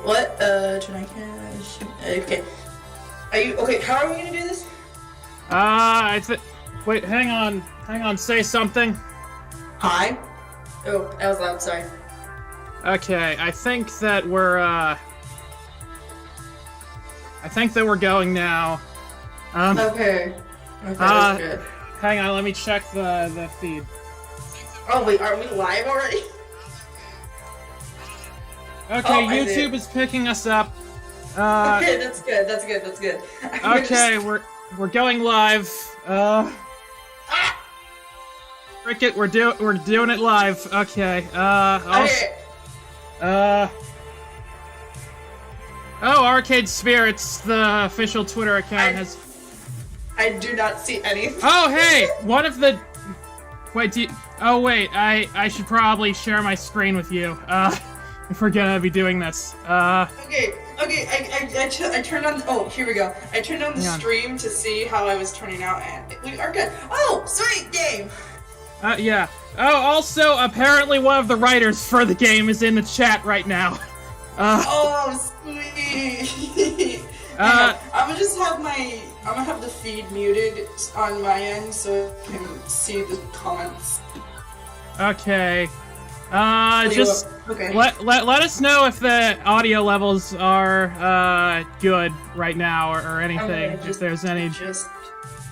what? Tonight cash. Okay. Are you okay? How are we gonna do this? Wait, hang on, say something. Hi. Oh, that was loud. Sorry. Okay, I think that we're going now. Okay. Okay, that's good. Hang on, let me check the feed. Oh wait, are we live already? Okay, YouTube is picking us up. Okay, that's good. That's good. That's good. Okay, we're going live. Cricket, we're doing it live. Okay. Okay. Oh, Arcade Spirits, the official Twitter account has. I do not see anything. Oh, hey, one of the. Wait, oh wait, I should probably share my screen with you. If we're gonna be doing this. Okay, I turned on. Oh, here we go. I turned on the stream to see how I was turning out, and we are good. Oh, sweet game. Yeah. Oh, also, apparently one of the writers for the game is in the chat right now. Oh, sweet. I'm gonna have the feed muted on my end so I can see the comments. Okay. Just let us know if the audio levels are good right now or anything. If there's any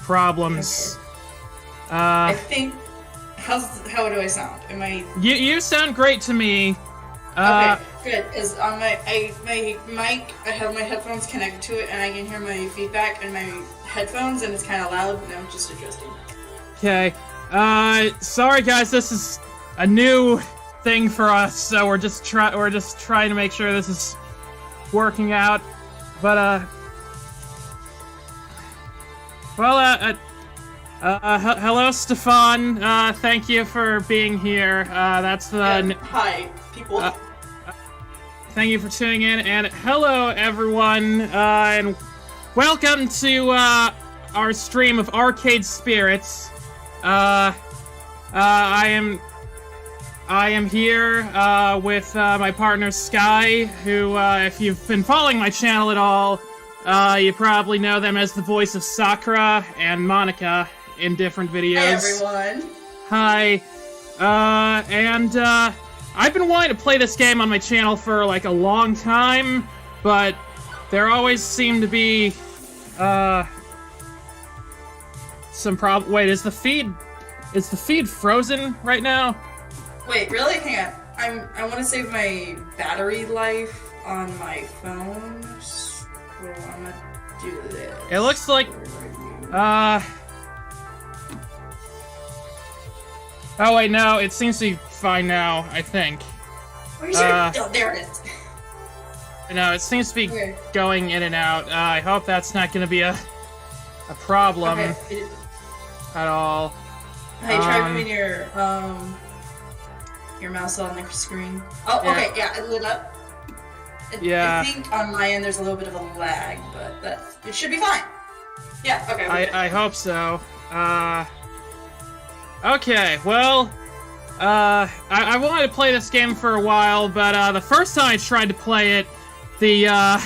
problems. Okay. I think. How do I sound? Am I? You sound great to me. Okay, good. Because on my mic, I have my headphones connected to it, and I can hear my feedback in my headphones, and it's kind of loud. And I'm just adjusting. Okay. Sorry guys, this is a new thing for us, so we're just trying to make sure this is working out. But hello, Stefan. Thank you for being here. That's the. Hi, people. Thank you for tuning in, and hello, everyone, and welcome to our stream of Arcade Spirits. I am here with my partner Sky, who, if you've been following my channel at all, you probably know them as the voice of Sakura and Monica in different videos. Hey everyone! Hi. I've been wanting to play this game on my channel for like a long time, but there always seem to be some problem. Wait, is the feed frozen right now? Wait, really? Hang on. I want to save my battery life on my phone, so I'm gonna do this. It looks like oh wait, no, it seems to be fine now, I think. Where's your... Oh, there it is. No, it seems to be going in and out. I hope that's not going to be a problem at all. Hey, try moving your mouse on the screen. Oh, yeah. Okay, yeah, it lit up. I think on my end there's a little bit of a lag, but it should be fine. Yeah, okay. I hope so. Okay, well, I wanted to play this game for a while, but the first time I tried to play it, I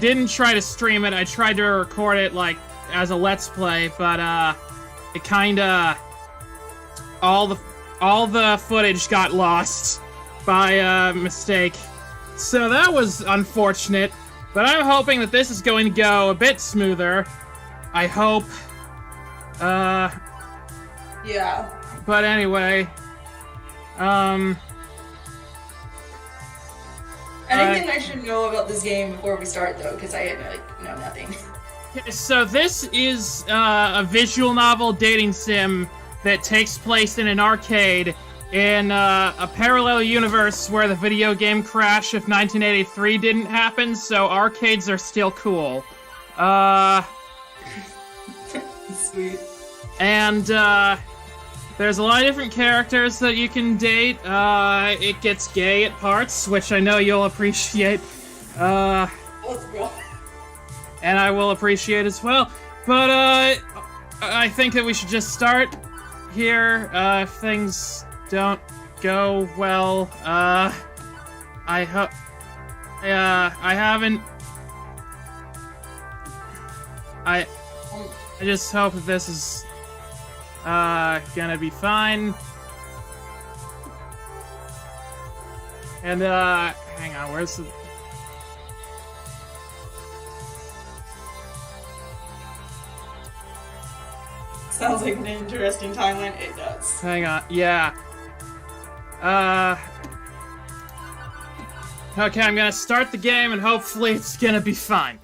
didn't try to stream it. I tried to record it like as a Let's Play, but it kinda all the footage got lost by mistake. So that was unfortunate, but I'm hoping that this is going to go a bit smoother. I hope. Yeah. But anyway, anything I should know about this game before we start, though, because I know nothing. So this is a visual novel dating sim that takes place in an arcade in a parallel universe where the video game crash of 1983 didn't happen, so arcades are still cool. Sweet. And there's a lot of different characters that you can date. It gets gay at parts, which I know you'll appreciate. And I will appreciate as well. But I think that we should just start here. If things don't go well, I hope. I haven't. I just hope that this is gonna be fine. And hang on, where's the? Sounds like an interesting timeline. It does. Hang on, yeah. Okay, I'm gonna start the game and hopefully it's gonna be fine.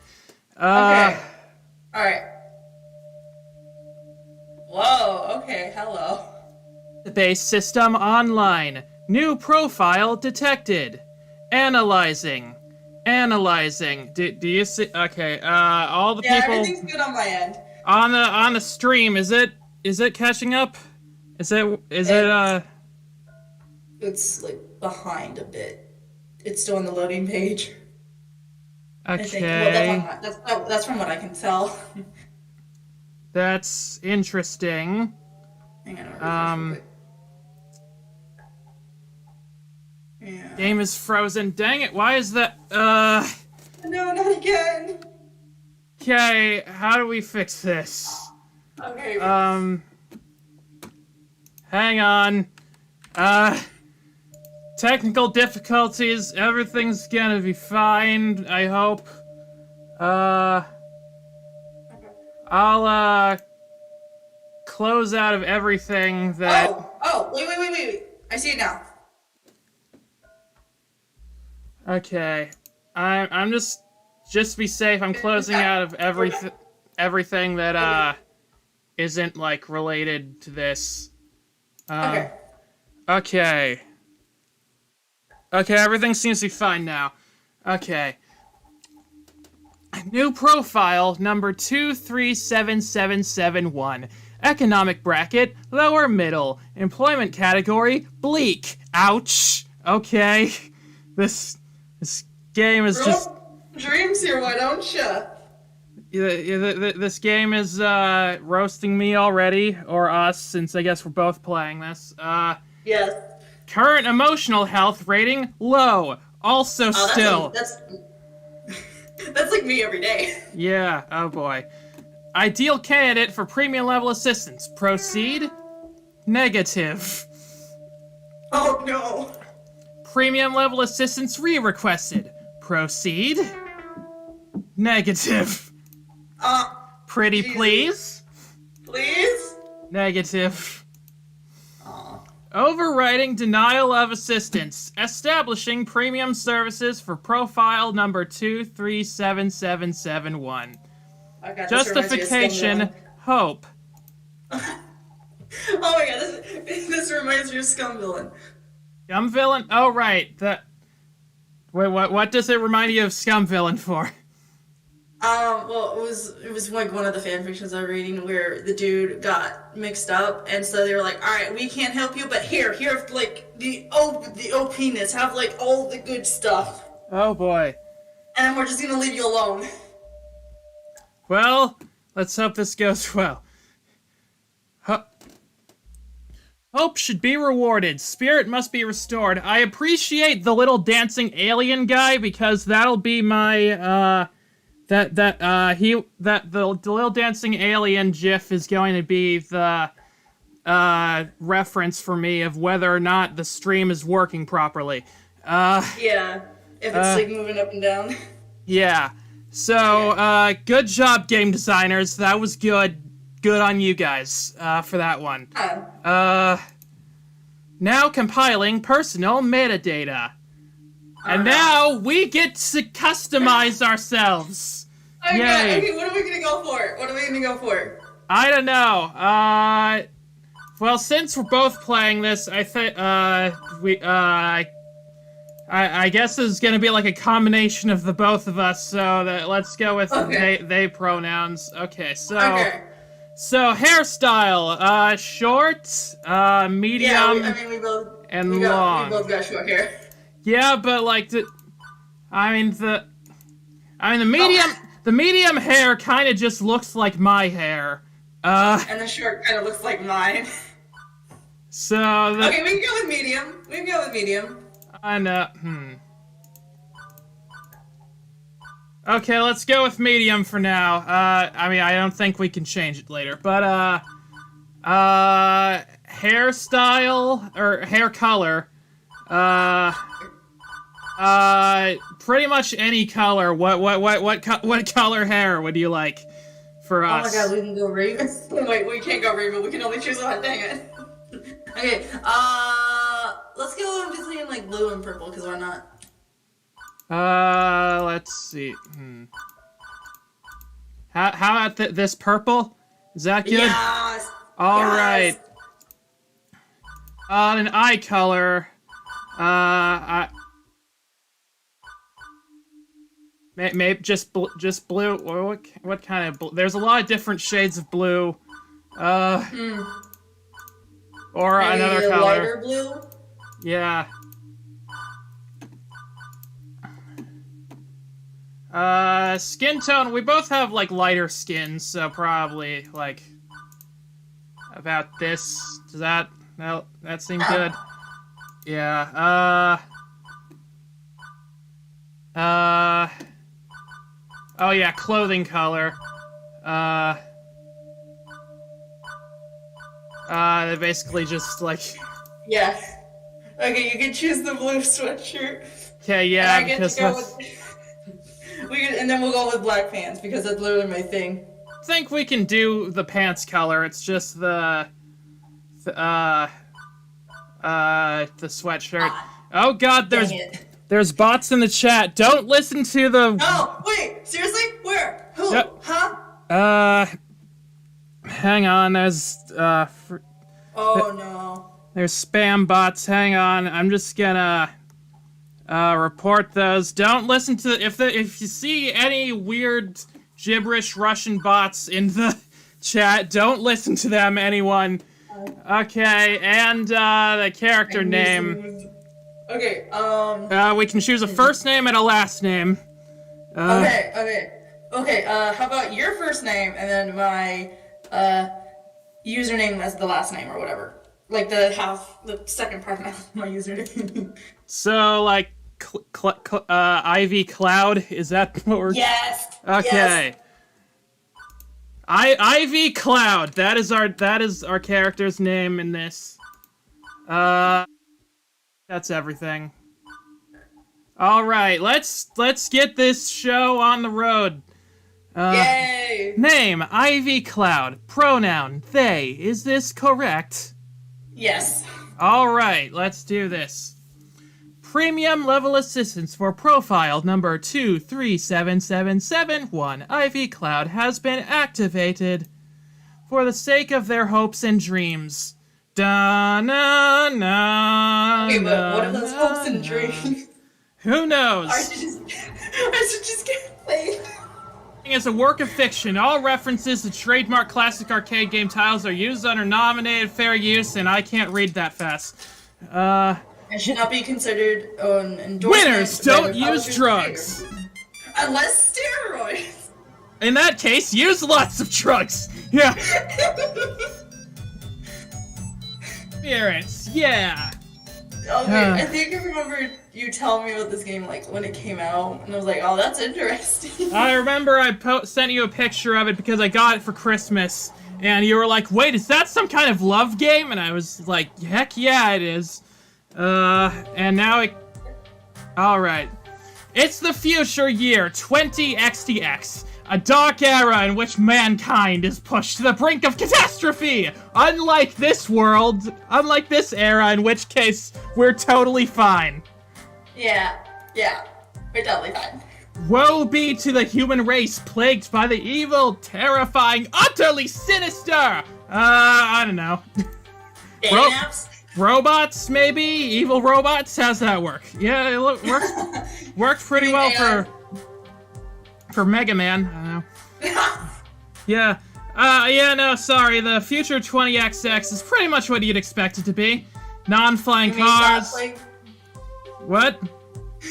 Okay. Alright. Whoa, okay, hello. Base system online. New profile detected. Analyzing. Do you see? Okay, all the people. Everything's good on my end. On the stream, is it catching up? It's like behind a bit. It's still on the loading page. Okay. Well, that's from what I can tell. That's interesting. Hang on. Yeah. Game is frozen. Dang it! Why is that? No, not again. Okay, how do we fix this? Okay. Hang on. Technical difficulties. Everything's gonna be fine, I hope. I'll, close out of everything that... Oh, wait. I see it now. Okay. I'm just to be safe, I'm closing out of everything that, isn't, like, related to this. Okay, everything seems to be fine now. Okay. New profile, number 237771. Economic bracket, lower middle. Employment category, bleak. Ouch. Okay. This game is just... Dreams here, why don't ya? This game is, roasting me already, or us, since I guess we're both playing this. Yes. Current emotional health rating, low. Also still. That's like me every day. Yeah, oh boy. Ideal candidate for premium level assistance. Proceed. Negative. Oh no. Premium level assistance re-requested. Proceed. Negative. Pretty Jesus. Please? Please? Negative. Overriding denial of assistance. Establishing premium services for profile number 237771. Justification, hope. Oh my god, this reminds me of Scum Villain. Scum Villain? Oh, right. Wait, what does it remind you of Scum Villain for? Well, it was like one of the fan fictions I was reading where the dude got mixed up, and so they were like, alright, we can't help you, but here, like, the OP-ness, have, like, all the good stuff. Oh, boy. And then we're just gonna leave you alone. Well, let's hope this goes well. Hope should be rewarded. Spirit must be restored. I appreciate the little dancing alien guy, because that'll be my, the little dancing alien gif is going to be the, reference for me of whether or not the stream is working properly. Yeah, if it's, like, moving up and down. Yeah. So, good job, game designers. That was good. Good on you guys, for that one. Now compiling personal metadata. And now we get to customize ourselves. Okay, Yay. okay, what are we gonna go for? I don't know. Well, since we're both playing this, I think, I guess it's gonna be like a combination of the both of us, so let's go with they pronouns. Okay, so... So, hairstyle, short, medium, and long. We both got short hair. Yeah, but like the medium hair kind of just looks like my hair. And the short kind of looks like mine. So okay, we can go with medium. I know. Okay, let's go with medium for now. I mean, I don't think we can change it later, but, hairstyle, or hair color, pretty much any color. What color hair would you like for us? Oh my god, we can go Raven. Wait, we can't go Raven. We can only choose one. Dang it. Okay, let's go between like blue and purple, because why not? Let's see. How about this purple? Is that good? Yes! All Yes! right. An eye color. Maybe just blue. What kind of blue? There's a lot of different shades of blue. Or Maybe another a color. lighter blue? Yeah. Skin tone. We both have like lighter skin, so probably like about this. Does that? No, that seemed good. Yeah. Oh yeah, clothing color. They basically just like. Yeah. Okay, you can choose the blue sweatshirt. Okay, yeah, And I get because to go with... and then we'll go with black pants, because that's literally my thing. I think we can do the pants color. It's just the sweatshirt. Oh god, there's bots in the chat. Don't listen to the. Oh wait, seriously? Where? Who? Yep. Huh? Hang on. There's Oh no. there's spam bots. Hang on. I'm just gonna report those. Don't listen to if you see any weird gibberish Russian bots in the chat. Don't listen to them, anyone. Okay, and the character name. Okay, we can choose a first name and a last name. Okay, how about your first name and then my, username as the last name or whatever. Like the second part of my username. So, like, Ivy Cloud, is that what we're... Yes! Okay. Yes. Ivy Cloud, that is our character's name in this. That's everything. Alright, let's get this show on the road. Yay! Name, Ivy Cloud. Pronoun, they. Is this correct? Yes. Alright, let's do this. Premium level assistance for profile number 237771 Ivy Cloud has been activated for the sake of their hopes and dreams. Da na na. Okay, but what are those hopes and dreams? Who knows? I should just get played. As a work of fiction, all references to trademark classic arcade game titles are used under nominated fair use, and I can't read that fast. It should not be considered an endorsement. Winners don't use drugs. Unless steroids. In that case, use lots of drugs. Yeah. Experience, yeah. Okay, I think I remember you telling me about this game like when it came out, and I was like, oh, that's interesting. I remember I sent you a picture of it because I got it for Christmas, and you were like, wait, is that some kind of love game? And I was like, heck yeah, it is. And now it... Alright. It's the future year 20XTX, a dark era in which mankind is pushed to the brink of catastrophe! Unlike this world, unlike this era, in which case, we're totally fine. Yeah, we're totally fine. Woe be to the human race plagued by the evil, terrifying, utterly sinister! I don't know. Robots, maybe? Evil robots? How's that work? Yeah, it works pretty well for Mega Man. I don't know. Yeah. No, sorry. The future 20XX is pretty much what you'd expect it to be. Non-flying cars. What?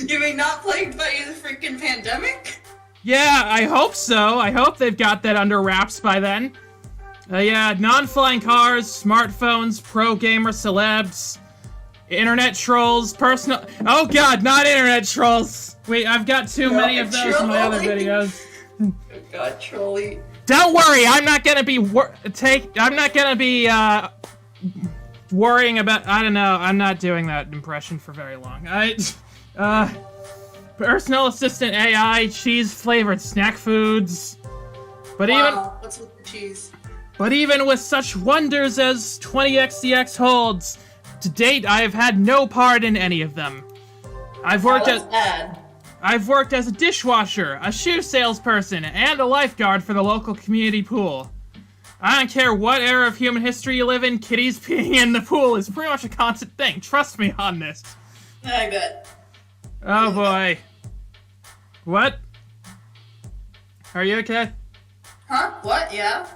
You mean not plagued by the freaking pandemic? Yeah, I hope so. I hope they've got that under wraps by then. Yeah, non-flying cars, smartphones, pro gamer celebs. internet trolls, personal. Oh God, not internet trolls. Wait, I've got too many of those in my other videos. Oh God, trolly. Don't worry, I'm not gonna be worrying about. I don't know. I'm not doing that impression for very long. Personal assistant AI, cheese flavored snack foods. But Wow, what's with the cheese? even with such wonders as 20xdx holds, to date I have had no part in any of them. I've worked as a dishwasher, a shoe salesperson, and a lifeguard for the local community pool. I don't care what era of human history you live in, kitties peeing in the pool is pretty much a constant thing. Trust me on this. I bet. Oh boy. What? Are you okay? Huh? What? Yeah?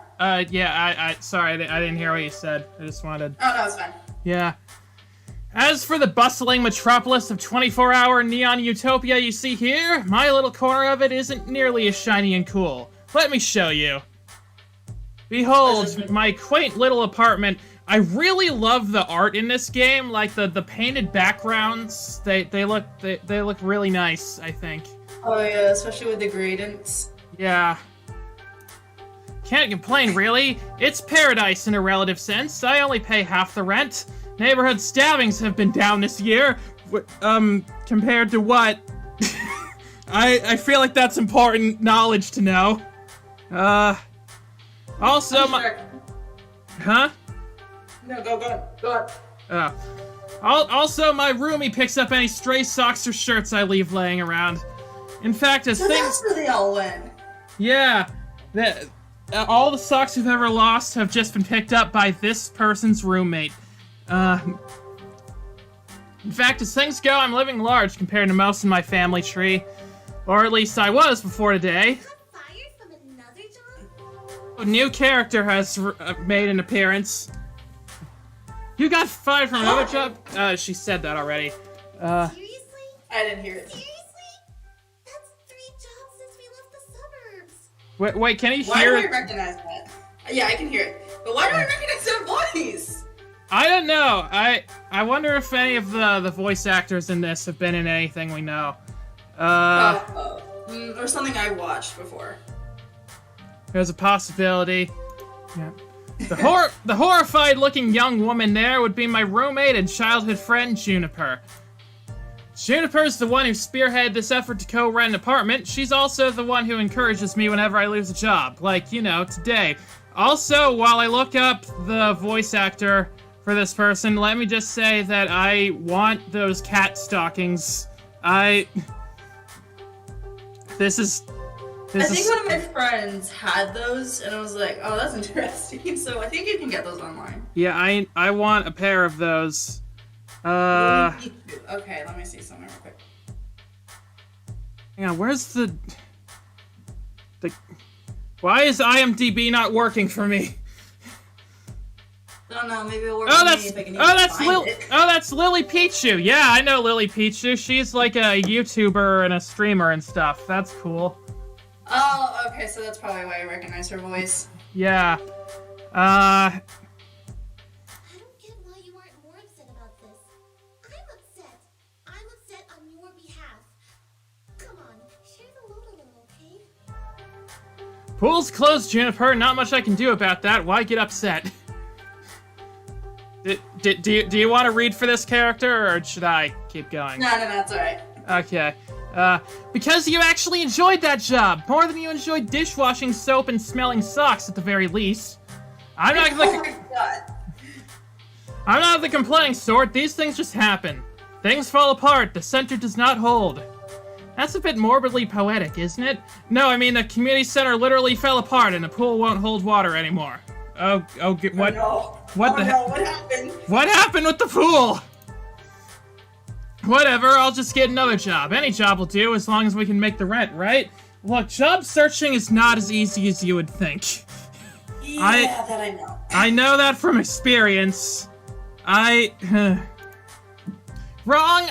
Yeah, sorry, I didn't hear what you said. I just wanted... Oh, no, it's fine. Yeah. As for the bustling metropolis of 24-hour neon utopia you see here, my little corner of it isn't nearly as shiny and cool. Let me show you. Behold, my quaint little apartment. I really love the art in this game, like the painted backgrounds. They look really nice, I think. Oh yeah, especially with the gradients. Yeah. Can't complain, really. It's paradise in a relative sense. I only pay half the rent. Neighborhood stabbings have been down this year. Compared to what? I feel like that's important knowledge to know. Also Huh? No, go on. Also, my roomie picks up any stray socks or shirts I leave laying around. In fact, as So things... that's where they all went. Yeah. All the socks we've ever lost have just been picked up by this person's roommate. In fact, as things go, I'm living large compared to most in my family tree. Or at least I was before today. Fired from another job? A new character has made an appearance. You got fired from another job? She said that already. Seriously? I didn't hear it. Seriously? That's 3 jobs since we left the suburbs. Wait, can you Why hear do I it? recognize that? Yeah, I can hear it. But why do I recognize their voice? I don't know. I wonder if any of the voice actors in this have been in anything we know. Or something I watched before. There's a possibility. Yeah. The horrified-looking young woman there would be my roommate and childhood friend, Juniper. Juniper's the one who spearheaded this effort to co-rent an apartment. She's also the one who encourages me whenever I lose a job, like, you know, today. Also, while I look up the voice actor for this person, let me just say that I want those cat stockings. This is... I think one of my friends had those, and I was like, oh, that's interesting. So I think you can get those online. Yeah, I want a pair of those. Okay, let me see something real quick. Hang on, where's the... Why is IMDb not working for me? I don't know, maybe it'll work for me if I can even find it. That's Lily Pichu. Yeah, I know Lily Pichu. She's like a YouTuber and a streamer and stuff. That's cool. Oh, okay, so that's probably why I recognize her voice. Yeah. I don't get why you aren't more upset about this. I'm upset. I'm upset on your behalf. Come on, share the load a little, okay? Pool's closed, Juniper. Not much I can do about that. Why get upset? Do you want to read for this character, or should I keep going? No, it's alright. Okay. Because you actually enjoyed that job, more than you enjoyed dishwashing soap and smelling socks at the very least. I'm not the complaining sort, these things just happen. Things fall apart, the center does not hold. That's a bit morbidly poetic, isn't it? No, I mean the community center literally fell apart and the pool won't hold water anymore. What? Oh, no. What happened? What happened with the pool? Whatever, I'll just get another job. Any job will do, as long as we can make the rent, right? Look, job searching is not as easy as you would think. Yeah, that I know. I know that from experience. Wrong!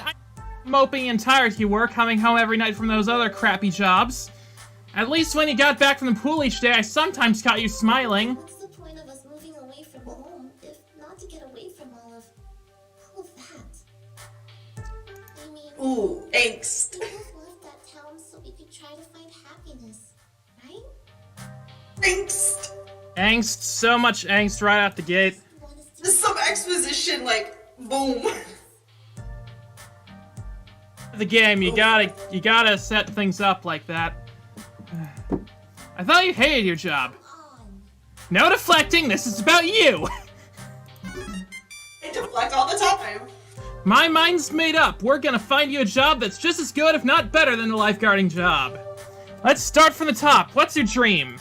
Moping and tired you were, coming home every night from those other crappy jobs. At least when you got back from the pool each day, I sometimes caught you smiling. What's the point of us moving away from home if not to get away from all of that? Ooh, angst. We both left that town so we could try to find happiness, right? Angst. Angst, so much angst right out the gate. Want us to Just some exposition, like, boom. The game, you gotta set things up like that. I thought you hated your job. on. No deflecting, this is about you! I deflect all the time. My mind's made up. We're gonna find you a job that's just as good, if not better, than the lifeguarding job. Let's start from the top. What's your dream?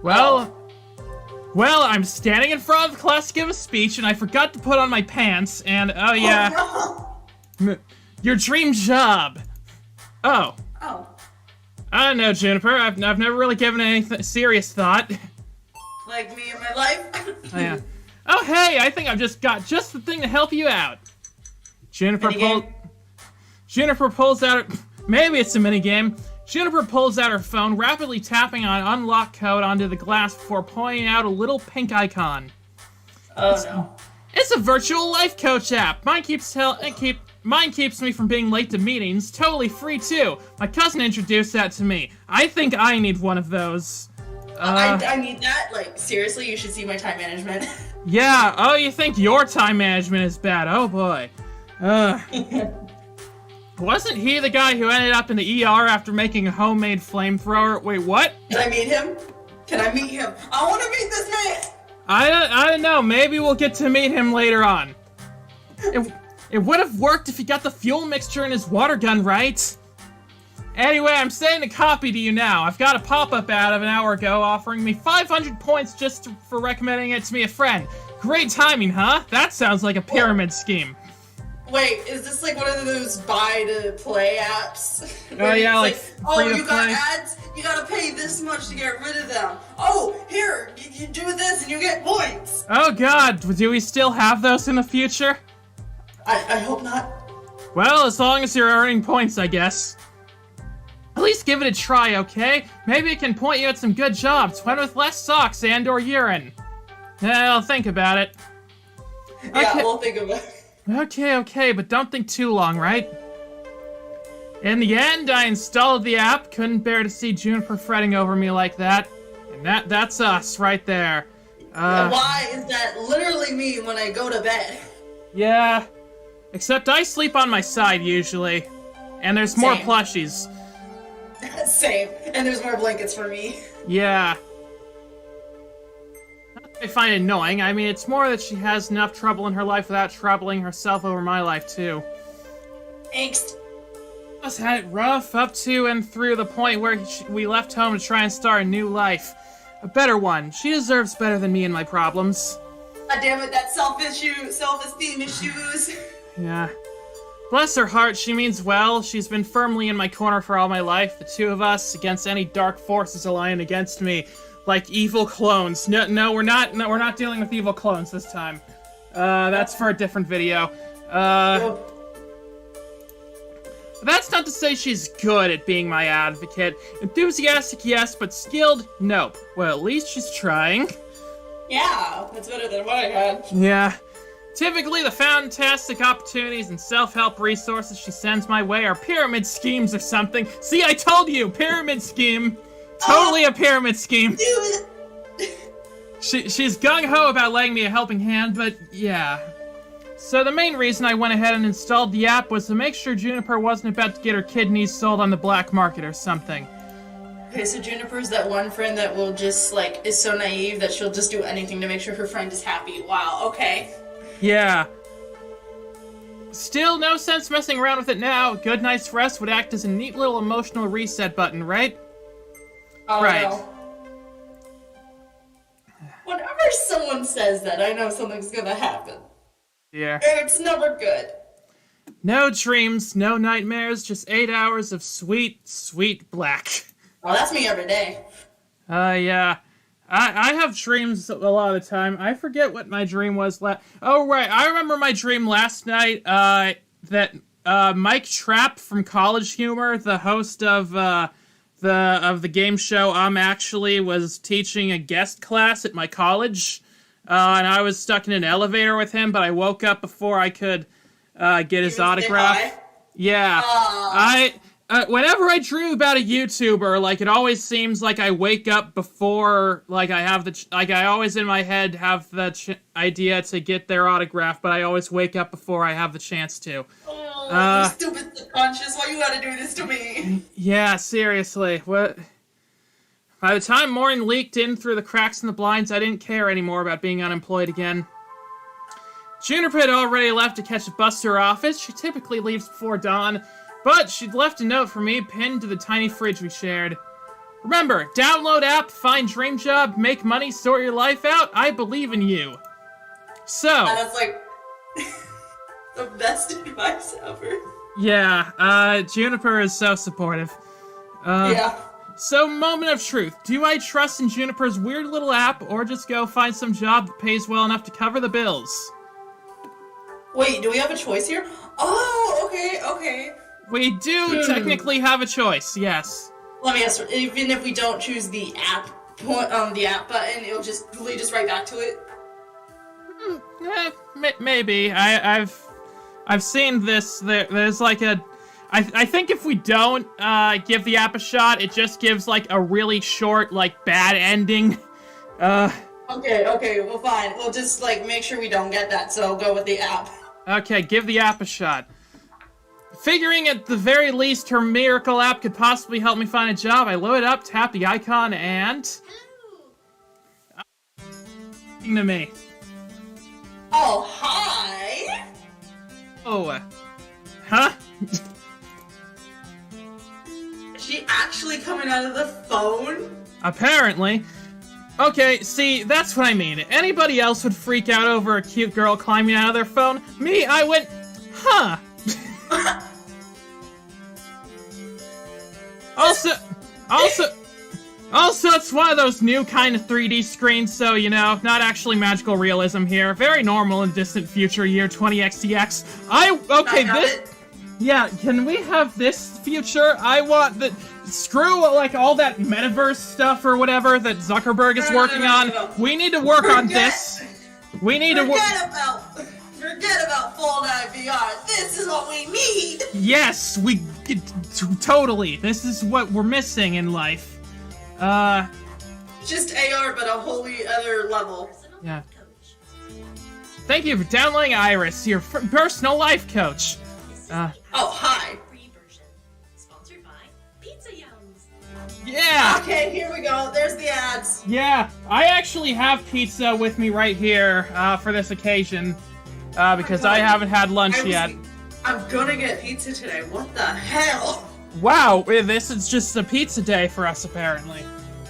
Well, I'm standing in front of the class to give a speech, and I forgot to put on my pants, and, oh yeah. Oh, Your dream job. Oh. no. Oh. I don't know, Juniper. I've never really given it any serious thought. Like me in my life. Oh, yeah. Oh, hey, I think I've just got just the thing to help you out. Juniper pulls out... Maybe it's a minigame. Juniper pulls out her phone, rapidly tapping on unlock code onto the glass before pointing out a little pink icon. Oh, no. It's a virtual life coach app. Mine keeps me from being late to meetings. Totally free, too. My cousin introduced that to me. I think I need one of those. I need that. Like, seriously, you should see my time management. Yeah, oh, you think your time management is bad. Oh, boy. Wasn't he the guy who ended up in the ER after making a homemade flamethrower? Wait, what? Can I meet him? Can I meet him? I want to meet this man! I don't know. Maybe we'll get to meet him later on. It would have worked if he got the fuel mixture in his water gun, right? Anyway, I'm sending a copy to you now. I've got a pop-up ad of an hour ago offering me 500 points just for recommending it to me a friend. Great timing, huh? That sounds like a pyramid scheme. Wait, is this like one of those buy-to-play apps? Oh, yeah, like oh, free to you got play. ads? You gotta pay this much to get rid of them. Oh, here, you do this and you get points. Oh god, do we still have those in the future? I hope not. Well, as long as you're earning points, I guess. At least give it a try, okay? Maybe it can point you at some good jobs, one with less socks and or urine. I'll think about it. Yeah, we'll think about it. Okay, but don't think too long, right? In the end, I installed the app, couldn't bear to see Juniper fretting over me like that. And that's us, right there. Why is that literally me when I go to bed? Yeah. Except I sleep on my side, usually. And there's more Same. plushies. Same. And there's more blankets for me. Yeah. I find it annoying. I mean, it's more that she has enough trouble in her life without troubling herself over my life, too. Angst. Us had it rough up to and through the point where we left home to try and start a new life. A better one. She deserves better than me and my problems. God damn it, that self-esteem issues. Yeah. Bless her heart, she means well. She's been firmly in my corner for all my life. The two of us against any dark forces allying against me. Like evil clones. No, we're not dealing with evil clones this time. That's for a different video. That's not to say she's good at being my advocate. Enthusiastic, yes, but skilled, nope. Well, at least she's trying. Yeah, that's better than what I had. Yeah. Typically, the fantastic opportunities and self-help resources she sends my way are pyramid schemes or something. See, I told you! Pyramid scheme! Totally a pyramid scheme. She's gung-ho about lending me a helping hand, but yeah. So the main reason I went ahead and installed the app was to make sure Juniper wasn't about to get her kidneys sold on the black market or something. Okay, so Juniper's that one friend that will just, like, is so naive that she'll just do anything to make sure her friend is happy. Wow, okay. Yeah. Still, no sense messing around with it now. A good night's rest would act as a neat little emotional reset button, right? Oh, right. No. Whenever someone says that, I know something's gonna happen. Yeah. And it's never good. No dreams, no nightmares, just 8 hours of sweet, sweet black. Oh, that's me every day. Yeah. I have dreams a lot of the time. I forget what my dream was Oh, right. I remember my dream last night, that, Mike Trapp from College Humor, the host of, the game show Actually was teaching a guest class at my college. And I was stuck in an elevator with him, but I woke up before I could, get his autograph. Yeah. Whenever I dream about a YouTuber, like, it always seems like I wake up before, like, I have I always in my head have the idea to get their autograph, but I always wake up before I have the chance to. Oh, you stupid subconscious, why you gotta do this to me? Yeah, seriously, what? By the time morning leaked in through the cracks in the blinds, I didn't care anymore about being unemployed again. Juniper had already left to catch a bus to her office. She typically leaves before dawn, but she'd left a note for me pinned to the tiny fridge we shared. Remember, download app, find dream job, make money, sort your life out. I believe in you. So. That's like the best advice ever. Yeah, Juniper is so supportive. Yeah. So, moment of truth. Do I trust in Juniper's weird little app, or just go find some job that pays well enough to cover the bills? Wait, do we have a choice here? Oh, okay. We do technically have a choice, yes. Let me ask, even if we don't choose the app button, it'll just lead us right back to it? Maybe. I've seen this. There's like a... I think if we don't give the app a shot, it just gives like a really short, like, bad ending. Okay, well fine. We'll just like make sure we don't get that, so go with the app. Okay, give the app a shot. Figuring at the very least her miracle app could possibly help me find a job, I load it up, tap the icon, and... to me. Oh, hi! Oh, huh? Is she actually coming out of the phone? Apparently. Okay, see, that's what I mean. Anybody else would freak out over a cute girl climbing out of their phone. Me, I went, huh. Also, it's one of those new kind of 3D screens, so, you know, not actually magical realism here. Very normal in distant future year 20xdx. Yeah, can we have this future? I want the... Screw, like, all that metaverse stuff or whatever that Zuckerberg is working on. We need to work on this. We need to work... Forget about Full Dive VR. This is what we need! Yes, totally. This is what we're missing in life. Just AR, but a wholly other level. Yeah. Thank you for downloading Iris, your personal life coach. Oh, hi. Yeah! Okay, here we go. There's the ads. Yeah, I actually have pizza with me right here for this occasion because I haven't had lunch yet. I'm gonna get pizza today. What the hell? Wow, this is just a pizza day for us, apparently.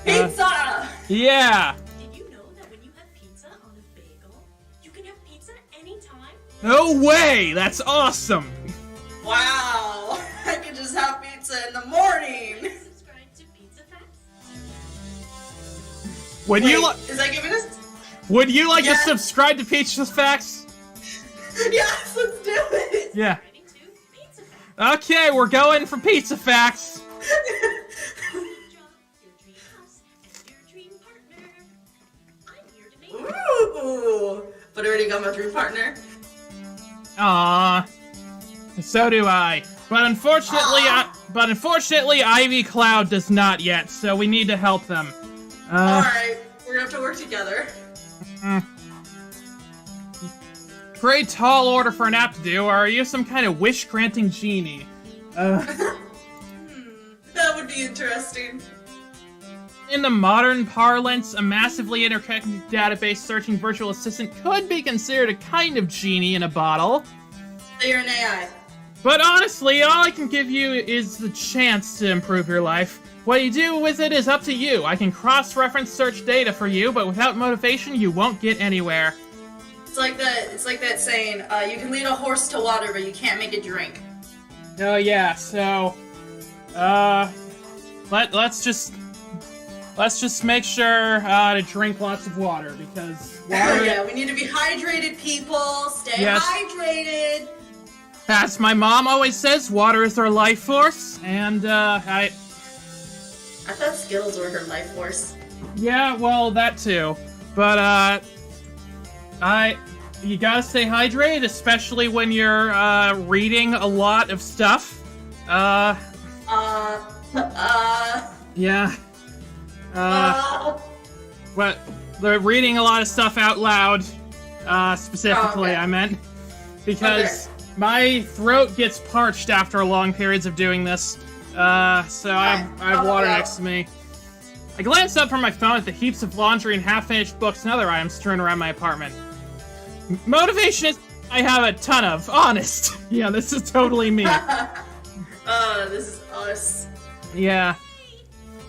Pizza! Yeah! Did you know that when you have pizza on a bagel, you can have pizza anytime? No way! That's awesome! Wow! I could just have pizza in the morning! Subscribe to Pizza Facts? Would you like? Is that giving us? Would you like to subscribe to Pizza Facts? Yes, let's do it! Yeah. Okay, we're going for Pizza Facts! Ooh! But I already got my dream partner. Aww. So do I. But unfortunately, Ivy Cloud does not yet, so we need to help them. Alright, we're gonna have to work together. Pretty tall order for an app to do. Are you some kind of wish-granting genie? That would be interesting. In the modern parlance, a massively interconnected database searching virtual assistant could be considered a kind of genie in a bottle. So you're an AI. But honestly, all I can give you is the chance to improve your life. What you do with it is up to you. I can cross-reference search data for you, but without motivation, you won't get anywhere. It's like that saying, you can lead a horse to water, but you can't make it drink. Oh yeah, so let's just make sure to drink lots of water, because water... Yeah, we need to be hydrated, people. Stay hydrated. As my mom always says, water is our life force, and I thought Skittles were her life force. Yeah, well, that too. But you gotta stay hydrated, especially when you're, reading a lot of stuff. Yeah. What? They're reading a lot of stuff out loud, specifically, Oh, okay. I meant. Because my throat gets parched after long periods of doing this. So I have water next to me. I glanced up from my phone at the heaps of laundry and half-finished books and other items strewn around my apartment. Motivation is I have a ton of, honest. Yeah, this is totally me. This is us. Yeah.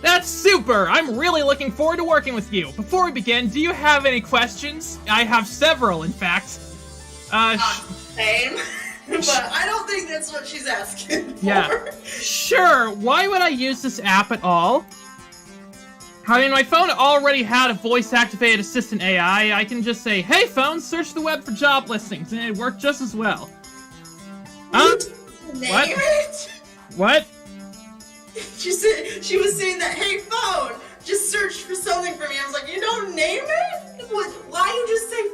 That's super! I'm really looking forward to working with you. Before we begin, do you have any questions? I have several, in fact. Same. But I don't think that's what she's asking for. Yeah. Sure, why would I use this app at all? I mean, my phone already had a voice-activated assistant AI. I can just say, hey phone, search the web for job listings, and it'd work just as well. Huh? Name What? it? What? She was saying that, hey phone, just search for something for me. I was like, you don't name it? What? Why you just say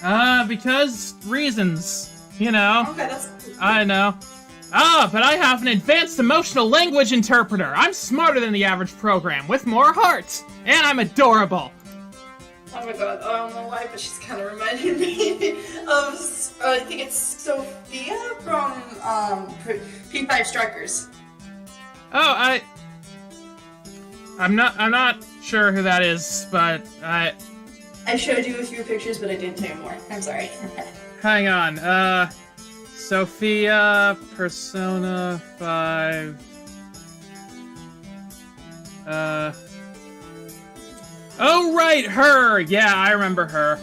phone? Because reasons. You know. Okay, that's. I know. But I have an advanced emotional language interpreter. I'm smarter than the average program, with more heart. And I'm adorable. Oh my god, I don't know why, but she's kind of reminding me of, I think it's Sophia from, P5 Strikers. Oh, I'm not sure who that is, but I showed you a few pictures, but I didn't tell you more. I'm sorry. hang on. Sophia, Persona 5. Oh, right, her! Yeah, I remember her.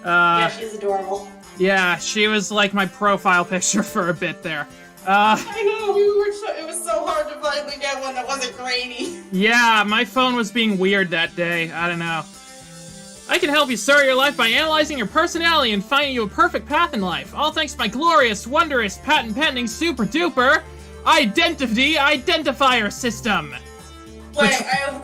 Yeah, she's adorable. Yeah, she was like my profile picture for a bit there. I know, it was so hard to finally get one that wasn't grainy. Yeah, my phone was being weird that day. I don't know. I can help you start your life by analyzing your personality and finding you a perfect path in life. All thanks to my glorious, wondrous, patent-pending, super-duper identifier system. Wait, I have a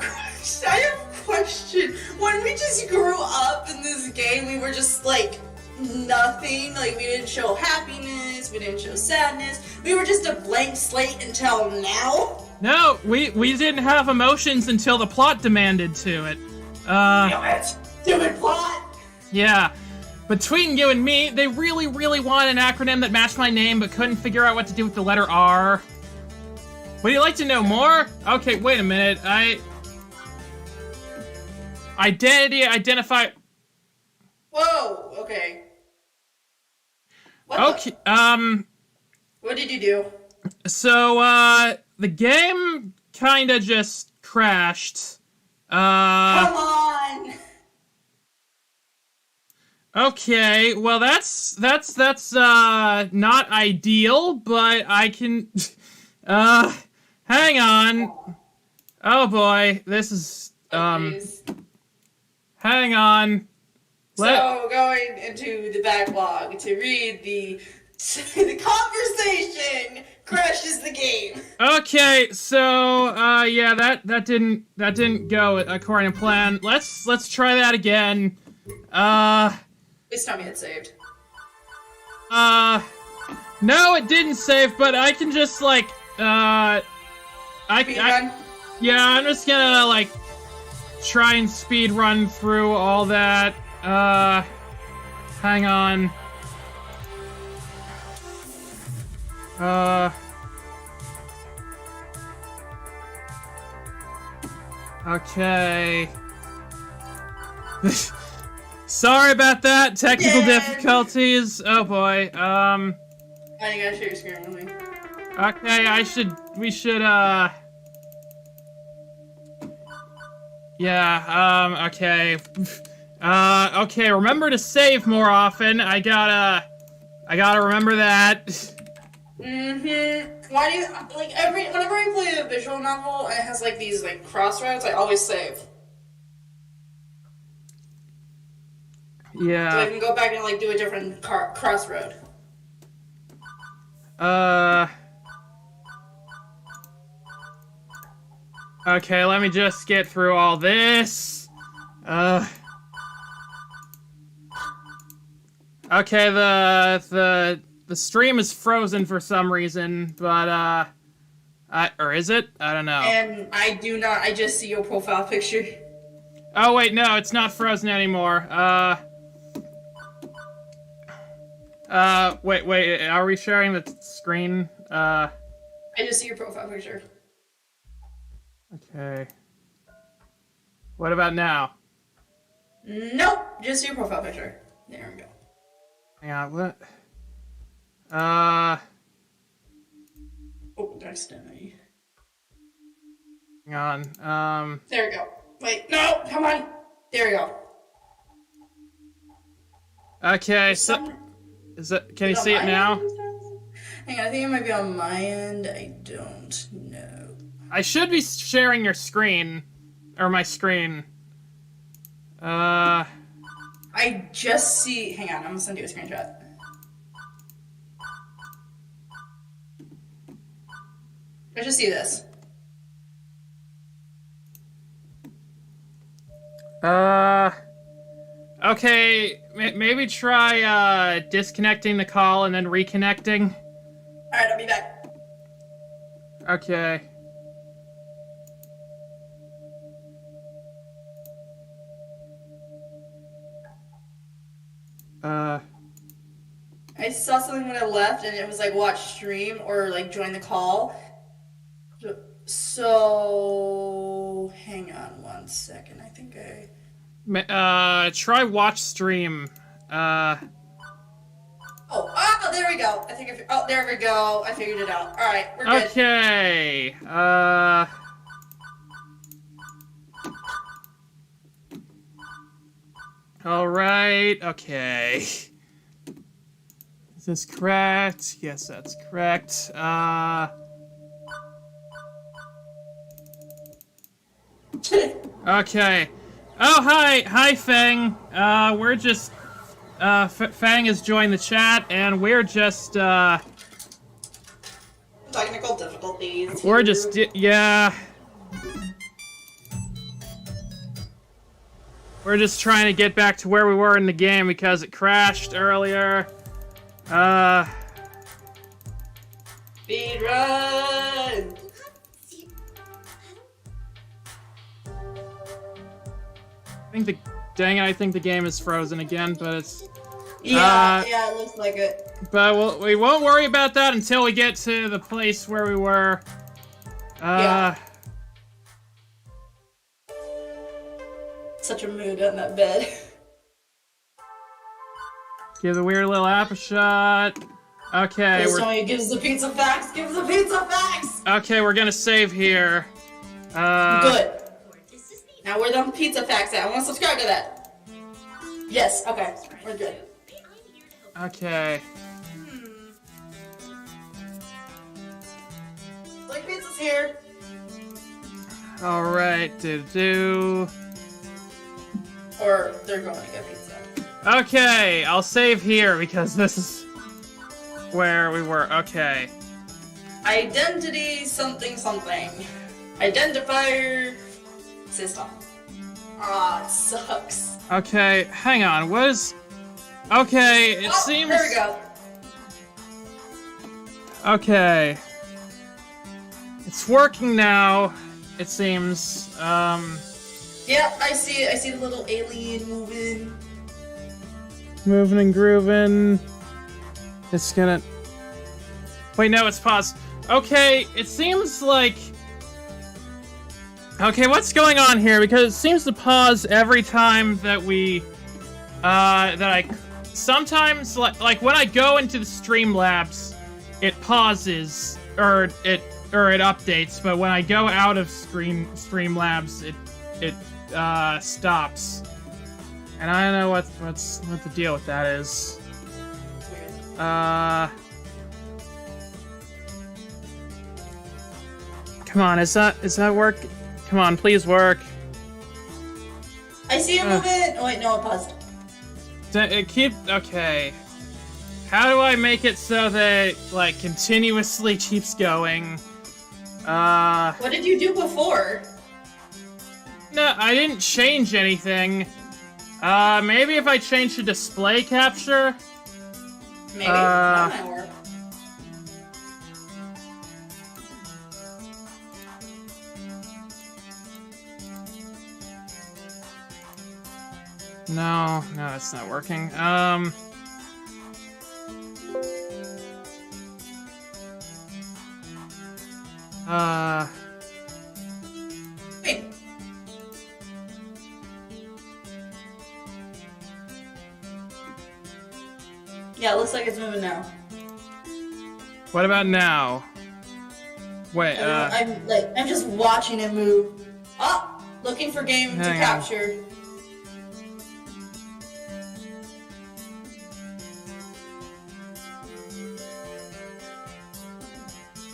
question. When we just grew up in this game, we were just like nothing. Like, we didn't show happiness, we didn't show sadness. We were just a blank slate until now. No, we didn't have emotions until the plot demanded to it. Damn it. Stupid plot. Yeah. Between you and me, they really, really wanted an acronym that matched my name but couldn't figure out what to do with the letter R. Would you like to know more? Okay, wait a minute. Identify... Whoa, okay. What Okay, What did you do? So, the game kinda just crashed. Come on! Okay, well that's not ideal, but I can, hang on. Oh boy, this is, Jeez. hang on. So, going into the backlog to read the conversation crashes the game. Okay, so, yeah, that didn't go according to plan. Let's try that again. Please tell me it saved. No, it didn't save, but I can just, like, yeah, I'm just gonna, like, try and speed run through all that. Hang on. Okay. Sorry about that. Technical difficulties. Oh boy. I think I share your screen with me. Okay, we should, yeah, okay. Okay, remember to save more often. I gotta remember that. Why do you, like, whenever I play a visual novel and it has, like, these, like, crossroads, I always save. Yeah. So I can go back and, like, do a different crossroad. Okay, let me just get through all this. Okay, the stream is frozen for some reason, but or is it? I don't know. And I do not. I just see your profile picture. Oh wait, no, it's not frozen anymore. Wait, are we sharing the screen? I just see your profile picture. Okay. What about now? Nope, just your profile picture. There we go. Hang on, what? Oh, accidentally. Hang on, There we go. Wait, no, come on. There we go. Okay, so... can you see it now? Hang on, I think it might be on my end. I don't know. I should be sharing your screen. Or my screen. I just see... Hang on, I'm gonna send you a screenshot. I just see this. Okay, maybe try, disconnecting the call and then reconnecting. Alright, I'll be back. Okay. I saw something when I left, and it was like watch stream or like join the call. So, hang on 1 second. I think try watch stream. Oh, there we go. I think there we go. I figured it out. All right, we're good. Okay. All right. Okay. Is this correct? Yes, that's correct. Okay. Oh, hi, Fang. We're just, Fang has joined the chat, and we're just, Technical difficulties. we're just, yeah. We're just trying to get back to where we were in the game because it crashed earlier. Speed run! I think the game is frozen again, but it's... Yeah, it looks like it. But we won't worry about that until we get to the place where we were. Yeah. Such a mood on that bed. Give the weird little app a shot. Okay, Gives the pizza facts. Gives the pizza facts. Okay, we're gonna save here. Good. Now where the pizza facts at? I want to subscribe to that. Yes. Okay. We're good. Okay. Like pizza's here. All right. Do. Or they're going to get pizza. Okay, I'll save here because this is where we were. Okay. Identity something something. Identifier system. Ah, it sucks. Okay, hang on. What is... Okay, it seems... There we go. Okay. It's working now, it seems. Yep, I see it. I see the little alien moving. Moving and grooving. It's gonna... Wait, no, it's paused. Okay, it seems like... Okay, what's going on here? Because it seems to pause every time that we... Sometimes, like when I go into the Streamlabs, it pauses, or it updates, but when I go out of Streamlabs, it stops. And I don't know what the deal with that is. Come on, is that work? Come on, please work. I see it moving. Oh wait, no, it paused. Okay. How do I make it so that it, like, continuously keeps going? What did you do before? No, I didn't change anything. Maybe if I change to display capture? Maybe. That might work. No, that's not working. Wait. Yeah, it looks like it's moving now. What about now? Wait, I'm just watching it move. Oh, looking for game to hang on. capture.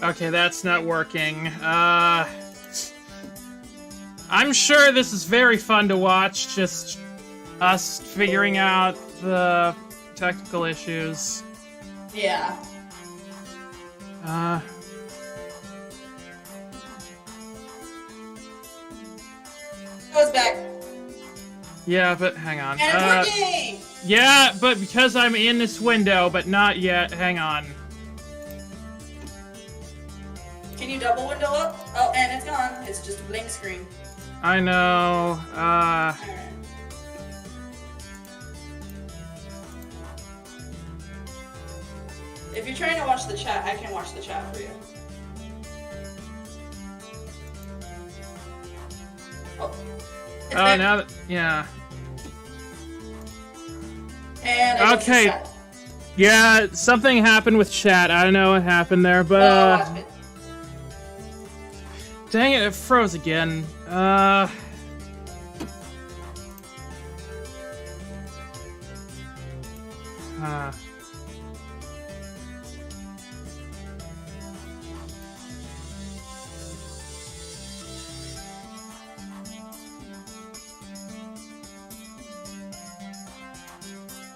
Okay, that's not working. I'm sure this is very fun to watch, just us figuring out the technical issues. Yeah. Uh, Oh, it's back. yeah, but hang on. And it's working! Yeah, but because I'm in this window, but not yet. Hang on. Can you double window up? Oh, and it's gone. It's just a blank screen. I know. Alright. If you're trying to watch the chat, I can watch the chat for you. Oh. It's Oh, back. now that, yeah. And I Okay. Chat. Yeah, something happened with chat. I don't know what happened there, but, Watch it. dang it froze again.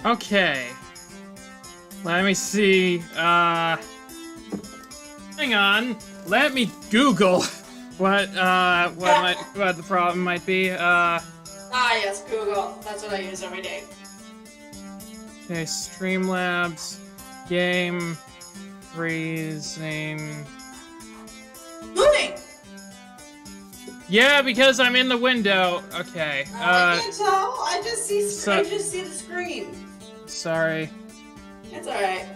Okay. Let me see, hang on. Let me Google what the problem might be. Ah, yes, Google. That's what I use every day. Okay, Streamlabs, game, freezing. Moving! Yeah, because I'm in the window. Okay, I can't tell. I just see so- the screen. sorry. It's alright.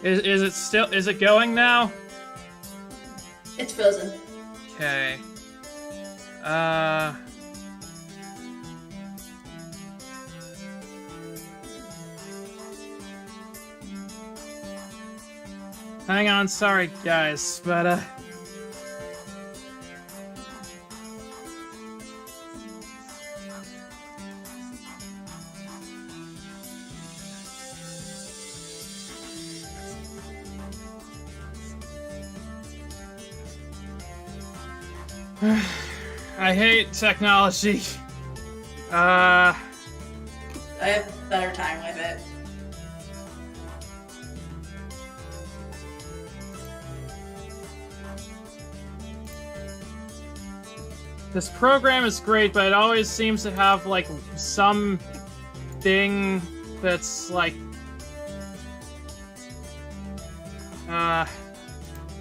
Is it going now? It's frozen. Okay. Hang on, sorry guys, but I hate technology. I have better time with it. This program is great, but it always seems to have, like, some thing that's, like,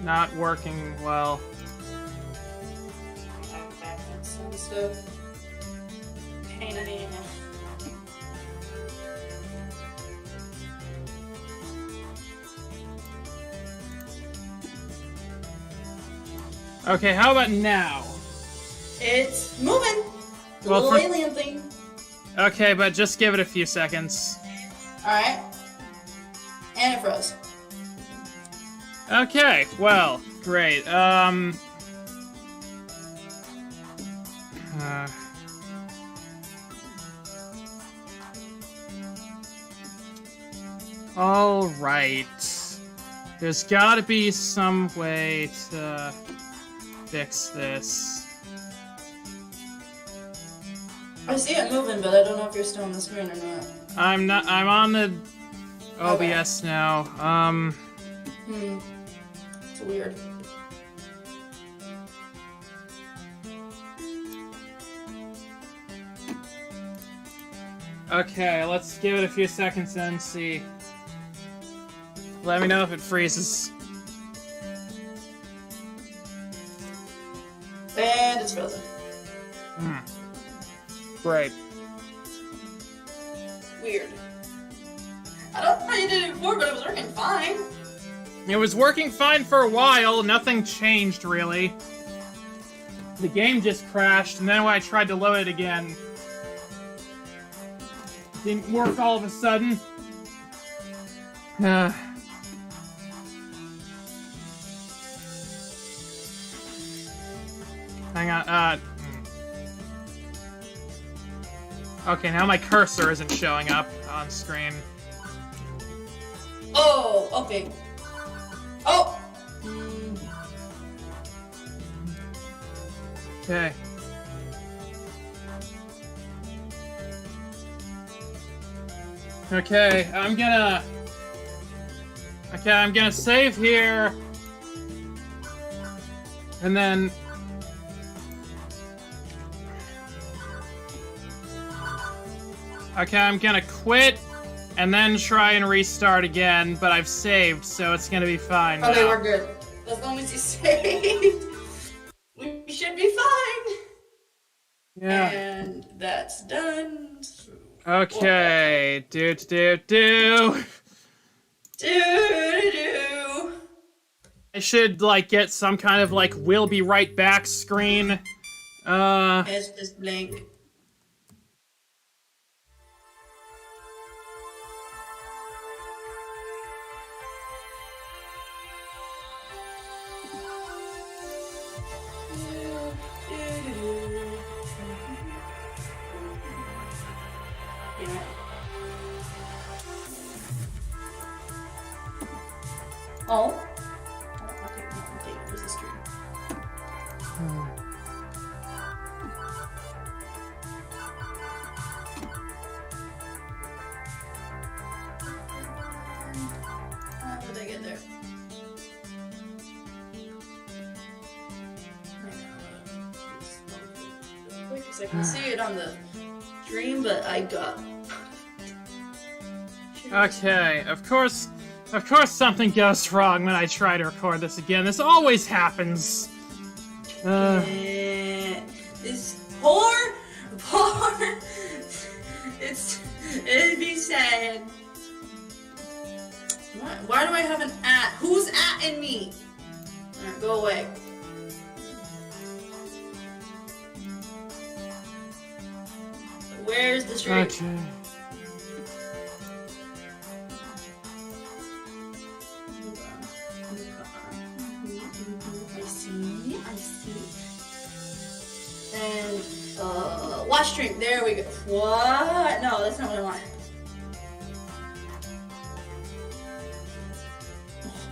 not working well. So, pain in the ass. Okay, how about now? It's moving. The Well, little for- alien thing. Okay, but just give it a few seconds. Alright. And it froze. Okay, well, great. All right. There's gotta be some way to fix this. I see it moving, but I don't know if you're still on the screen or not. I'm not. I'm on the OBS now. It's weird. Okay, let's give it a few seconds and see. Let me know if it freezes. And it's frozen. Great. Weird. I don't know how you did it before, but it was working fine. It was working fine for a while. Nothing changed, really. The game just crashed, and then when I tried to load it again, didn't work all of a sudden. Hang on, okay, now my cursor isn't showing up on screen. Oh, okay. Oh! Okay. Okay, I'm gonna save here. And then... Okay, I'm gonna quit, and then try and restart again, but I've saved, so it's gonna be fine Okay, now. we're good. As long as you saved, we should be fine. Yeah. And that's done. Okay, do. Do. I should, like, get some kind of, like, we'll be right back screen. It's just blank. Oh. Okay, where's the stream? How did I get there? Quick, because I can see it on the stream, but I got. Okay, of course something goes wrong when I try to record this again. This always happens. This poor. It'd be sad. Why do I have an at? Who's atting me? Alright, go away. Where's the stream? Okay. I see. And, watch stream. There we go. What? No, that's not what I want.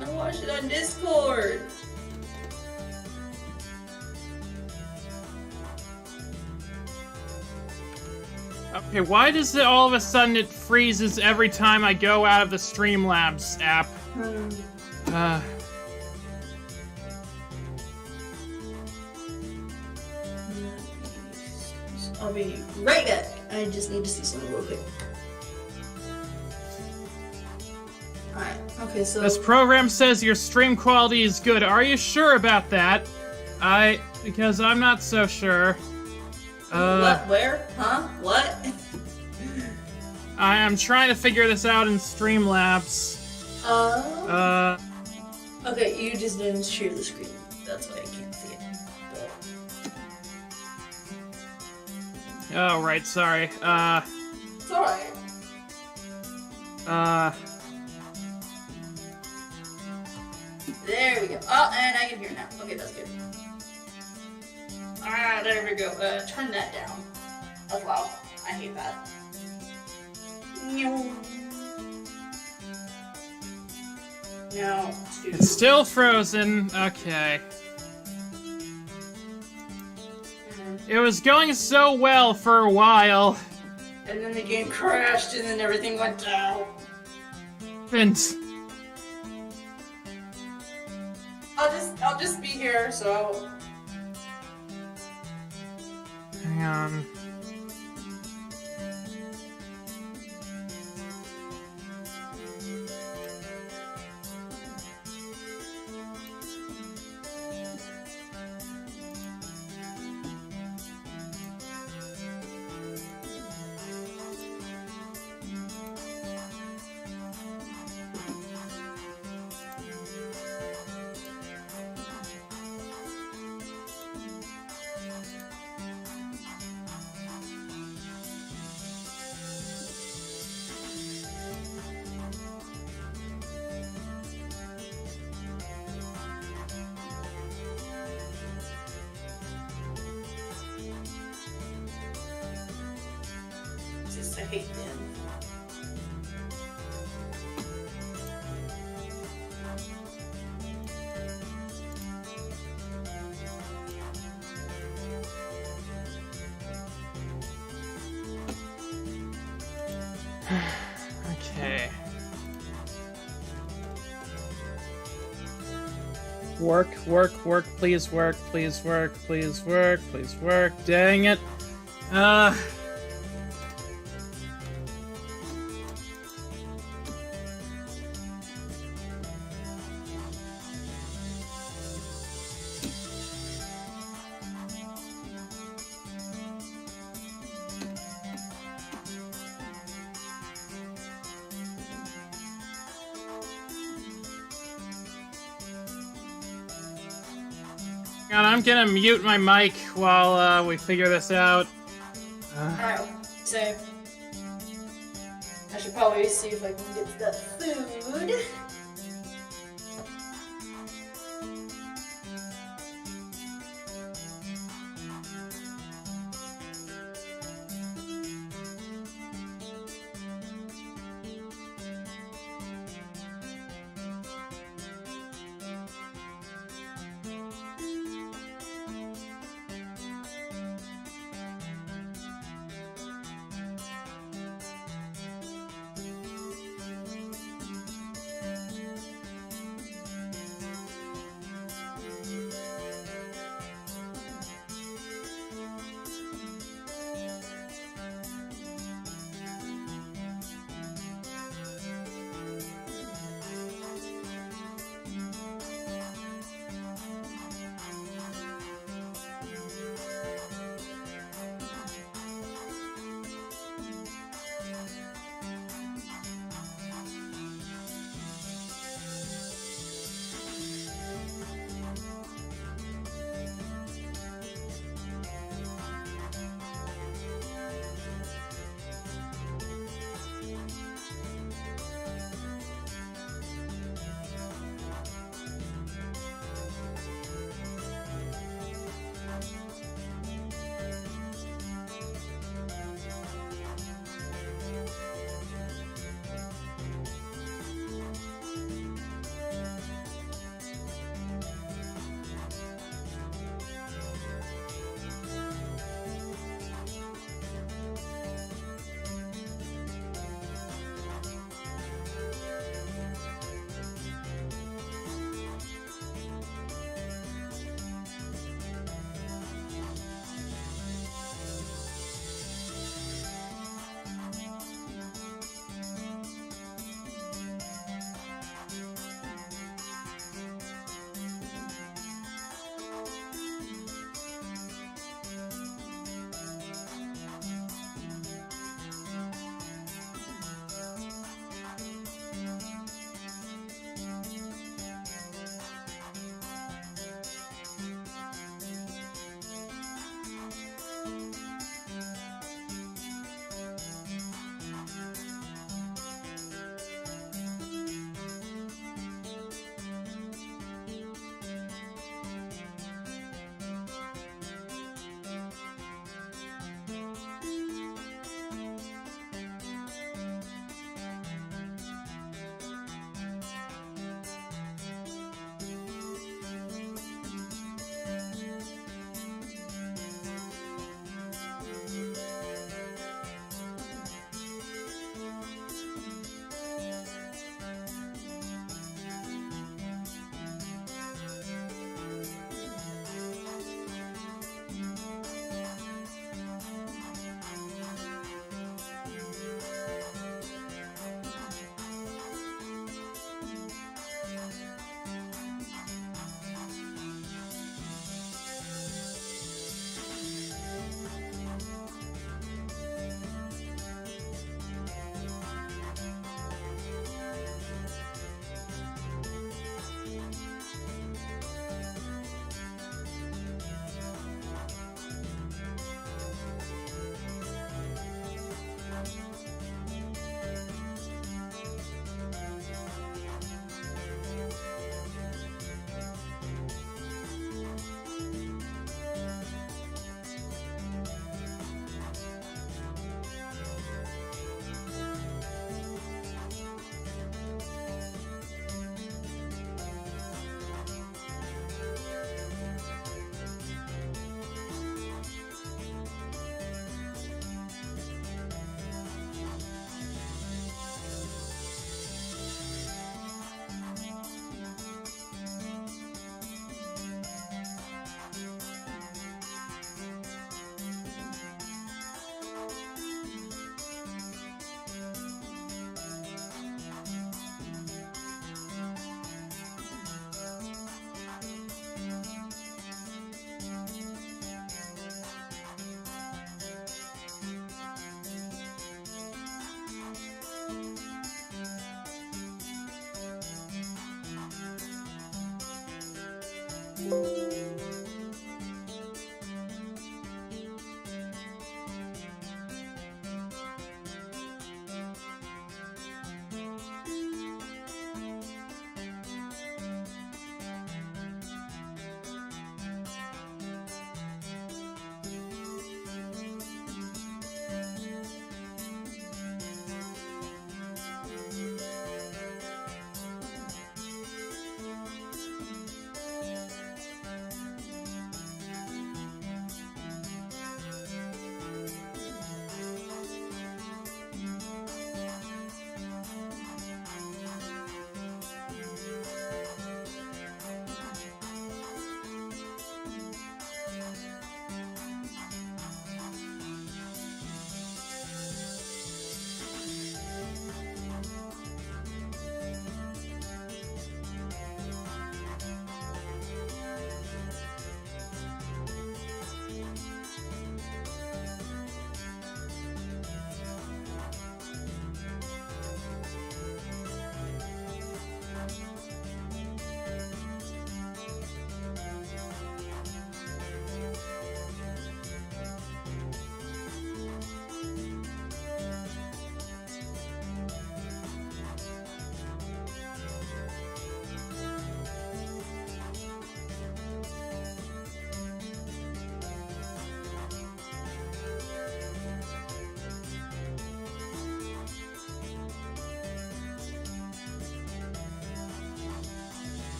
I watched it on Discord. Okay, why does it all of a sudden it freezes every time I go out of the Streamlabs app? I'll be right back. I just need to see something real quick. Alright, okay, so... This program says your stream quality is good. Are you sure about that? Because I'm not so sure. What? Where? Huh? What? I am trying to figure this out in Streamlabs. Okay, you just didn't share the screen. That's why I can't see it. Oh, right, sorry. It's alright. There we go. Oh, and I can hear now. Okay, that's good. Ah, there we go. Turn that down. That's loud. I hate that. No. It's still frozen. Okay. It was going so well for a while. And then the game crashed, and then everything went down. And I'll just be here, so. hang on. Just I hate them. Okay. Work, work, work, please work, please work, please work, please work. Dang it. God, I'm gonna mute my mic while we figure this out. Alright, so. I should probably see if I can get the food.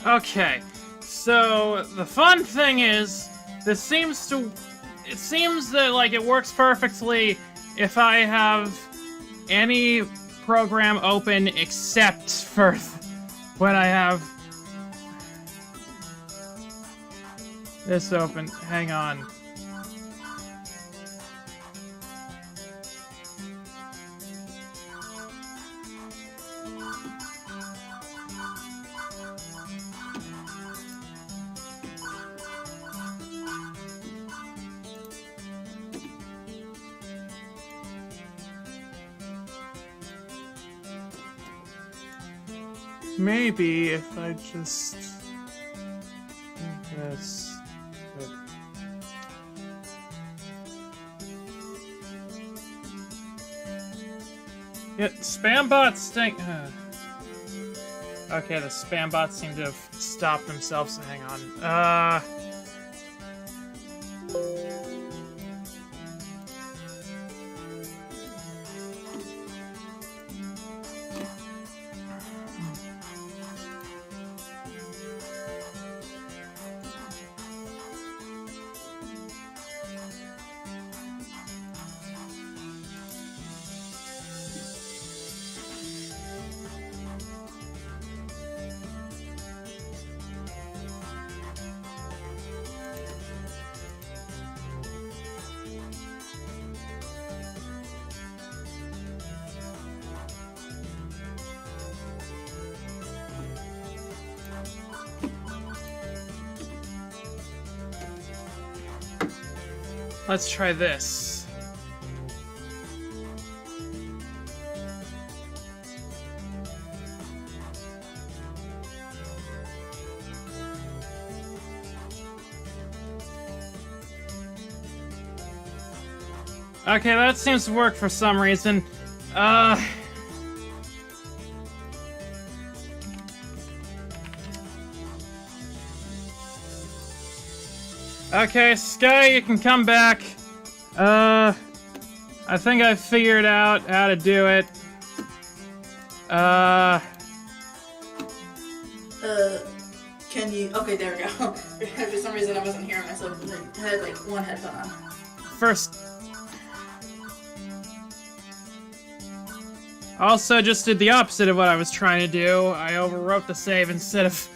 Okay, so the fun thing is, it seems that, like, it works perfectly if I have any program open except for when I have this open. Hang on. Maybe if I just do this. But... Yeah, spam bots stink. Okay, the spam bots seem to have stopped themselves. Hang on. Let's try this. Okay, that seems to work for some reason. Okay, Sky, you can come back. I think I figured out how to do it. Can you... Okay, there we go. For some reason I wasn't hearing myself. I had, like, one headphone on. First... Also, just did the opposite of what I was trying to do. I overwrote the save instead of,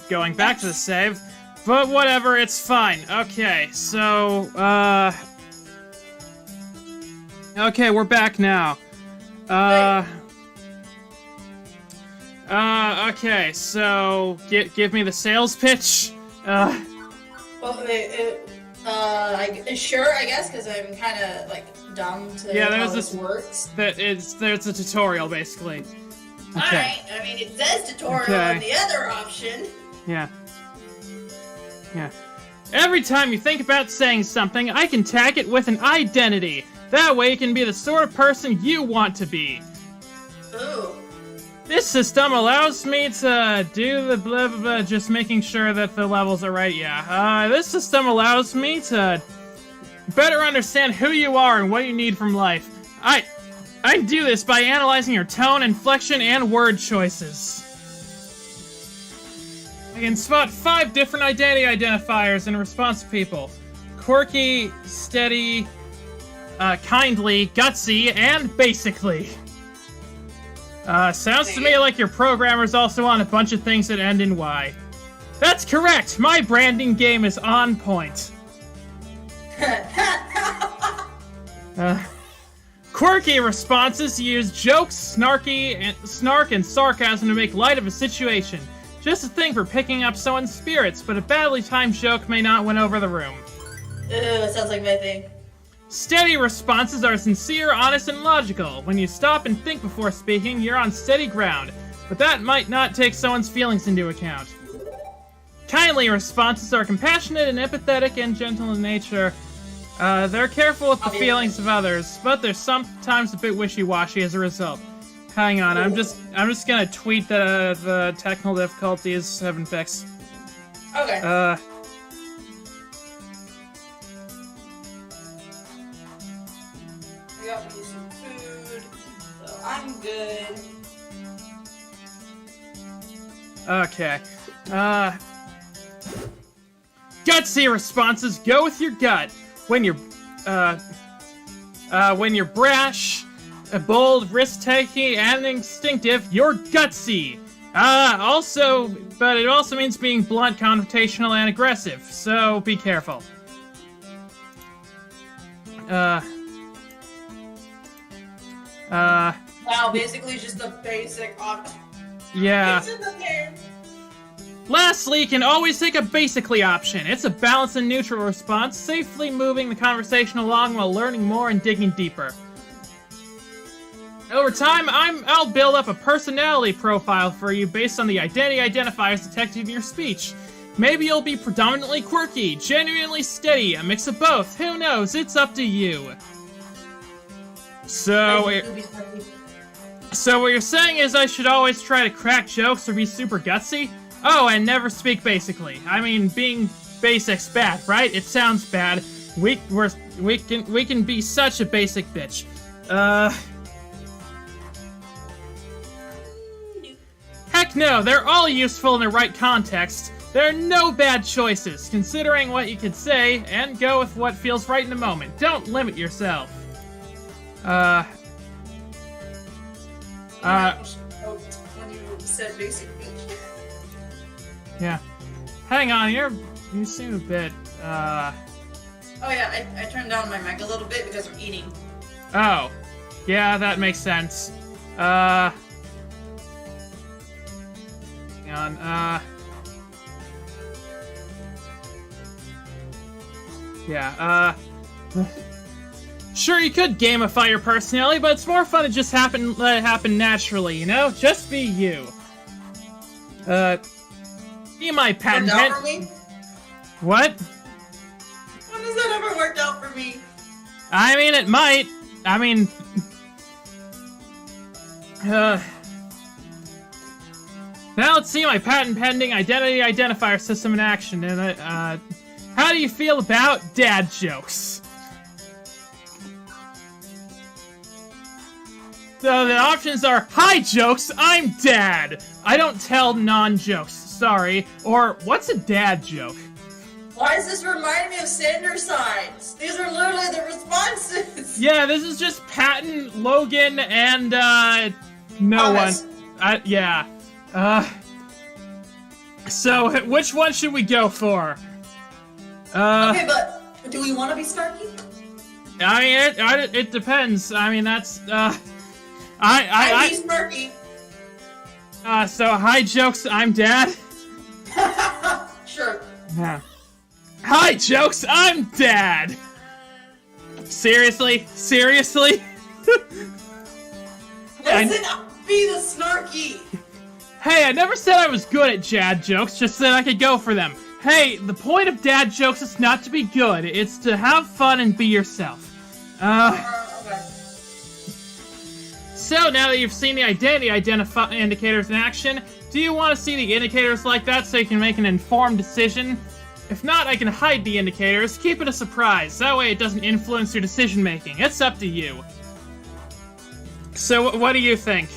going back to the save. But whatever, it's fine. Okay, so, okay, we're back now. Okay, so, give me the sales pitch. Well, sure, I guess, because I'm kind of, like, dumb to how this works. There's a tutorial, basically. Okay. Alright, I mean, it says tutorial on the other option. Yeah. Yeah. Every time you think about saying something, I can tag it with an identity. That way you can be the sort of person you want to be. Ooh. This system allows me to do the blah blah blah, just making sure that the levels are right, yeah. This system allows me to better understand who you are and what you need from life. I do this by analyzing your tone, inflection, and word choices. I can spot 5 different identity identifiers in response to people. Quirky, steady, kindly, gutsy, and basically. Sounds to me like your programmer's also on a bunch of things that end in Y. That's correct! My branding game is on point. Quirky responses use jokes, snark, and sarcasm to make light of a situation. Just a thing for picking up someone's spirits, but a badly timed joke may not win over the room. Sounds like my thing. Steady responses are sincere, honest, and logical. When you stop and think before speaking, you're on steady ground, but that might not take someone's feelings into account. Kindly responses are compassionate and empathetic and gentle in nature. They're careful with the feelings of others, but they're sometimes a bit wishy-washy as a result. Hang on, I'm just gonna tweet that the technical difficulties have been fixed. Okay. I got me some food, so I'm good. Okay. Gutsy responses go with your gut. When you're brash, bold, risk-taking, and instinctive, you're gutsy. But it also means being blunt, confrontational, and aggressive, so be careful. Wow, basically just the basic option. Yeah. It's in the game. Lastly, you can always take a basically option. It's a balanced and neutral response, safely moving the conversation along while learning more and digging deeper. Over time, I'll build up a personality profile for you based on the identity identifiers detected in your speech. Maybe you'll be predominantly quirky, genuinely steady, a mix of both. Who knows? It's up to you. So, Like, you be snarky. so what you're saying is I should always try to crack jokes or be super gutsy? Oh, and never speak basically. I mean, being basic's bad, right? It sounds bad. We can be such a basic bitch. Heck no, they're all useful in the right context. There are no bad choices, considering what you could say, and go with what feels right in the moment. Don't limit yourself. When you said basic bitch. Yeah. Hang on, you seem a bit, Oh yeah, I turned down my mic a little bit because I'm eating. Oh. Yeah, that makes sense. Hang on, yeah, sure, you could gamify your personality, but it's more fun to just let it happen naturally, you know? Just be you. Be my patent Worked out for me? What? When has that ever worked out for me? I mean, it might. I mean... Now let's see my patent-pending identity identifier system in action, and, how do you feel about dad jokes? So the options are, hi jokes, I'm dad! I don't tell non-jokes, sorry. Or, what's a dad joke? Why does this remind me of Sander signs? These are literally the responses. Yeah, this is just Patton, Logan, and, no Thomas. one. Yeah. So, which one should we go for? Okay, but do we want to be snarky? I mean, it depends. I mean, that's, I'd be snarky. So, hi jokes, I'm dad. Sure. Yeah. Hi jokes, I'm dad! Seriously? Seriously? Listen, be the snarky. Hey, I never said I was good at dad jokes, just that I could go for them. Hey, the point of dad jokes is not to be good, it's to have fun and be yourself. Okay. So now that you've seen the identity indicators in action, do you want to see the indicators like that so you can make an informed decision? If not, I can hide the indicators, keep it a surprise, that way it doesn't influence your decision making. It's up to you. So what do you think?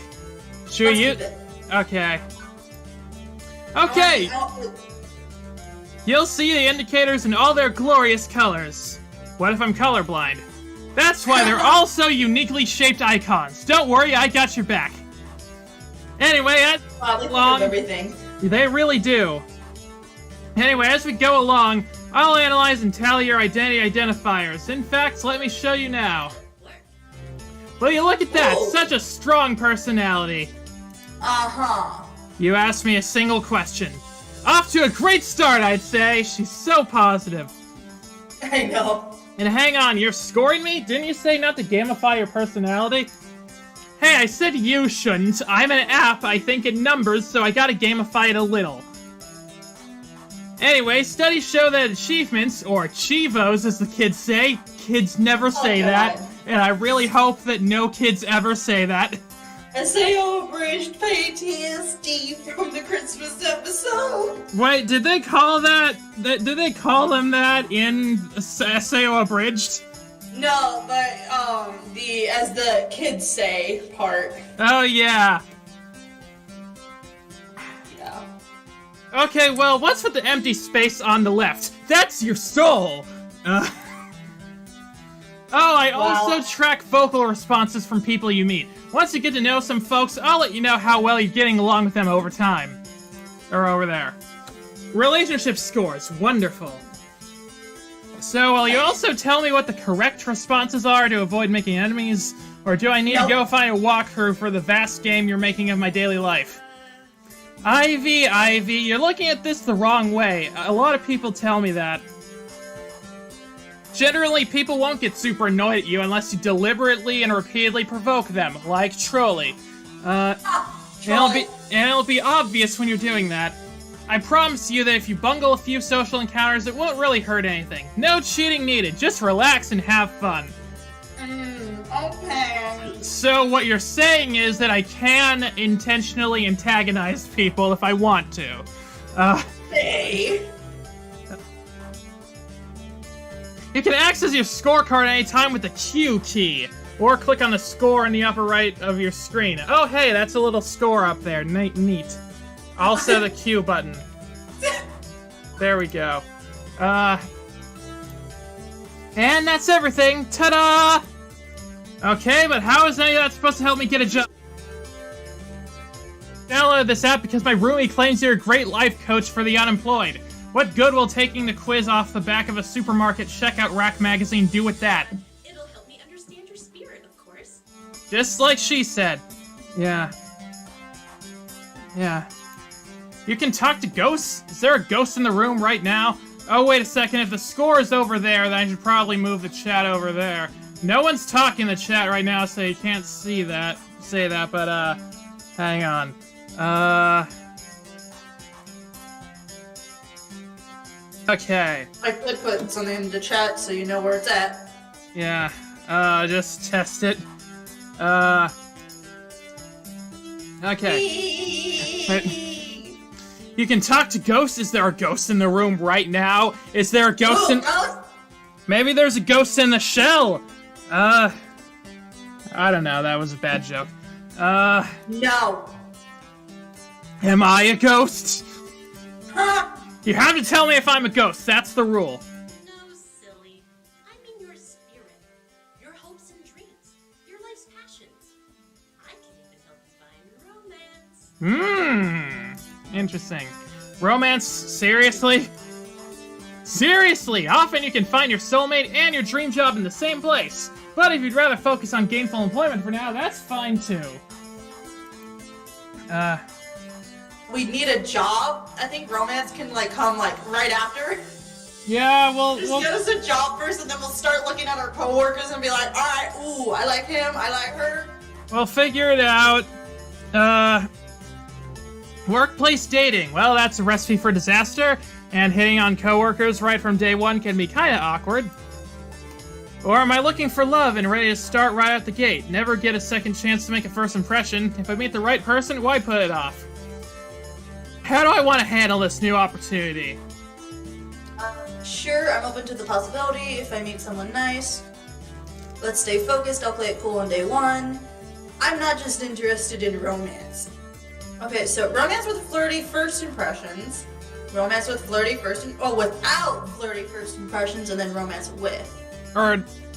Should Let's you? keep it. Okay. Okay! You'll see the indicators in all their glorious colors. What if I'm colorblind? That's why they're all so uniquely shaped icons. Don't worry, I got your back. Anyway, that's Wow, they think long. of everything. They really do. Anyway, as we go along, I'll analyze and tally your identity identifiers. In fact, let me show you now. Will you look at that? Whoa. Such a strong personality. Uh-huh. You asked me a single question. Off to a great start, I'd say. She's so positive. I know. And hang on, you're scoring me? Didn't you say not to gamify your personality? Hey, I said you shouldn't. I'm an app, I think in numbers, so I gotta gamify it a little. Anyway, studies show that achievements, or Chivos as the kids say, kids never say that, and I really hope that no kids ever say that. SAO abridged PTSD from the Christmas episode. Wait, did they call that, did they call them that in SAO abridged? No, but, as the kids say part. Oh yeah. Yeah. Okay, well, what's with the empty space on the left? That's your soul! Oh, I also track vocal responses from people you meet. Once you get to know some folks, I'll let you know how well you're getting along with them over time. Or over there. Relationship scores. Wonderful. So, will you also tell me what the correct responses are to avoid making enemies? Or do I need to go find a walkthrough for the vast game you're making of my daily life? Ivy, you're looking at this the wrong way. A lot of people tell me that. Generally, people won't get super annoyed at you unless you deliberately and repeatedly provoke them, like Trolley. And it'll be obvious when you're doing that. I promise you that if you bungle a few social encounters, it won't really hurt anything. No cheating needed, just relax and have fun. Okay. So what you're saying is that I can intentionally antagonize people if I want to. Hey. You can access your scorecard anytime with the Q key, or click on the score in the upper right of your screen. Oh, hey, that's a little score up there. Neat. Also the Q button. There we go. And that's everything. Ta-da! Okay, but how is any of that supposed to help me get a job? Download this app because my roomie claims you're a great life coach for the unemployed. What good will taking the quiz off the back of a supermarket checkout rack magazine do with that? It'll help me understand your spirit, of course. Just like she said. Yeah. You can talk to ghosts? Is there a ghost in the room right now? Oh, wait a second. If the score is over there, then I should probably move the chat over there. No one's talking in the chat right now, so you can't say that, but, hang on. Okay. I could put something in the chat so you know where it's at. Yeah, just test it. Okay. You can talk to ghosts? Is there a ghost in the room right now? Is there a ghost in... Ghost? Maybe there's a ghost in the shell! I don't know, that was a bad joke. No. Am I a ghost? Huh? You have to tell me if I'm a ghost, that's the rule. No, silly. I mean your spirit. Your hopes and dreams. Your life's passions. I can even help you find romance. Interesting. Romance? Seriously? Seriously! Often you can find your soulmate and your dream job in the same place. But if you'd rather focus on gainful employment for now, that's fine too. We need a job. I think romance can come right after. Yeah, well... Just get us a job first, and then we'll start looking at our coworkers and be like, all right, ooh, I like him, I like her. We'll figure it out. Workplace dating. Well, that's a recipe for disaster, and hitting on coworkers right from day one can be kinda awkward. Or am I looking for love and ready to start right out the gate? Never get a second chance to make a first impression. If I meet the right person, why put it off? How do I want to handle this new opportunity? Sure, I'm open to the possibility if I meet someone nice. Let's stay focused, I'll play it cool on day one. I'm not just interested in romance. Okay, so romance with flirty first impressions. Romance with flirty without flirty first impressions, and then romance with.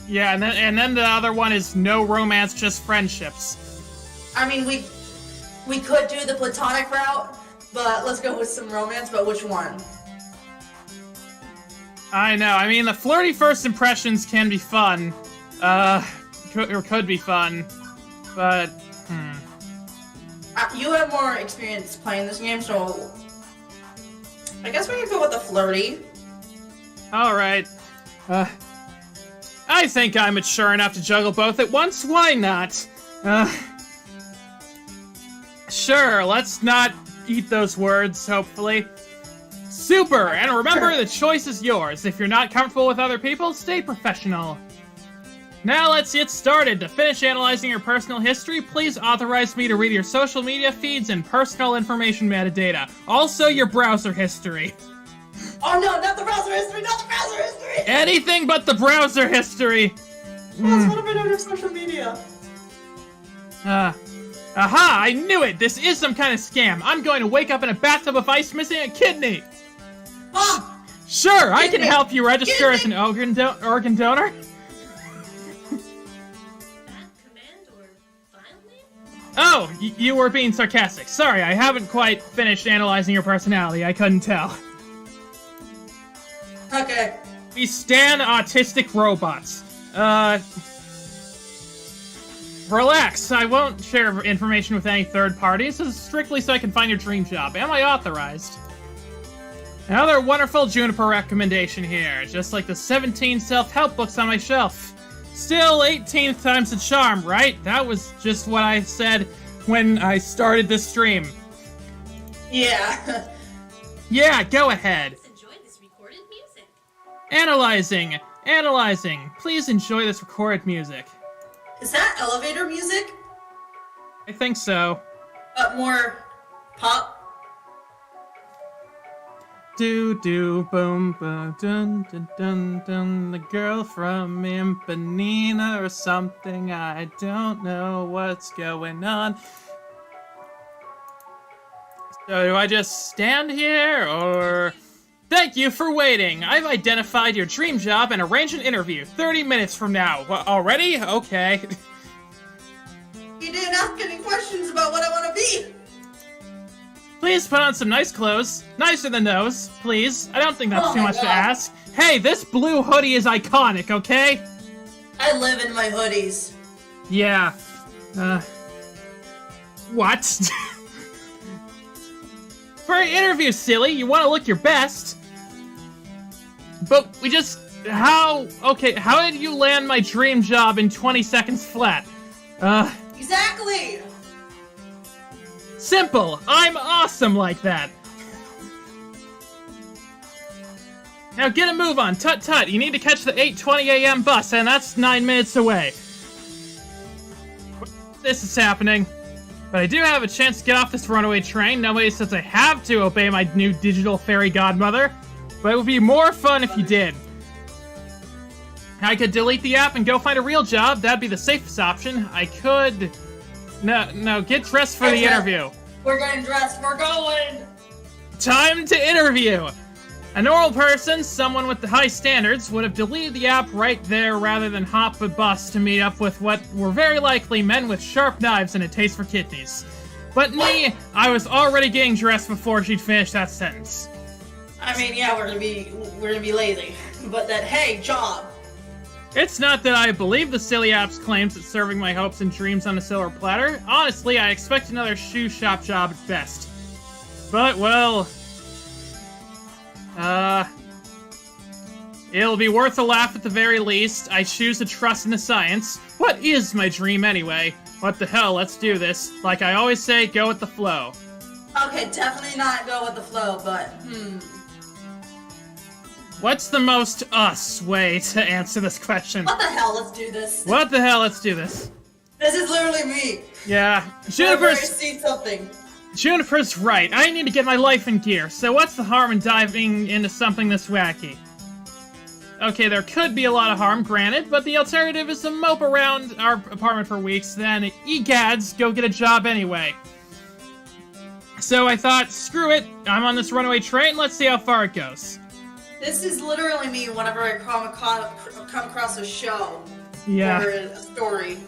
Yeah, and then the other one is no romance, just friendships. I mean, we could do the platonic route, but let's go with some romance, but which one? I know, I mean, the flirty first impressions can be fun. Could be fun. But, You have more experience playing this game, so I guess we can go with the flirty. Alright. I think I'm mature enough to juggle both at once, why not? Sure, let's not eat those words, hopefully. Super, and remember, the choice is yours. If you're not comfortable with other people, stay professional. Now let's get started. To finish analyzing your personal history, please authorize me to read your social media feeds and personal information metadata. Also, your browser history. Oh no, not the browser history, not the browser history! Anything but the browser history! What if I don't have social media? Aha! I knew it! This is some kind of scam! I'm going to wake up in a bathtub of ice missing a kidney! Ah! Sure, I can Kidney! help you register as an Kidney! organ donor. Oh, you were being sarcastic. Sorry, I haven't quite finished analyzing your personality. I couldn't tell. Okay. We stand autistic robots. Relax. I won't share information with any third parties. This is strictly so I can find your dream job. Am I authorized? Another wonderful Juniper recommendation here. Just like the 17 self-help books on my shelf. Still 18th time's the charm, right? That was just what I said when I started this stream. Yeah. Yeah, go ahead. Let's enjoy this recorded music. Analyzing. Please enjoy this recorded music. Is that elevator music? I think so. But more pop? Do do boom boom dun dun dun dun. The girl from Impanina or something. I don't know what's going on. So do I just stand here or? Thank you for waiting. I've identified your dream job and arranged an interview 30 minutes from now. What, already? Okay. You didn't ask any questions about what I want to be. Please put on some nice clothes. Nicer than those, please. I don't think that's too much to ask. Hey, this blue hoodie is iconic, okay? I live in my hoodies. Yeah. What? For an interview, silly, you want to look your best. But we just... how did you land my dream job in 20 seconds flat? Exactly! Simple! I'm awesome like that! Now get a move on, tut-tut, you need to catch the 8:20 a.m. bus, and that's 9 minutes away. This is happening. But I do have a chance to get off this runaway train. Nobody says I have to obey my new digital fairy godmother. But it would be more fun if you did. I could delete the app and go find a real job. That'd be the safest option. I could... No, get dressed for the interview. We're getting dressed. We're going. Time to interview. A normal person, someone with the high standards, would have deleted the app right there rather than hop a bus to meet up with what were very likely men with sharp knives and a taste for kidneys. But me, I was already getting dressed before she'd finished that sentence. I mean, yeah, we're gonna be lazy, but that hey, job. It's not that I believe the silly app's claims that serving my hopes and dreams on a silver platter. Honestly, I expect another shoe shop job at best. But, well... it'll be worth a laugh at the very least. I choose to trust in the science. What is my dream anyway? What the hell, let's do this. Like I always say, go with the flow. Okay, definitely not go with the flow, but, What's the most us way to answer this question? What the hell, let's do this. What the hell, let's do this. This is literally me. Yeah, Whenever I see something. Juniper's right. I need to get my life in gear, so what's the harm in diving into something this wacky? Okay, there could be a lot of harm, granted, but the alternative is to mope around our apartment for weeks, then egads, go get a job anyway. So I thought, screw it, I'm on this runaway train, let's see how far it goes. This is literally me whenever I come across a show. Yeah. Or a story.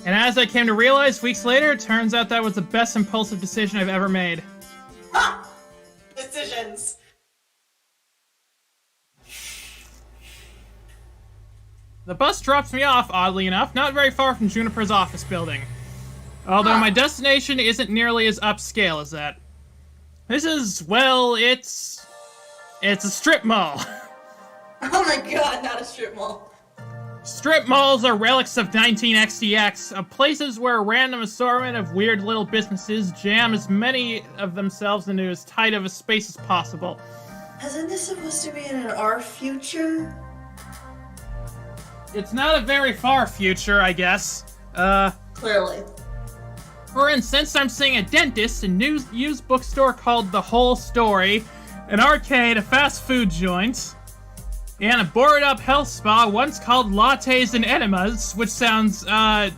And as I came to realize weeks later, it turns out that was the best impulsive decision I've ever made. Ha! Decisions. The bus drops me off, oddly enough, not very far from Juniper's office building. Although my destination isn't nearly as upscale as that. This is, well, it's a strip mall. Oh my god, not a strip mall. Strip malls are relics of 19XDX, of places where a random assortment of weird little businesses jam as many of themselves into as tight of a space as possible. Isn't this supposed to be in our future? It's not a very far future, I guess. Clearly. For instance, I'm seeing a dentist, a used bookstore called The Whole Story, an arcade, a fast food joint, and a boarded-up health spa once called Lattes and Enemas, which sounds, no.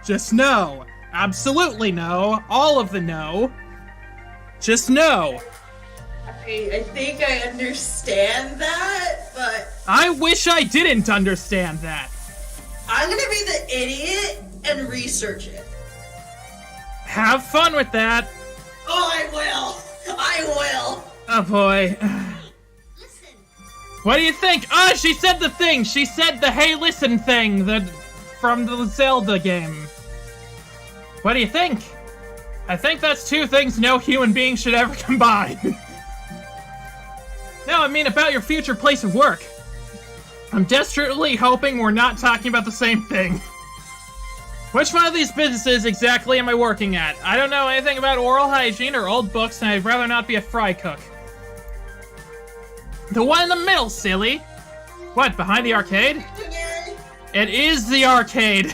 Just no. Absolutely no. All of the no. Just no. I think I understand that, but... I wish I didn't understand that. I'm gonna be the idiot and research it. Have fun with that. Oh, I will. I will. Oh boy. Listen. What do you think? Ah, she said the thing. She said the hey listen thing from the Zelda game. What do you think? I think that's two things no human being should ever combine. No, I mean about your future place of work. I'm desperately hoping we're not talking about the same thing. Which one of these businesses exactly am I working at? I don't know anything about oral hygiene or old books, and I'd rather not be a fry cook. The one in the middle, silly. What, behind the arcade? Dictionary. It is the arcade!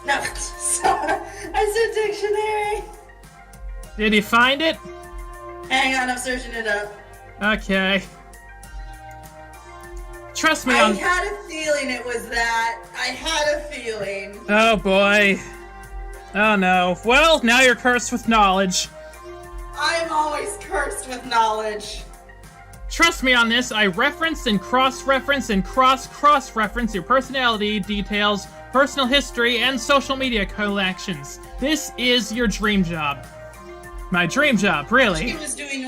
No, I said dictionary. Did you find it? Hang on, I'm searching it up. Okay. Trust me I on... had a feeling it was that. I had a feeling. Oh boy. Oh no. Well, now you're cursed with knowledge. I'm always cursed with knowledge. Trust me on this, I referenced and cross-reference and cross-reference your personality details, personal history, and social media collections. This is your dream job. My dream job, really. She was doing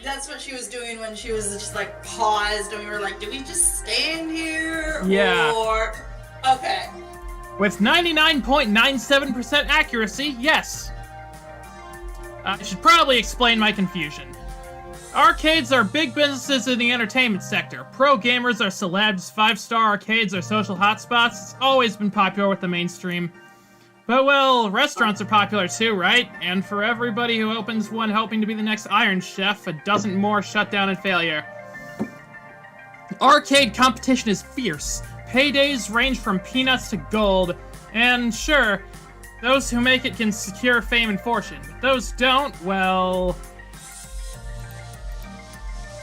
that's what she was doing when she was just like paused and we were like, do we just stand here? Yeah. Or okay. With 99.97% accuracy, yes. I should probably explain my confusion. Arcades are big businesses in the entertainment sector. Pro gamers are celebs, 5-star arcades are social hotspots. It's always been popular with the mainstream. But, well, restaurants are popular too, right? And for everybody who opens one hoping to be the next Iron Chef, a dozen more shut down in failure. Arcade competition is fierce. Paydays range from peanuts to gold. And sure, those who make it can secure fame and fortune. But those don't, well...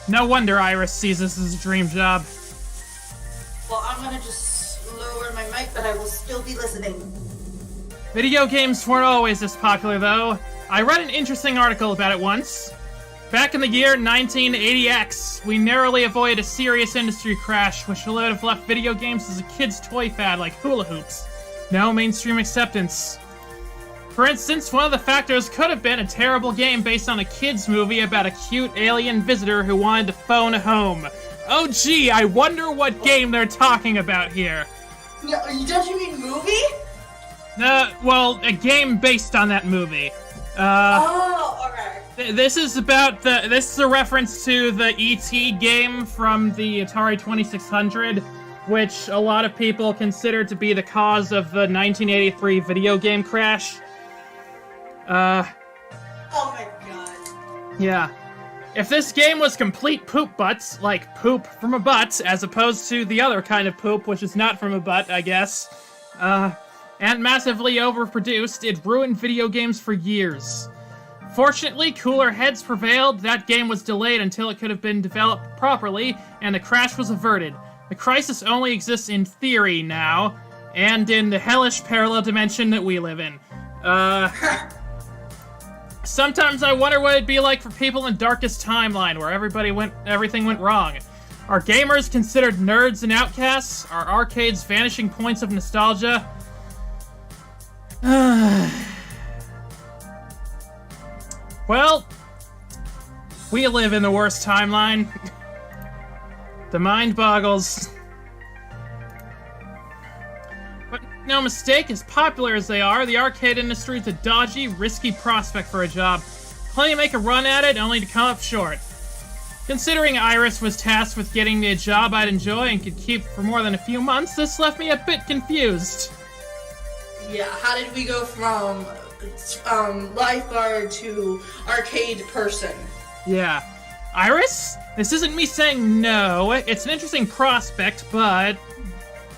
No wonder Iris sees this as a dream job. Well, I'm gonna just lower my mic, but I will still be listening. Video games weren't always this popular, though. I read an interesting article about it once. Back in the year 1980X, we narrowly avoided a serious industry crash, which would have left video games as a kid's toy fad like hula hoops. No mainstream acceptance. For instance, one of the factors could have been a terrible game based on a kid's movie about a cute alien visitor who wanted to phone home. Oh gee, I wonder what game they're talking about here. No, don't you mean movie? Well, a game based on that movie. Oh, okay. This is a reference to the E.T. game from the Atari 2600, which a lot of people consider to be the cause of the 1983 video game crash. Oh my god. Yeah. If this game was complete poop butts, like poop from a butt, as opposed to the other kind of poop, which is not from a butt, I guess, and massively overproduced, it ruined video games for years. Fortunately, cooler heads prevailed, that game was delayed until it could have been developed properly, and the crash was averted. The crisis only exists in theory now, and in the hellish parallel dimension that we live in. Sometimes I wonder what it'd be like for people in Darkest Timeline, where everything went wrong. Are gamers considered nerds and outcasts? Are arcades vanishing points of nostalgia? Well, we live in the worst timeline. The mind boggles. But no mistake, as popular as they are, the arcade industry is a dodgy, risky prospect for a job. Plenty make a run at it, only to come up short. Considering Iris was tasked with getting me a job I'd enjoy and could keep for more than a few months, this left me a bit confused. Yeah, how did we go from lifeguard to arcade person? Yeah. Iris? This isn't me saying no. It's an interesting prospect, but...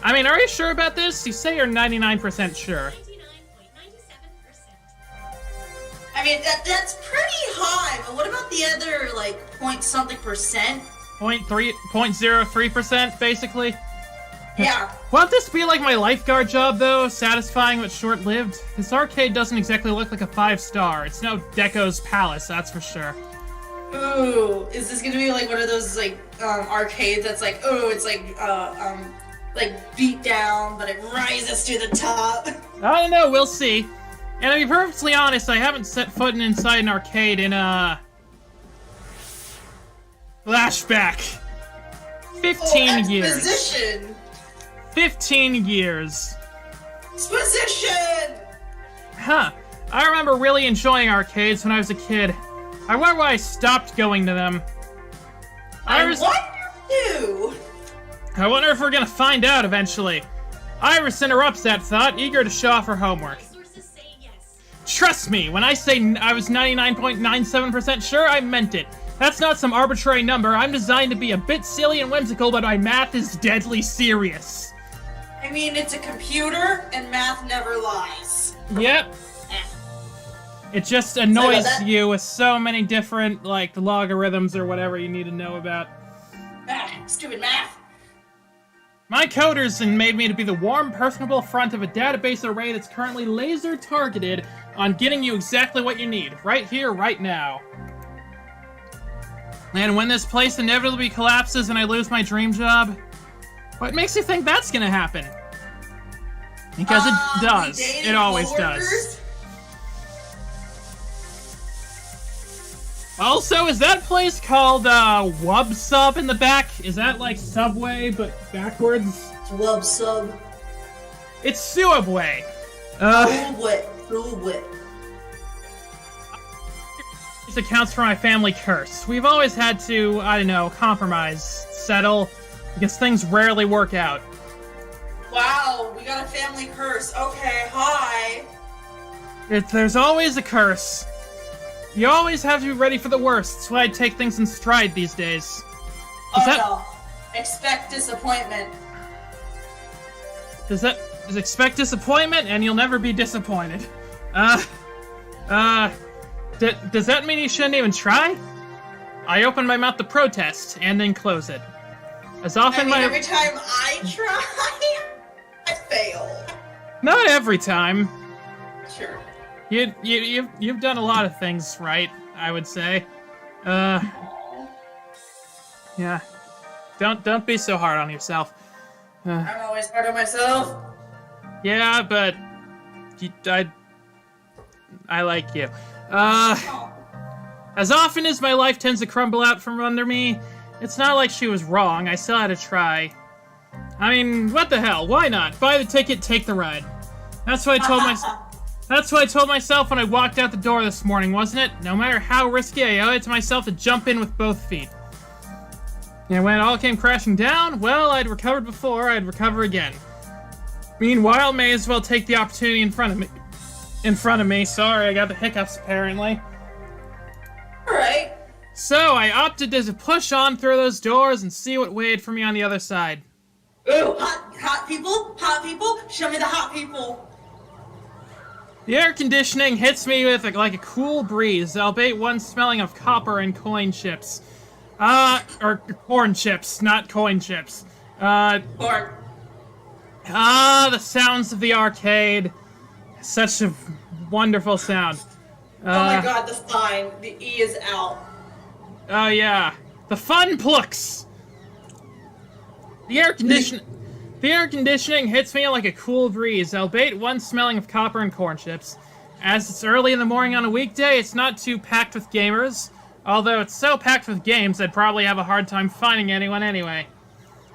I mean, are you sure about this? You say you're 99% sure. 99.97%. I mean, that's pretty high, but what about the other, like, point something percent? 0.03%, basically? Yeah. Won't this be like my lifeguard job, though? Satisfying but short-lived? This arcade doesn't exactly look like a 5-star. It's no Deco's Palace, that's for sure. Ooh, is this gonna be like one of those, like, arcades that's like, oh, it's like beat down, but it rises to the top? I don't know, we'll see. And to be perfectly honest, I haven't set foot inside an arcade in, flashback. 15 years. Exposition! 15 years. Exposition! Huh. I remember really enjoying arcades when I was a kid. I wonder why I stopped going to them. I wonder too! I wonder if we're gonna find out eventually. Iris interrupts that thought, eager to show off her homework. Sources say yes. Trust me, when I say I was 99.97% sure, I meant it. That's not some arbitrary number. I'm designed to be a bit silly and whimsical, but my math is deadly serious. I mean, it's a computer, and math never lies. Yep. Eh. It just annoys you with so many different, like, logarithms or whatever you need to know about. Stupid math. My coders made me to be the warm, personable front of a database array that's currently laser targeted on getting you exactly what you need, right here, right now. And when this place inevitably collapses and I lose my dream job, what makes you think that's gonna happen? Because it does. It always does. Also, is that place called Wub Sub in the back? Is that like Subway but backwards? It's Wub Sub. It's Subway. Subway. This accounts for my family curse. We've always had to, I don't know, compromise, settle, because things rarely work out. Wow, we got a family curse. Okay, hi. There's always a curse. You always have to be ready for the worst. That's why I take things in stride these days. No. Expect disappointment. Does expect disappointment, and you'll never be disappointed. Does that mean you shouldn't even try? I open my mouth to protest, and then close it. As often every time I try, I fail. Not every time. Sure. You've done a lot of things right, I would say. Yeah. Don't be so hard on yourself. I'm always hard on myself. Yeah, but I like you. As often as my life tends to crumble out from under me, it's not like she was wrong. I still had to try. I mean, what the hell? Why not? Buy the ticket, take the ride. That's what I told myself. That's what I told myself when I walked out the door this morning, wasn't it? No matter how risky, I owe it to myself to jump in with both feet. And when it all came crashing down, well, I'd recovered before, I'd recover again. Meanwhile, may as well take the opportunity in front of me. Sorry, I got the hiccups, apparently. Alright. So, I opted to push on through those doors and see what waited for me on the other side. Ooh, hot people? Hot people? Show me the hot people. The air conditioning hits me with like a cool breeze, albeit one smelling of copper and coin chips. Or corn chips, not coin chips. Corn. The sounds of the arcade. Such a wonderful sound. Oh my god, the sign. The E is out. Oh yeah. The fun plucks! The air conditioning hits me like a cool breeze, albeit one smelling of copper and corn chips. As it's early in the morning on a weekday, it's not too packed with gamers. Although it's so packed with games, I'd probably have a hard time finding anyone anyway.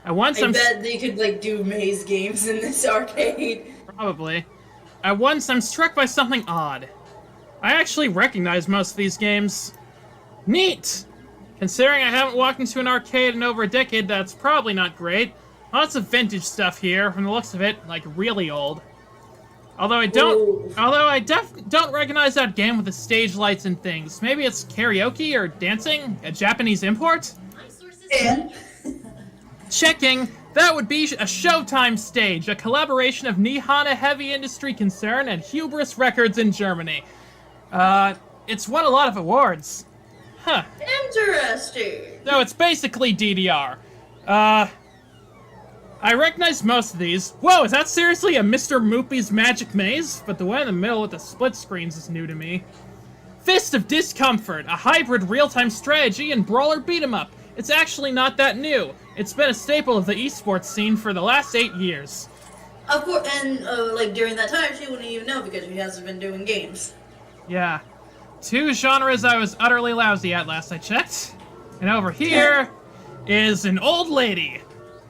I bet they could, like, do maze games in this arcade. Probably. At once, I'm struck by something odd. I actually recognize most of these games. Neat! Considering I haven't walked into an arcade in over a decade, that's probably not great. Lots of vintage stuff here, from the looks of it, like really old. Although I don't recognize that game with the stage lights and things. Maybe it's karaoke or dancing? A Japanese import? And? Checking. That would be a Showtime stage, a collaboration of Nihana Heavy Industry Concern and Hubris Records in Germany. It's won a lot of awards. Huh. Interesting. No, it's basically DDR. I recognize most of these. Whoa, is that seriously a Mr. Moopy's Magic Maze? But the one in the middle with the split screens is new to me. Fist of Discomfort, a hybrid real-time strategy and brawler beat-em-up. It's actually not that new. It's been a staple of the esports scene for the last 8 years. Of course, and like during that time, she wouldn't even know because she hasn't been doing games. Yeah. 2 genres I was utterly lousy at last I checked. And over here is an old lady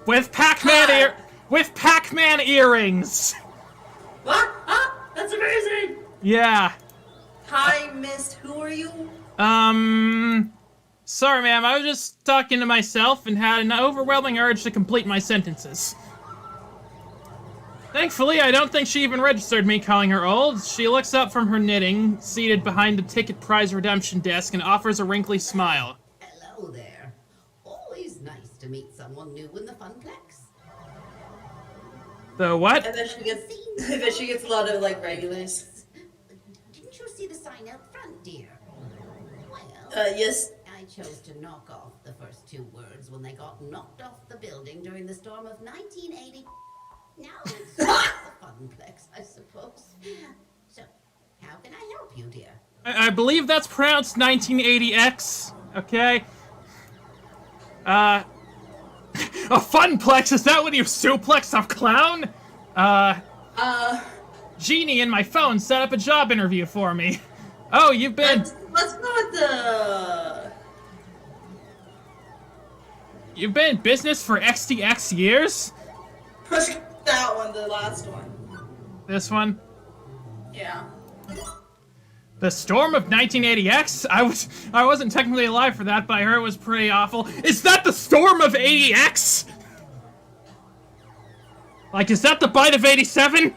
with Pac-Man earrings. What? Ah, that's amazing. Yeah. Hi, Miss. Who are you? Sorry, ma'am. I was just talking to myself and had an overwhelming urge to complete my sentences. Thankfully, I don't think she even registered me calling her old. She looks up from her knitting, seated behind the ticket prize redemption desk, and offers a wrinkly smile. Hello there. Always nice to meet someone new in the Funplex. The what? I bet she gets a lot of like regulars. Didn't you see the sign out front, dear? Well, Yes. I chose to knock off the first two words when they got knocked off the building during the storm of 1980. Now it's the Funplex, I suppose. So, how can I help you, dear? I believe that's pronounced 1980X. Okay. A funplex? Is that when you suplex a clown? Genie in my phone set up a job interview for me. Oh, you've been... Let's go with the... You've been in business for XTX years? That one, the last one. This one? Yeah. The storm of 1980X? I wasn't technically alive for that, but I heard it was pretty awful. Is that the storm of 80X? Like, is that the bite of 87?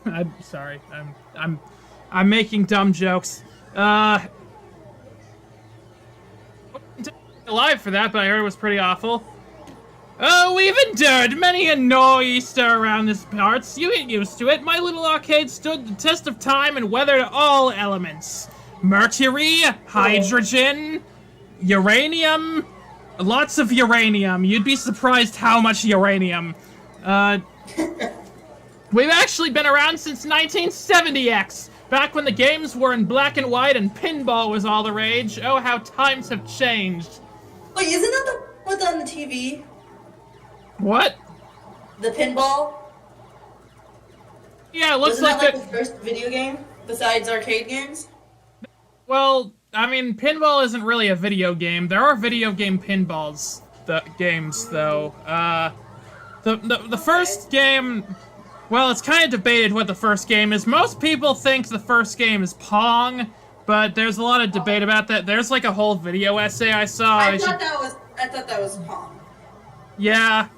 I'm sorry. I'm making dumb jokes. Alive for that, but I heard it was pretty awful. Oh, we've endured many a nor'easter around this parts. You get used to it. My little arcade stood the test of time and weathered all elements. Mercury, hydrogen, uranium, lots of uranium. You'd be surprised how much uranium. We've actually been around since 1970X, back when the games were in black and white and pinball was all the rage. Oh, how times have changed. Wait, isn't that the what's on the TV? What? The pinball? Yeah, it looks Wasn't that like the first video game besides arcade games? Well, I mean, pinball isn't really a video game. There are video game pinballs, games though. The first game, well, it's kind of debated what the first game is. Most people think the first game is Pong, but there's a lot of debate about that. There's like a whole video essay I saw. I thought that was Pong. Yeah.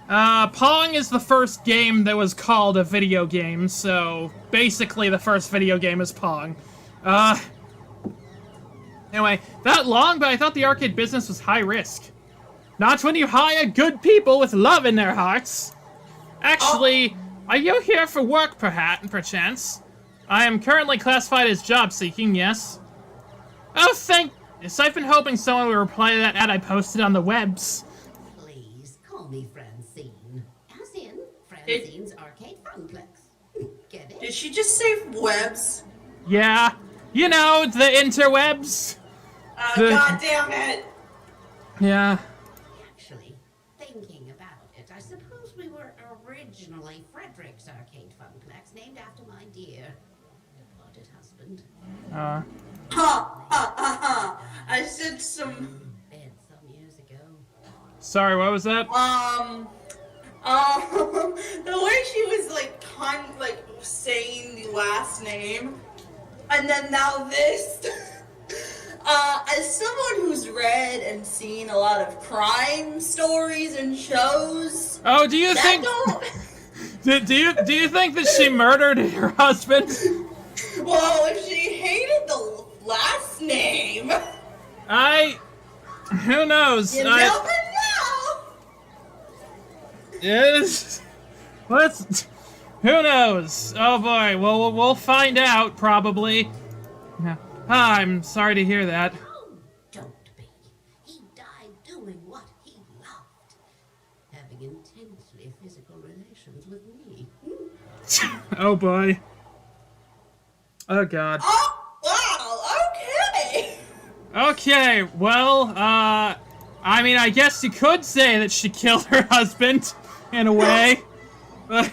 Pong is the first game that was called a video game, so basically the first video game is Pong. Anyway, that long, but I thought the arcade business was high risk. Not when you hire good people with love in their hearts. Actually, are you here for work, perchance? I am currently classified as job-seeking, yes. Oh, thank goodness. I've been hoping someone would reply to that ad I posted on the webs. Please call me Francine. As in Francine's Arcade Funplex. Get it? Did she just say webs? Yeah, you know, the interwebs. God damn it! Yeah. Actually, thinking about it, I suppose we were originally Frederick's Arcade Funplex, named after my dear departed husband. Ha ha ha ha! I said some. Dead some years ago. Sorry, what was that? The way she was like saying the last name, and then now this. As someone who's read and seen a lot of crime stories and shows. Oh, do you think? do you think that she murdered her husband? Well, if she hated the last name. Who knows? You never know. Yes. Who knows? Oh boy. Well, we'll find out probably. Yeah. I'm sorry to hear that. Oh, don't be. He died doing what he loved. Having intensely physical relations with me. Oh boy. Oh god. Oh, wow, okay. Okay, well, I mean, I guess you could say that she killed her husband, in a way. But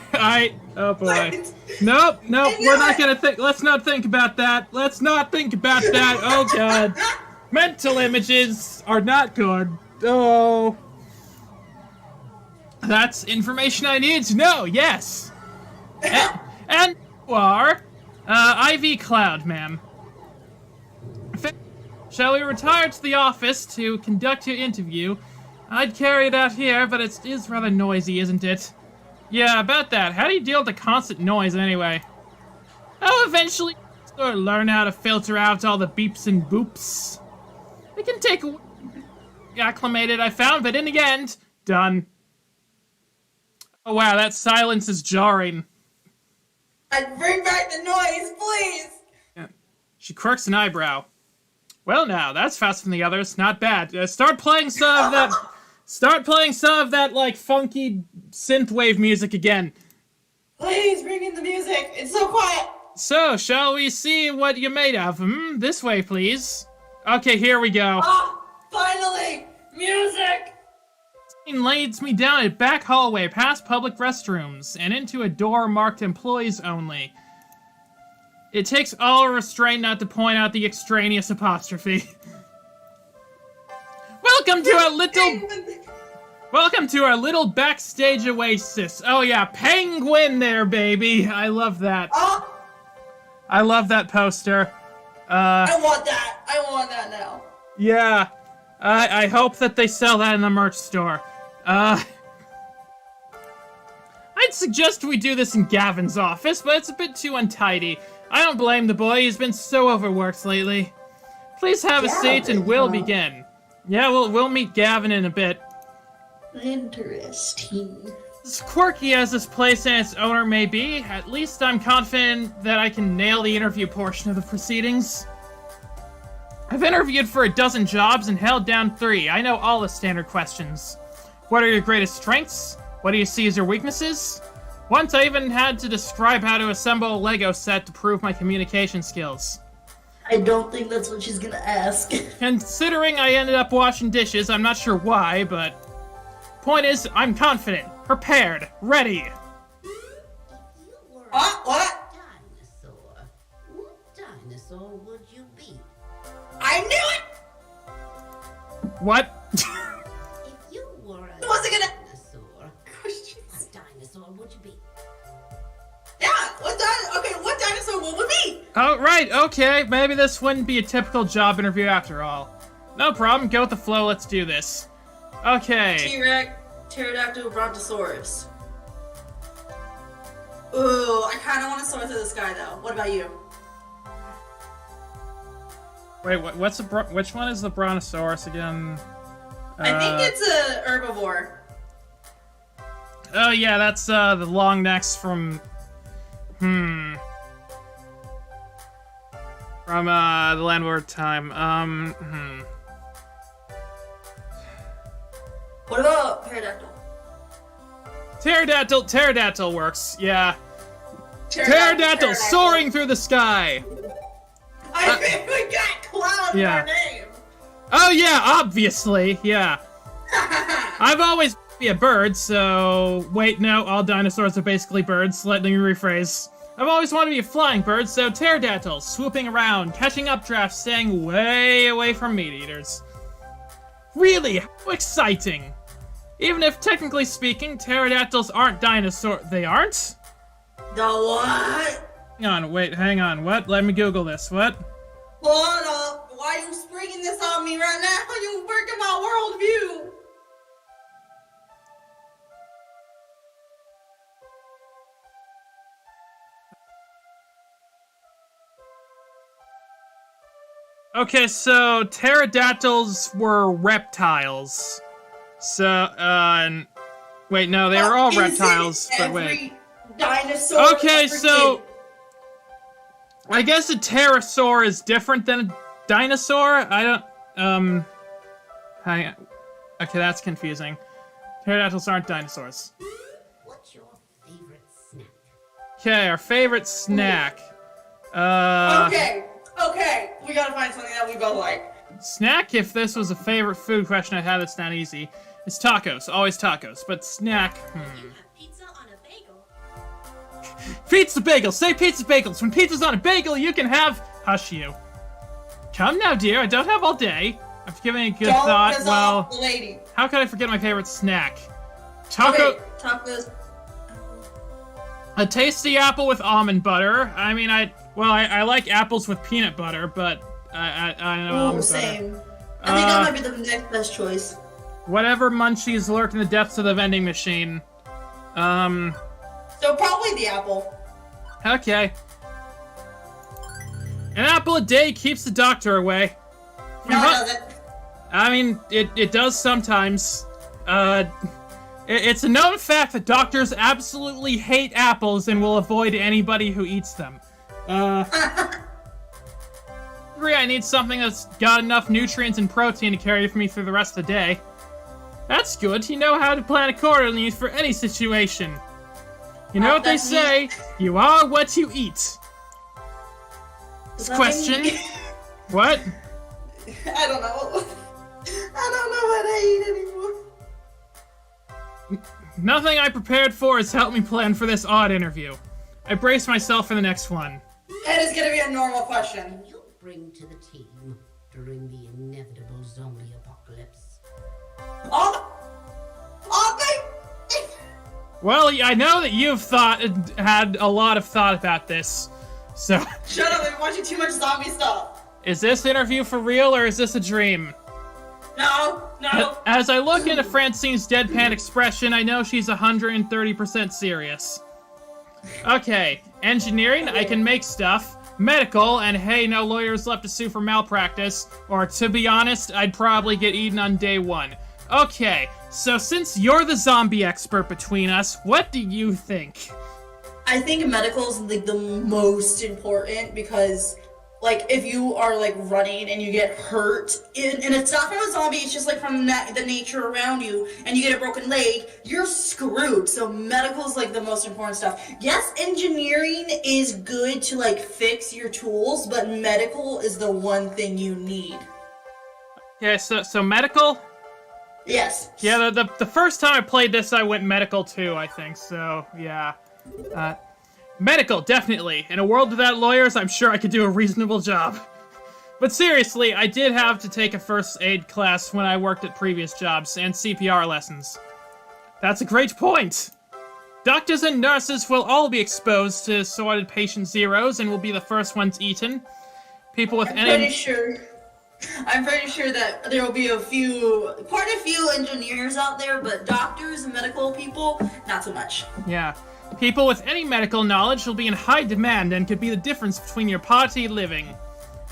oh boy. Nope, we're not gonna let's not think about that. Let's not think about that. Oh god. Mental images are not good. Oh. That's information I need to know, yes. And you are, Ivy Cloud, ma'am. Shall we retire to the office to conduct your interview? I'd carry it out here, but it is rather noisy, isn't it? Yeah, about that. How do you deal with the constant noise, anyway? Oh, eventually, sort of learn how to filter out all the beeps and boops. It can take a... acclimated, I found, but in the end, done. Oh wow, that silence is jarring. I'd bring back the noise, please! Yeah. She quirks an eyebrow. Well now, that's fast from the others. Not bad. Start playing some of that... Start playing some of that, like, funky synthwave music again. Please bring in the music. It's so quiet. So, shall we see what you're made of? This way, please. Okay, here we go. Ah, finally! Music! Leads me down a back hallway past public restrooms and into a door marked employees only. It takes all restraint not to point out the extraneous apostrophe. Welcome to our little backstage oasis. Oh yeah, penguin there, baby. I love that. Oh, I love that poster. I want that. I want that now. Yeah. I hope that they sell that in the merch store. I'd suggest we do this in Gavin's office, but it's a bit too untidy. I don't blame the boy, he's been so overworked lately. Please have a seat and we'll begin. Yeah, we'll meet Gavin in a bit. Interesting. As quirky as this place and its owner may be, at least I'm confident that I can nail the interview portion of the proceedings. I've interviewed for a dozen jobs and held down 3. I know all the standard questions. What are your greatest strengths? What do you see as your weaknesses? Once I even had to describe how to assemble a Lego set to prove my communication skills. I don't think that's what she's gonna ask. Considering I ended up washing dishes, I'm not sure why, but... Point is, I'm confident, prepared, ready. If you were What? a dinosaur, what dinosaur would you be? I knew it! What? If you were a Wasn't gonna- dinosaur, what dinosaur would you be? Yeah, what dinosaur will we be? Oh, right, okay, maybe this wouldn't be a typical job interview after all. No problem, go with the flow, let's do this. Okay. T-Rex, Pterodactyl, Brontosaurus. Ooh, I kind of want to soar through the sky though. What about you? Wait, which one is the Brontosaurus again? I think it's a herbivore. Oh yeah, that's the long necks from... From the Landlord Time. What about pterodactyl? Pterodactyl works, yeah. Pterodactyl soaring through the sky! I think we got cloud in our name! Oh yeah, obviously, yeah. I've always be a bird, so... Wait, no, all dinosaurs are basically birds. Let me rephrase. I've always wanted to be a flying bird, so pterodactyl, swooping around, catching updrafts, staying way away from meat eaters. Really, how exciting! Even if, technically speaking, pterodactyls aren't dinosaurs. They aren't? The what? Hang on, what? Let me Google this, what? Hold up, why are you springing this on me right now? You breaking my worldview! Okay, so pterodactyls were reptiles. So, wait, no, they were all reptiles, but wait. Dinosaur Okay, so I guess a pterosaur is different than a dinosaur? I don't, hang on. Okay, that's confusing. Pterodactyls aren't dinosaurs. What's your favorite snack? Okay, our favorite snack. Okay, we gotta find something that we both like. Snack, if this was a favorite food question I'd have, it's not easy. It's tacos, always tacos, but snack, Pizza on a bagel. Pizza bagel, say pizza bagels. When pizza's on a bagel, you can have... Hush you. Come now, dear, I don't have all day. I've given it a good thought, well... Lady. How could I forget my favorite snack? Taco... Okay, tacos. A tasty apple with almond butter. I mean, I like apples with peanut butter, but I don't know almond Same. butter. I think that might be the next best choice. Whatever munchies lurk in the depths of the vending machine. So probably the apple. Okay. An apple a day keeps the doctor away. No, it doesn't. I mean, it does sometimes. It's a known fact that doctors absolutely hate apples and will avoid anybody who eats them. I need something that's got enough nutrients and protein to carry me through the rest of the day. That's good. You know how to plan accordingly for any situation. You know what they say, you are what you eat. This question? What? I don't know. I don't know what I eat anymore. Nothing I prepared for has helped me plan for this odd interview. I brace myself for the next one. It is gonna be a normal question. You bring to the team during the inevitable zombie apocalypse. Oh, Well, I know that you've had a lot of thought about this, so... Shut up, I've been watching too much zombie stuff. Is this interview for real, or is this a dream? No. As I look into Francine's deadpan expression, I know she's 130% serious. Okay, engineering, I can make stuff. Medical, and hey, no lawyers left to sue for malpractice. Or, to be honest, I'd probably get eaten on day one. Okay, so since you're the zombie expert between us, what do you think? I think medical is like the most important because, like, if you are like running and you get hurt, and it's not from a zombie, it's just like from the nature around you, and you get a broken leg, you're screwed. So medical is like the most important stuff. Yes, engineering is good to like fix your tools, but medical is the one thing you need. Yeah, so medical? Yes. Yeah, the first time I played this, I went medical too, I think, so, yeah. Medical, definitely. In a world without lawyers, I'm sure I could do a reasonable job. But seriously, I did have to take a first aid class when I worked at previous jobs, and CPR lessons. That's a great point! Doctors and nurses will all be exposed to sorted patient zeros and will be the first ones eaten. People with I'm pretty sure that there will be quite a few engineers out there, but doctors and medical people, not so much. Yeah. People with any medical knowledge will be in high demand and could be the difference between your party living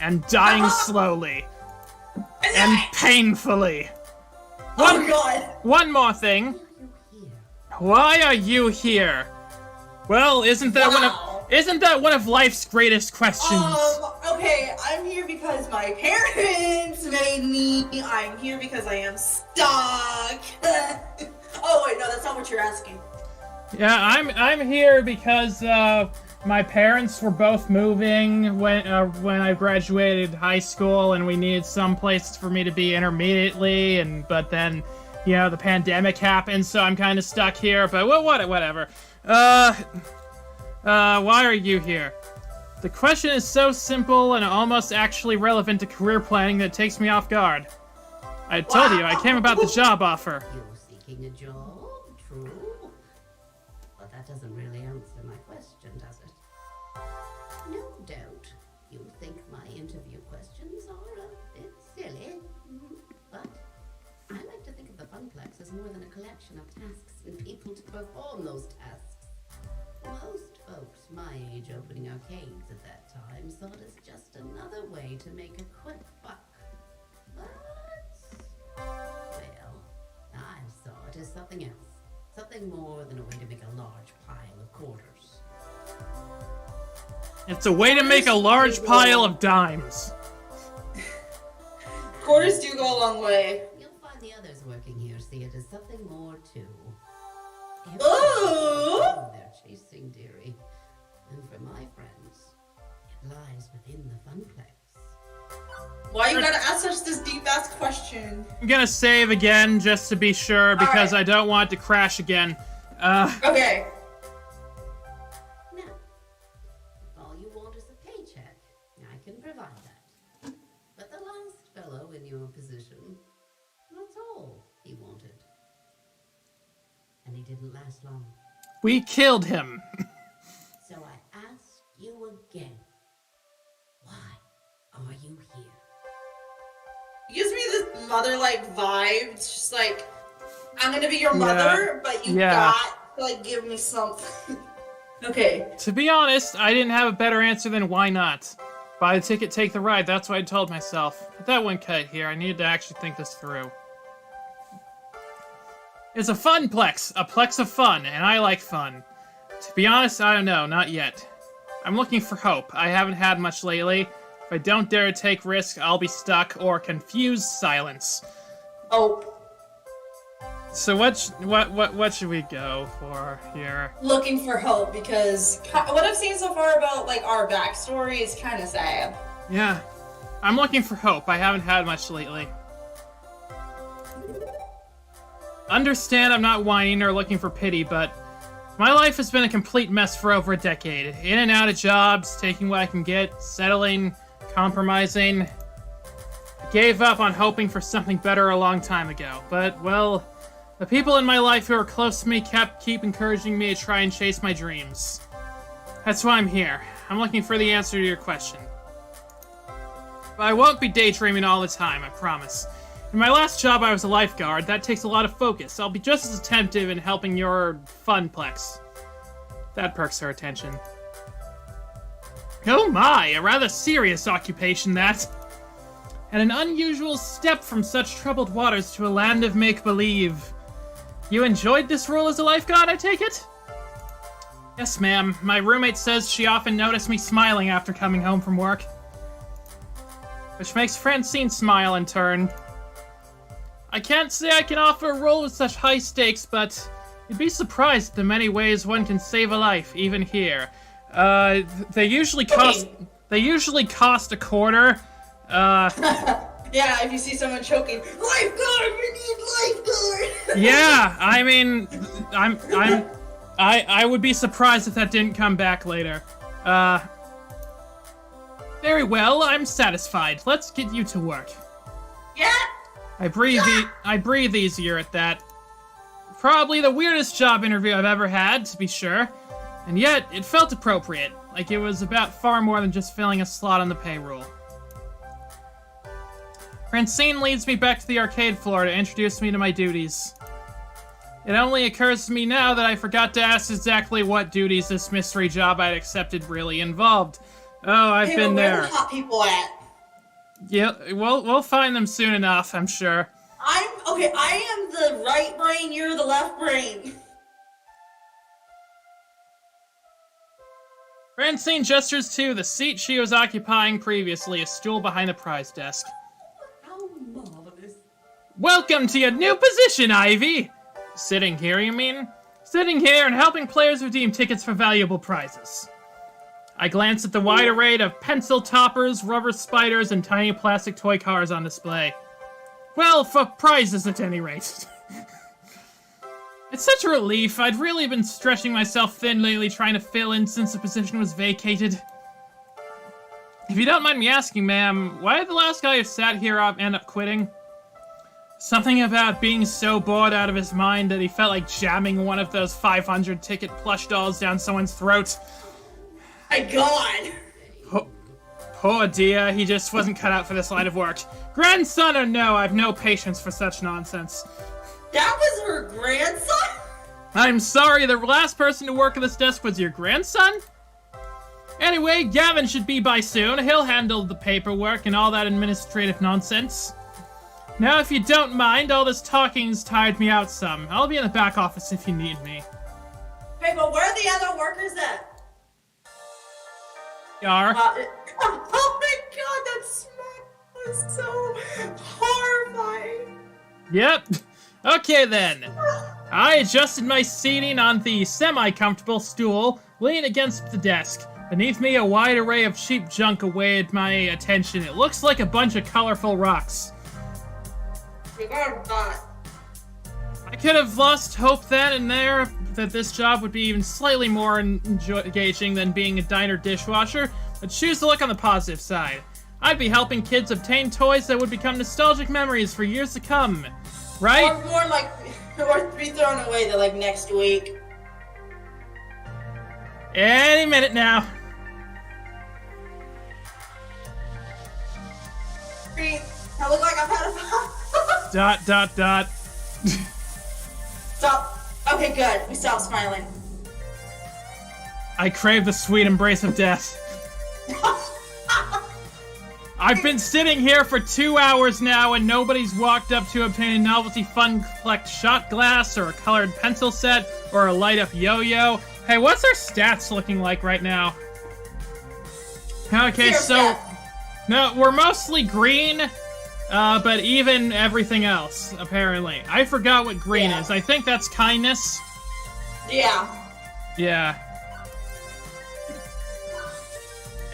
and dying slowly. And painfully. Oh god! One more thing. Why are you here? Well, isn't that one of life's greatest questions? Okay, I'm here because my parents made me. I'm here because I am stuck. Oh wait, no, that's not what you're asking. Yeah, I'm here because my parents were both moving when I graduated high school, and we needed some place for me to be intermediately, but then, you know, the pandemic happened, so I'm kind of stuck here. But whatever. Why are you here? The question is so simple and almost actually relevant to career planning that it takes me off guard. I told you, I came about the job offer. You're seeking a job, true. But that doesn't really answer my question, does it? No doubt you think my interview questions are a bit silly, but I like to think of the Funplex as more than a collection of tasks and people to perform those tasks. Most folks my age opening arcades at that time saw it as just another way to make a quick buck. But, well, I saw it as something else. Something more than a way to make a large pile of quarters. It's a way to make a large pile of dimes. Quarters do go a long way. You'll find the others working here see it as something more too. Ooh! They're chasing, dearie. And for my friends, it lies within the Funplex. Why you gotta ask us this deep-ass question? I'm gonna save again just to be sure because I don't want it to crash again. Okay. Now, if all you want is a paycheck, I can provide that. But the last fellow in your position, that's all he wanted. And he didn't last long. We killed him. So I ask you again, why are you here? It gives me this mother-like vibe. It's just like, I'm gonna be your mother, but you got to, like, give me something. Okay. To be honest, I didn't have a better answer than why not. Buy the ticket, take the ride. That's what I told myself. But that wouldn't cut it here. I needed to actually think this through. It's a fun plex. A plex of fun, and I like fun. To be honest, I don't know. Not yet. I'm looking for hope. I haven't had much lately. If I don't dare to take risks, I'll be stuck or confused silence. Oh. So what should we go for here? Looking for hope, because what I've seen so far about, like, our backstory is kind of sad. Yeah. I'm looking for hope. I haven't had much lately. Understand I'm not whining or looking for pity, but my life has been a complete mess for over a decade. In and out of jobs, taking what I can get, settling, compromising. I gave up on hoping for something better a long time ago, but, well, the people in my life who are close to me keep encouraging me to try and chase my dreams. That's why I'm here. I'm looking for the answer to your question. But I won't be daydreaming all the time, I promise. In my last job, I was a lifeguard. That takes a lot of focus. I'll be just as attentive in helping your funplex. That perks her attention. Oh my, a rather serious occupation, that. And an unusual step from such troubled waters to a land of make-believe. You enjoyed this role as a lifeguard, I take it? Yes, ma'am. My roommate says she often noticed me smiling after coming home from work. Which makes Francine smile in turn. I can't say I can offer a role with such high stakes, but you'd be surprised at the many ways one can save a life, even here. They usually cost a quarter. Yeah, if you see someone choking, lifeguard, we need lifeguard. Yeah, I mean, I would be surprised if that didn't come back later. Very well, I'm satisfied. Let's get you to work. Yeah. I breathe easier at that. Probably the weirdest job interview I've ever had, to be sure. And yet, it felt appropriate. Like it was about far more than just filling a slot on the payroll. Francine leads me back to the arcade floor to introduce me to my duties. It only occurs to me now that I forgot to ask exactly what duties this mystery job I'd accepted really involved. Oh, I've been there. Where are the hot people at? Yeah, we'll find them soon enough, I'm sure. I am the right brain, you're the left brain. Francine gestures to the seat she was occupying previously, a stool behind the prize desk. How marvelous. Welcome to your new position, Ivy! Sitting here, you mean? Sitting here and helping players redeem tickets for valuable prizes. I glance at the wide array of pencil toppers, rubber spiders, and tiny plastic toy cars on display. Well, for prizes at any rate. It's such a relief. I'd really been stretching myself thin lately trying to fill in since the position was vacated. If you don't mind me asking, ma'am, why did the last guy who sat here end up quitting? Something about being so bored out of his mind that he felt like jamming one of those 500-ticket plush dolls down someone's throat. My God! Poor dear, he just wasn't cut out for this line of work. Grandson or no, I've no patience for such nonsense. That was her grandson? I'm sorry, the last person to work at this desk was your grandson? Anyway, Gavin should be by soon. He'll handle the paperwork and all that administrative nonsense. Now, if you don't mind, all this talking's tired me out some. I'll be in the back office if you need me. Hey, but where are the other workers at? Yar. Oh my God, that smell was so horrifying. Yep. Okay then. I adjusted my seating on the semi-comfortable stool, leaning against the desk. Beneath me, a wide array of cheap junk awaited my attention. It looks like a bunch of colorful rocks. I could have lost hope then and there that this job would be even slightly more engaging than being a diner dishwasher, but choose to look on the positive side. I'd be helping kids obtain toys that would become nostalgic memories for years to come. Right? Or more like, or be thrown away the next week. Any minute now. I look like I've had a Dot. Stop. Okay, good. We stopped smiling. I crave the sweet embrace of death. I've been sitting here for 2 hours now and nobody's walked up to obtain a novelty fun collect shot glass or a colored pencil set or a light up yo-yo. Hey, what's our stats looking like right now? Okay, so... No, we're mostly green, but even everything else, apparently. I forgot what green is. I think that's kindness. Yeah. Yeah.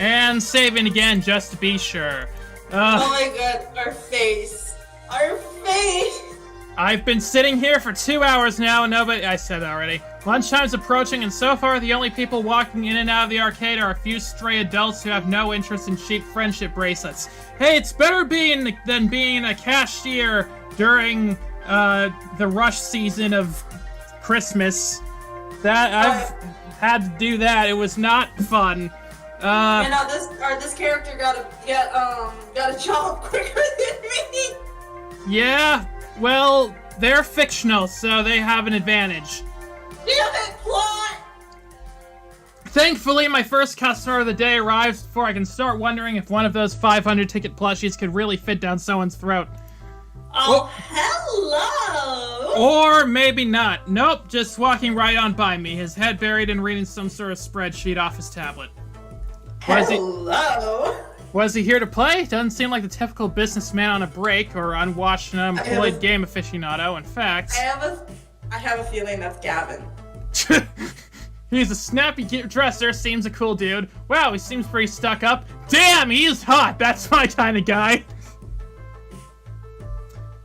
And saving again, just to be sure. Oh my god, our face. Our face! I've been sitting here for 2 hours now and nobody— I said it already. Lunchtime's approaching and so far the only people walking in and out of the arcade are a few stray adults who have no interest in cheap friendship bracelets. Hey, it's better than being a cashier during, the rush season of Christmas. I've had to do that. It was not fun. This character got a job quicker than me. Yeah, well, they're fictional, so they have an advantage. Damn it, plot! Thankfully, my first customer of the day arrives before I can start wondering if one of those 500 ticket plushies could really fit down someone's throat. Oh, hello! Or maybe not. Nope, just walking right on by me, his head buried and reading some sort of spreadsheet off his tablet. Hello? Was he here to play? Doesn't seem like the typical businessman on a break or unwatched and unemployed game aficionado. In fact, I have a feeling that's Gavin. he's a snappy dresser, seems a cool dude. Wow, he seems pretty stuck up. Damn, he's hot. That's my kind of guy.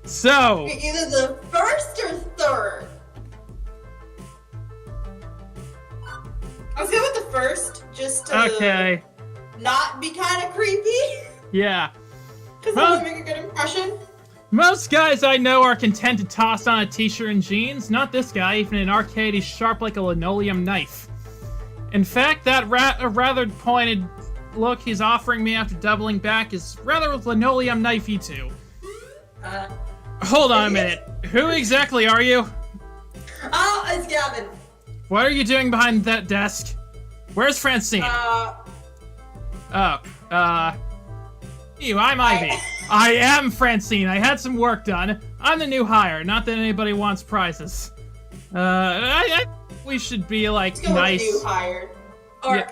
So, Either the first or third. I'll go with the first, just to not be kind of creepy. Yeah. Because that would make a good impression. Most guys I know are content to toss on a t-shirt and jeans. Not this guy. Even in an arcade, he's sharp like a linoleum knife. In fact, that rather pointed look he's offering me after doubling back is rather linoleum knifey too. Hold on a minute. Who exactly are you? Oh, it's Gavin. What are you doing behind that desk? Where's Francine? I'm Ivy. I am Francine. I had some work done. I'm the new hire. Not that anybody wants prizes. We should be like Let's go nice. with the new hire. Or Yeah.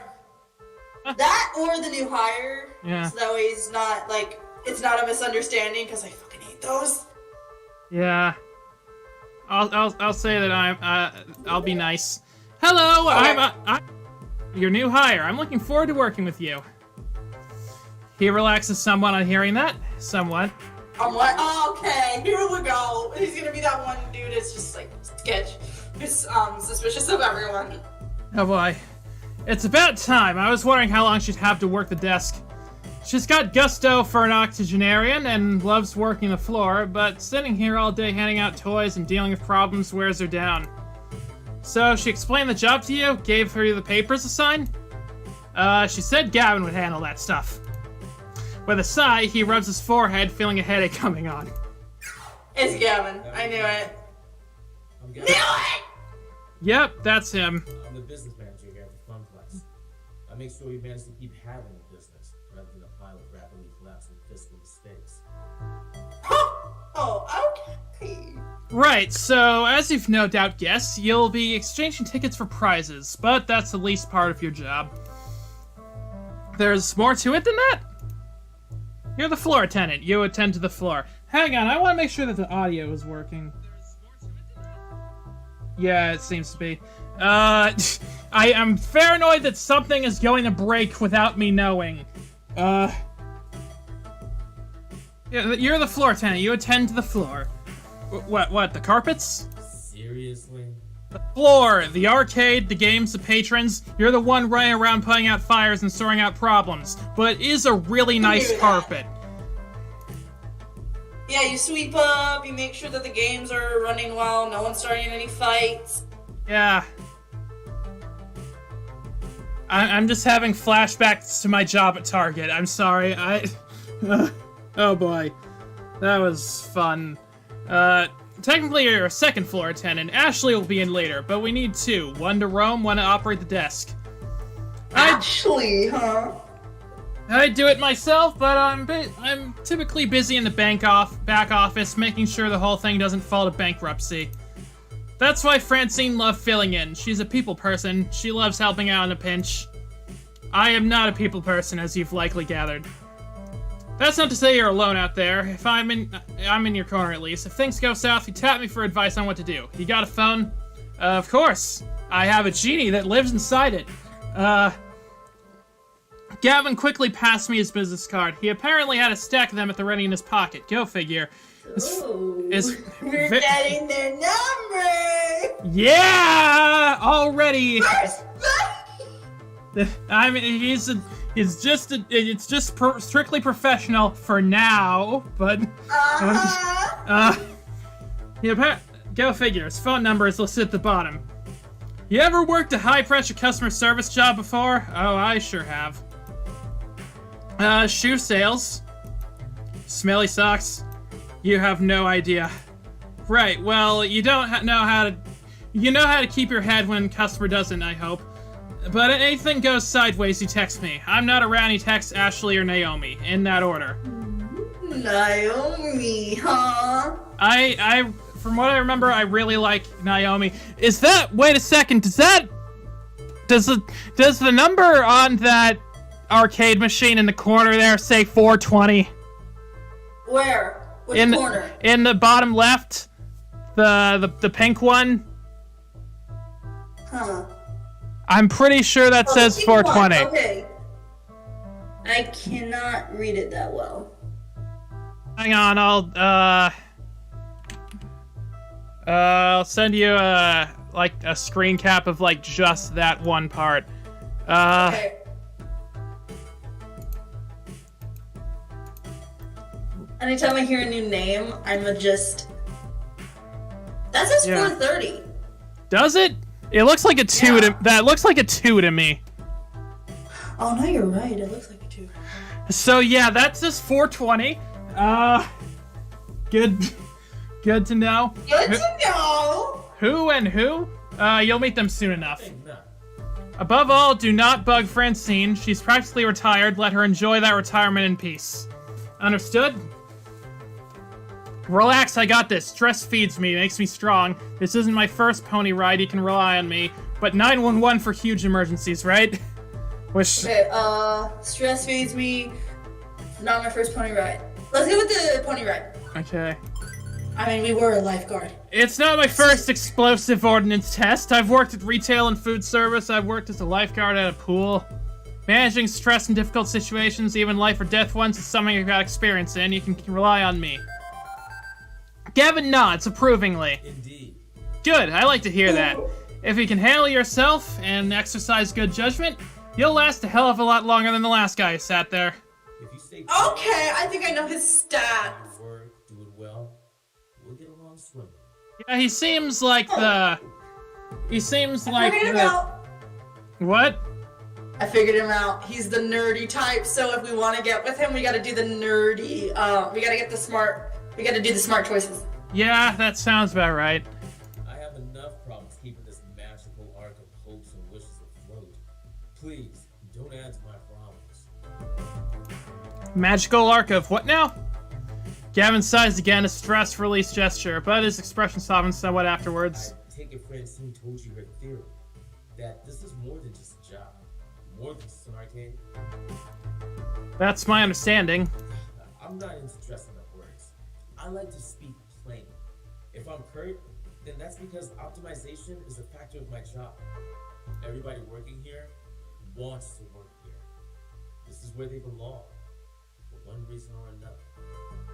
that, or the new hire. Yeah. So that way it's not like it's not a misunderstanding because I fucking hate those. Yeah. I'll say that I'll be nice. Hello, Okay. I'm your new hire. I'm looking forward to working with you. He relaxes somewhat on hearing that. Somewhat. I'm like, oh, okay, here we go. He's gonna be that one dude that's just like sketch, who's suspicious of everyone. Oh boy. It's about time. I was wondering how long she'd have to work the desk. She's got gusto for an octogenarian and loves working the floor, but sitting here all day handing out toys and dealing with problems wears her down. So she explained the job to you, gave her the papers to sign? She said Gavin would handle that stuff. With a sigh, he rubs his forehead, feeling a headache coming on. It's Gavin. I knew it. I'm Knew Gavin. it! Yep, that's him. I'm the business manager here at the Funplex. I make sure we manage to keep having a business rather than a pile of rapidly collapsing fiscal mistakes. Oh, okay. Right, so as you've no doubt guessed, you'll be exchanging tickets for prizes, but that's the least part of your job. There's more to it than that? You're the floor attendant. You attend to the floor. Hang on, I want to make sure that the audio is working. Yeah, it seems to be. I am paranoid that something is going to break without me knowing. Yeah, you're the floor attendant. You attend to the floor. What, the carpets? Seriously? The floor, the arcade, the games, the patrons. You're the one running around putting out fires and sorting out problems. But it is a really nice do that. carpet. Yeah, you sweep up, you make sure that the games are running well, no one's starting any fights. Yeah. I'm just having flashbacks to my job at Target. I'm sorry. Oh boy. That was fun. Technically you're a second floor attendant. Ashley will be in later, but we need two. One to roam, one to operate the desk. Actually, huh? I do it myself, but I'm typically busy in the back office, making sure the whole thing doesn't fall to bankruptcy. That's why Francine loved filling in. She's a people person. She loves helping out in a pinch. I am not a people person, as you've likely gathered. That's not to say you're alone out there. If I'm in your corner at least. If things go south, you tap me for advice on what to do. You got a phone? Of course. I have a genie that lives inside it. Gavin quickly passed me his business card. He apparently had a stack of them at the ready in his pocket. Go figure. We're getting their number! Yeah! Already! First I mean, it's just strictly professional for now, but... yeah, go figure. His phone number is listed at the bottom. You ever worked a high-pressure customer service job before? Oh, I sure have. Shoe sales. Smelly socks. You have no idea. Right, well, you don't know how to... You know how to keep your head when customer doesn't, I hope. But anything goes sideways, you text me. I'm not around, you text Ashley or Naomi. In that order. Naomi, huh? From what I remember, I really like Naomi. Is that... Wait a second, does the number on that arcade machine in the corner there say 420? Where? Which corner? In the bottom left. The pink one. Huh. I'm pretty sure that says 420. Okay. I cannot read it that well. Hang on, I'll send you like a screen cap of like just that one part. Okay. Anytime I hear a new name, That says 430. Does it? It looks like a 2 to... That looks like a 2 to me. Oh, no, you're right. It looks like a 2. So, yeah, that says 420. Good to know. Good to know. Who and who? You'll meet them soon enough. Above all, do not bug Francine. She's practically retired. Let her enjoy that retirement in peace. Understood? Relax, I got this. Stress feeds me, makes me strong. This isn't my first pony ride, you can rely on me. But 911 for huge emergencies, right? Wish... Okay, stress feeds me. Not my first pony ride. Let's go with the pony ride. Okay. I mean, we were a lifeguard. It's not my first explosive ordnance test. I've worked at retail and food service. I've worked as a lifeguard at a pool. Managing stress in difficult situations, even life or death ones, is something I've got experience in. You can rely on me. Gavin nods approvingly. Indeed. Good, I like to hear that. If you can handle yourself and exercise good judgment, you'll last a hell of a lot longer than the last guy who sat there. If you stay Okay, I think I know his stats. work, do it well, we'll get along swimmingly. Yeah, he seems like the... He seems like figured him the... out. What? I figured him out. He's the nerdy type, so if we want to get with him, we gotta do the nerdy, we gotta do the smart choices. Yeah, that sounds about right. I have enough problems keeping this magical arc of hopes and wishes afloat. Please, don't add to my problems. Magical arc of what now? Gavin sighs again, a stress release gesture, but his expression softens somewhat afterwards. I take it Francine told you her theory, that this is more than just a job, more than just an arcade. That's my understanding. I'm not into dressing up words. I like to speak plain. If I'm curt, then that's because optimization is a factor of my job. Everybody working here wants to work here. This is where they belong, for one reason or another.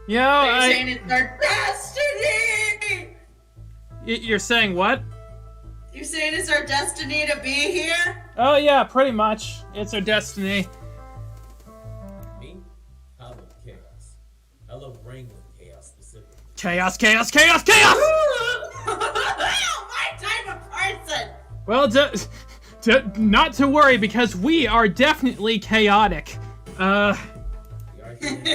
You know, Are you saying it's our destiny? You're saying what? You saying it's our destiny to be here? Oh yeah, pretty much. It's our destiny. Me? I love chaos. I love wrangling chaos specifically. Chaos, chaos, chaos, chaos! My type of person! Well, not to worry, because we are definitely chaotic. The arcade,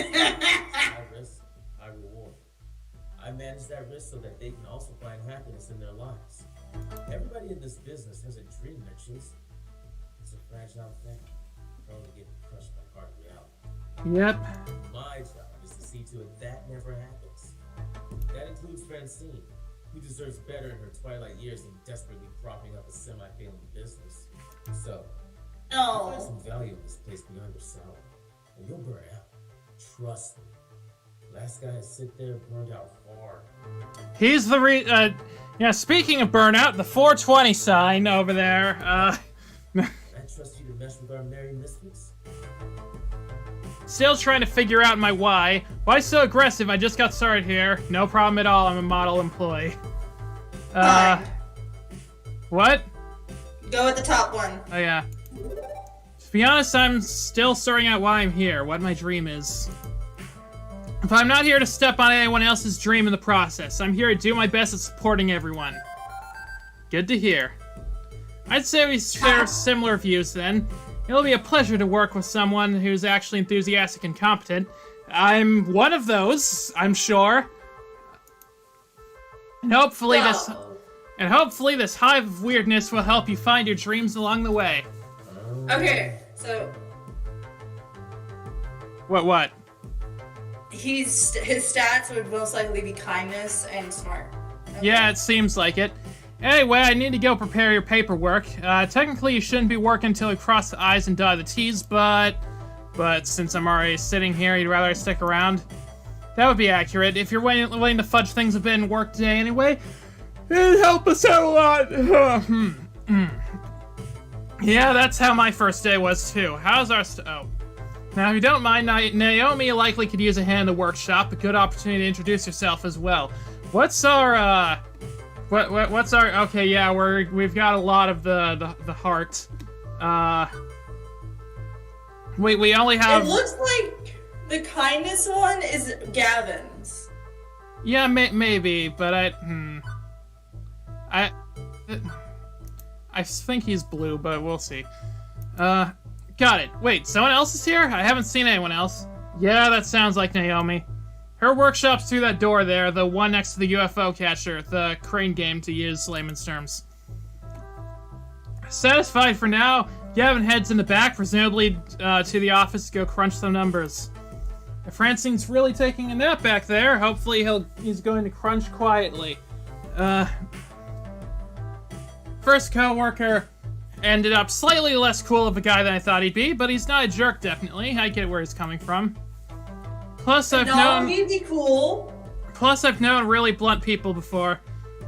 high risk, high reward. I manage that risk so that they can also find happiness in their lives. Everybody in this business has a dream they're chasing. It's a fragile thing, prone to get crushed by hard reality. Yep. My job is to see to it that never happens. That includes Francine, who deserves better in her twilight years than desperately propping up a semi-failing business. So, you find some value in this place beyond your salary, and you'll burn out. Trust me. Last guy to sit there burned out hard. He's the yeah, speaking of burnout, the 420 sign over there, I trust you to mesh with our merry misfits? Still trying to figure out my why. Why so aggressive? I just got started here. No problem at all, I'm a model employee. Fine. What? Go with the top one. Oh yeah. To be honest, I'm still sorting out why I'm here, what my dream is. If I'm not here to step on anyone else's dream in the process, I'm here to do my best at supporting everyone. Good to hear. I'd say we share similar views then. It'll be a pleasure to work with someone who's actually enthusiastic and competent. I'm one of those, I'm sure. And hopefully this hive of weirdness will help you find your dreams along the way. Okay, so What? his stats would most likely be kindness and smart. Okay. Yeah, it seems like it. Anyway, I need to go prepare your paperwork. Technically, you shouldn't be working until we cross the I's and dot the T's, but since I'm already sitting here, you'd rather I stick around? That would be accurate. If you're willing to fudge things a bit and work today anyway, it'd help us out a lot. Yeah, that's how my first day was, too. How's our oh. Now, if you don't mind, Naomi likely could use a hand in the workshop. A good opportunity to introduce yourself as well. What's our, what's our... Okay, yeah, we've got a lot of the heart. We only have... It looks like the kindness one is Gavin's. Yeah, maybe, but I think he's blue, but we'll see. Got it. Wait, someone else is here? I haven't seen anyone else. Yeah, that sounds like Naomi. Her workshop's through that door there, the one next to the UFO catcher, the crane game to use layman's terms. Satisfied for now, Gavin heads in the back, presumably to the office to go crunch some numbers. If Francine's really taking a nap back there, hopefully he's going to crunch quietly. First coworker ended up slightly less cool of a guy than I thought he'd be, but he's not a jerk, definitely. I get where he's coming from. Plus, I've he'd be cool. Plus, I've known really blunt people before.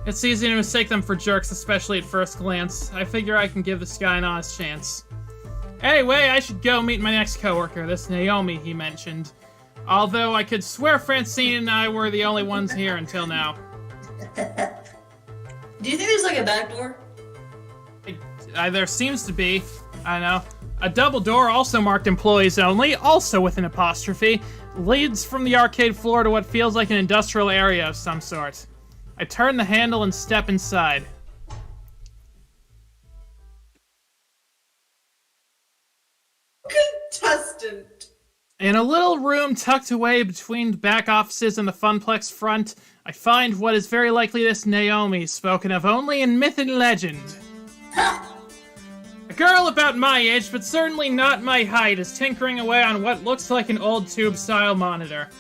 It's easy to mistake them for jerks, especially at first glance. I figure I can give this guy an honest chance. Anyway, I should go meet my next coworker, this Naomi he mentioned. Although I could swear Francine and I were the only ones here until now. Do you think there's like a back door? There seems to be. I know. A double door, also marked employees only, also with an apostrophe, leads from the arcade floor to what feels like an industrial area of some sort. I turn the handle and step inside. Contestant. In a little room tucked away between the back offices and the Funplex front, I find what is very likely this Naomi, spoken of only in myth and legend. A girl about my age, but certainly not my height, is tinkering away on what looks like an old tube-style monitor.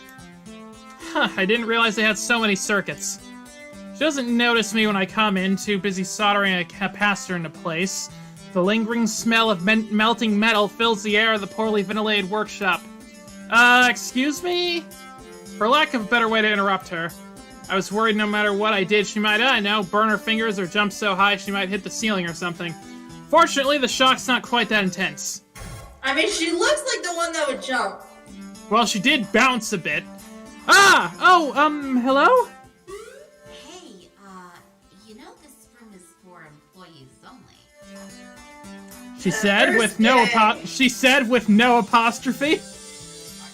Huh, I didn't realize they had so many circuits. She doesn't notice me when I come in, too busy soldering a capacitor into place. The lingering smell of melting metal fills the air of the poorly ventilated workshop. Excuse me? For lack of a better way to interrupt her. I was worried no matter what I did, she might, I know, burn her fingers or jump so high she might hit the ceiling or something. Fortunately, the shock's not quite that intense. I mean, she looks like the one that would jump. Well, she did bounce a bit. Ah! Oh, hello? Hey, you know this room is for employees only. She said with no apostrophe.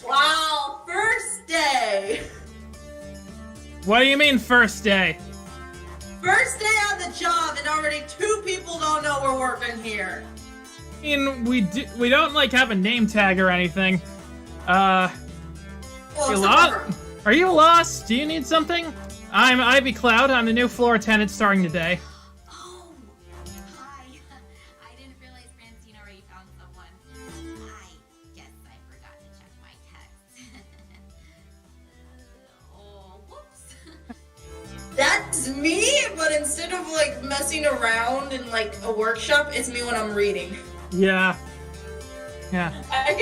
Wow, first day. What do you mean first day? First day on the job and already 2 people don't know we're working here. I mean, we don't like have a name tag or anything. Well, You it's lost? over. Are you lost? Do you need something? I'm Ivy Cloud. I'm the new floor attendant starting today. Oh, hi. I didn't realize Francine already found someone. I guess I forgot to check my That's me, but instead of like messing around in like a workshop, it's me when I'm reading. Yeah. Yeah. I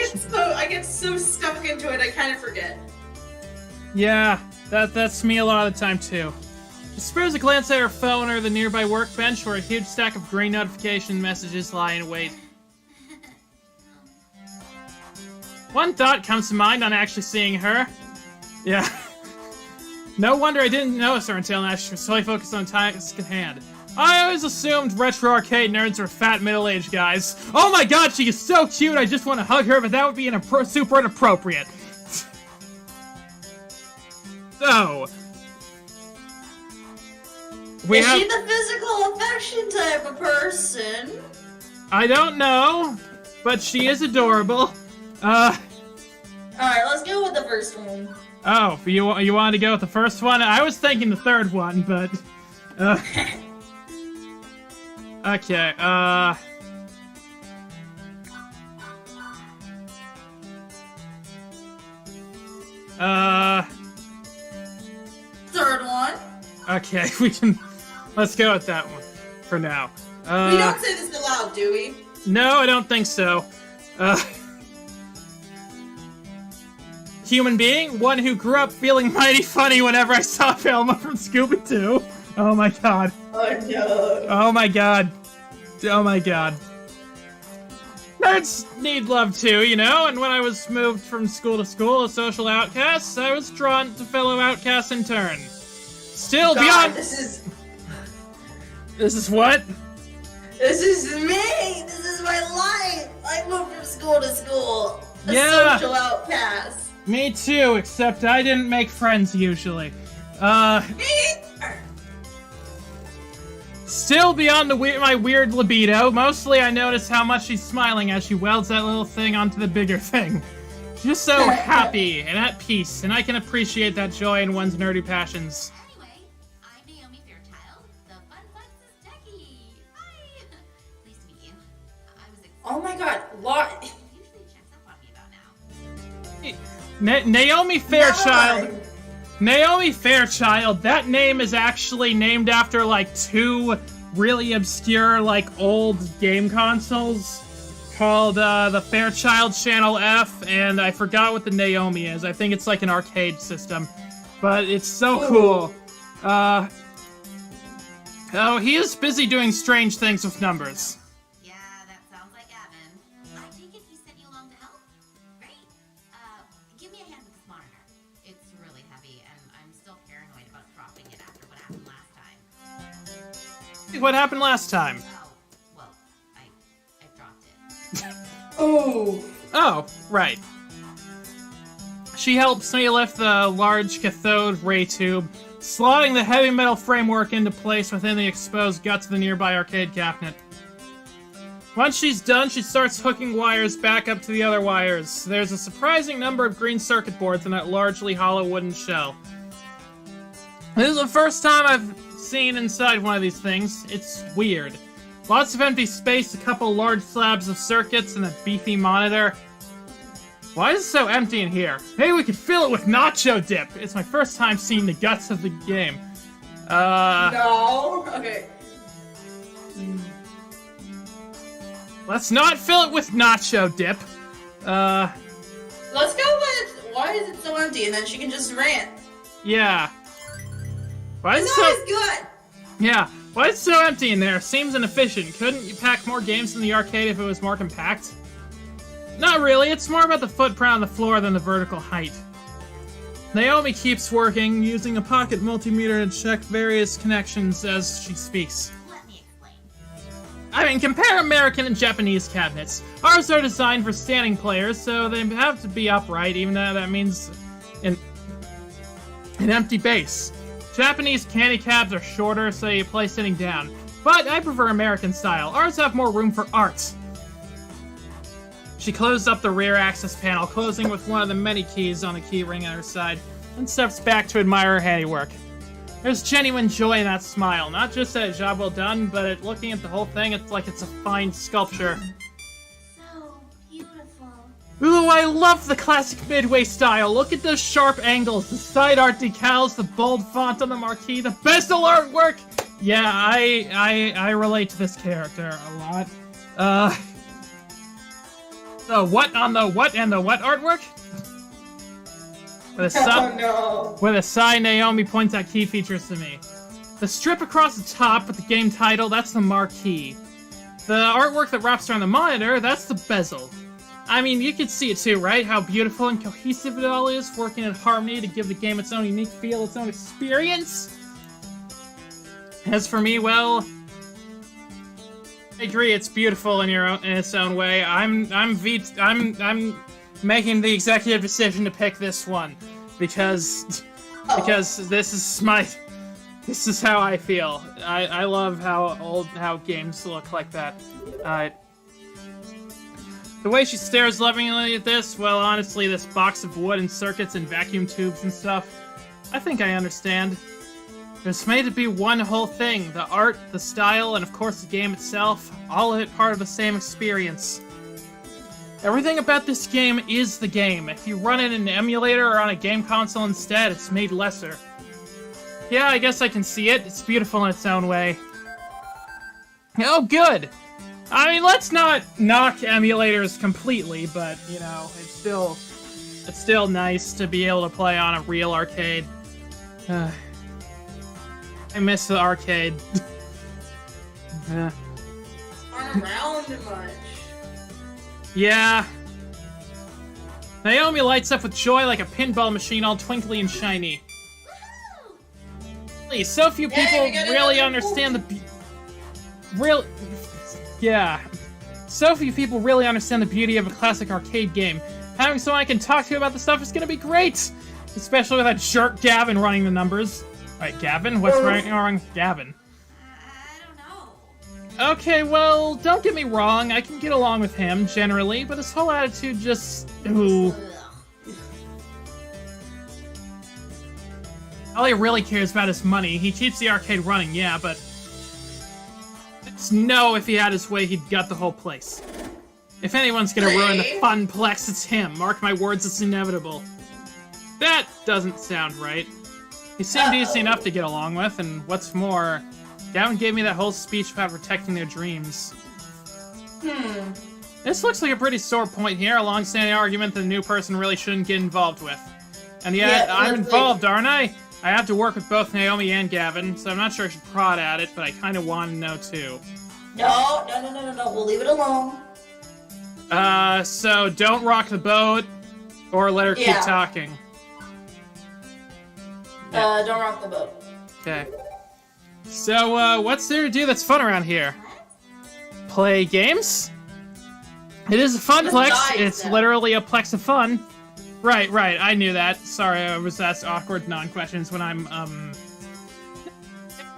get so stuck into it, I kind of forget. Yeah, that's me a lot of the time too. She spares a glance at her phone or the nearby workbench where a huge stack of green notification messages lie in wait. One thought comes to mind on actually seeing her. Yeah. No wonder I didn't notice her until now. She was solely focused on task at hand. I always assumed retro arcade nerds were fat middle-aged guys. Oh my god, she is so cute, I just want to hug her, but that would be super inappropriate. So... Is she the physical affection type of person? I don't know, but she is adorable. Alright, let's go with the first one. Oh, you wanted to go with the first one? I was thinking the third one, but... Okay, Third one. Okay, we can... Let's go with that one for now. We don't say this aloud, do we? No, I don't think so. Human being, one who grew up feeling mighty funny whenever I saw Velma from Scooby-Doo. Oh my god. Oh no. Oh my god. Oh my god. Nerds need love too, you know, and when I was moved from school to school, a social outcast, I was drawn to fellow outcasts in turn. Still God, beyond... This is what? This is me! This is my life! I moved from school to school. A Yeah. social outcast. Me too, except I didn't make friends usually. Still beyond my weird libido, mostly I notice how much she's smiling as she welds that little thing onto the bigger thing. She's just so happy and at peace, and I can appreciate that joy in one's nerdy passions. Anyway, I'm Naomi Fairchild, the Fun Flex's techie. Hi! Pleased to meet you. I was Oh my god, what? usually checks up on me about now. Naomi Fairchild. Never mind. Naomi Fairchild, that name is actually named after, like, two really obscure, like, old game consoles called, the Fairchild Channel F, and I forgot what the Naomi is. I think it's, like, an arcade system. But it's so cool. Oh, he is busy doing strange things with numbers. Yeah, that sounds like Evan. I take it he sent you along to help? Great. Give me a hand with this monitor. It's really heavy, and I'm still paranoid about dropping it after what happened last time. What happened last time? Oh, well, I dropped it. Oh. Oh, right. She helps me lift the large cathode ray tube, slotting the heavy metal framework into place within the exposed guts of the nearby arcade cabinet. Once she's done, she starts hooking wires back up to the other wires. There's a surprising number of green circuit boards in that largely hollow wooden shell. This is the first time I've seen inside one of these things. It's weird. Lots of empty space, a couple large slabs of circuits, and a beefy monitor. Why is it so empty in here? Maybe we could fill it with nacho dip. It's my first time seeing the guts of the game. No. Okay. Let's not fill it with nacho dip. Let's go with why is it so empty, and then she can just rant. Yeah. Why is it It's so... always good. Yeah. Why is it so empty in there? Seems inefficient. Couldn't you pack more games in the arcade if it was more compact? Not really. It's more about the footprint on the floor than the vertical height. Naomi keeps working, using a pocket multimeter to check various connections as she speaks. Let me explain. I mean, compare American and Japanese cabinets. Ours are designed for standing players, so they have to be upright, even though that means an empty base. Japanese candy cabs are shorter, so you play sitting down. But I prefer American style. Ours have more room for art. She closes up the rear access panel, closing with one of the many keys on the key ring at her side, and steps back to admire her handiwork. There's genuine joy in that smile, not just at a job well done, but at looking at the whole thing, it's like it's a fine sculpture. So beautiful. Ooh, I love the classic Midway style. Look at those sharp angles, the side art decals, the bold font on the marquee, the bezel artwork. Yeah, I relate to this character a lot. The what on the what and the what artwork? With a sigh, Naomi points out key features to me. The strip across the top with the game title, that's the marquee. The artwork that wraps around the monitor, that's the bezel. I mean, you can see it too, right? How beautiful and cohesive it all is, working in harmony to give the game its own unique feel, its own experience. As for me, well, I agree, it's beautiful in its own way. I'm making the executive decision to pick this one because this is how I feel. I love how games look like that. The way she stares lovingly at this, well, honestly, this box of wood and circuits and vacuum tubes and stuff, I think I understand. It's made to be one whole thing. The art, the style, and of course the game itself, all of it part of the same experience. Everything about this game is the game. If you run it in an emulator or on a game console instead, it's made lesser. Yeah, I guess I can see it. It's beautiful in its own way. Oh, good! I mean, let's not knock emulators completely, but, you know, it's still nice to be able to play on a real arcade. I miss the arcade. Aren't around much. Yeah. Naomi lights up with joy like a pinball machine, all twinkly and shiny. Please, so few people really understand the so few people really understand the beauty of a classic arcade game. Having someone I can talk to about the stuff is gonna be great! Especially with that jerk Gavin running the numbers. Alright, Gavin? What's wrong with Gavin? I don't know. Okay, well, don't get me wrong, I can get along with him, generally, but his whole attitude just... ooh. All he really cares about is money. He keeps the arcade running, yeah, but... no, if he had his way, he'd gut the whole place. If anyone's gonna ruin the funplex, it's him. Mark my words, it's inevitable. That doesn't sound right. He seemed easy enough to get along with, and what's more, Gavin gave me that whole speech about protecting their dreams. This looks like a pretty sore point here, a long-standing argument that a new person really shouldn't get involved with. And yet, I'm involved, aren't I? I have to work with both Naomi and Gavin, so I'm not sure I should prod at it, but I kind of want to know too. No, we'll leave it alone. So don't rock the boat, or let her keep talking. Don't rock the boat. Okay. So, what's there to do that's fun around here? Play games? It is a funplex. It's literally a plex of fun. Right, I knew that. Sorry, I was asked awkward non-questions when I'm, I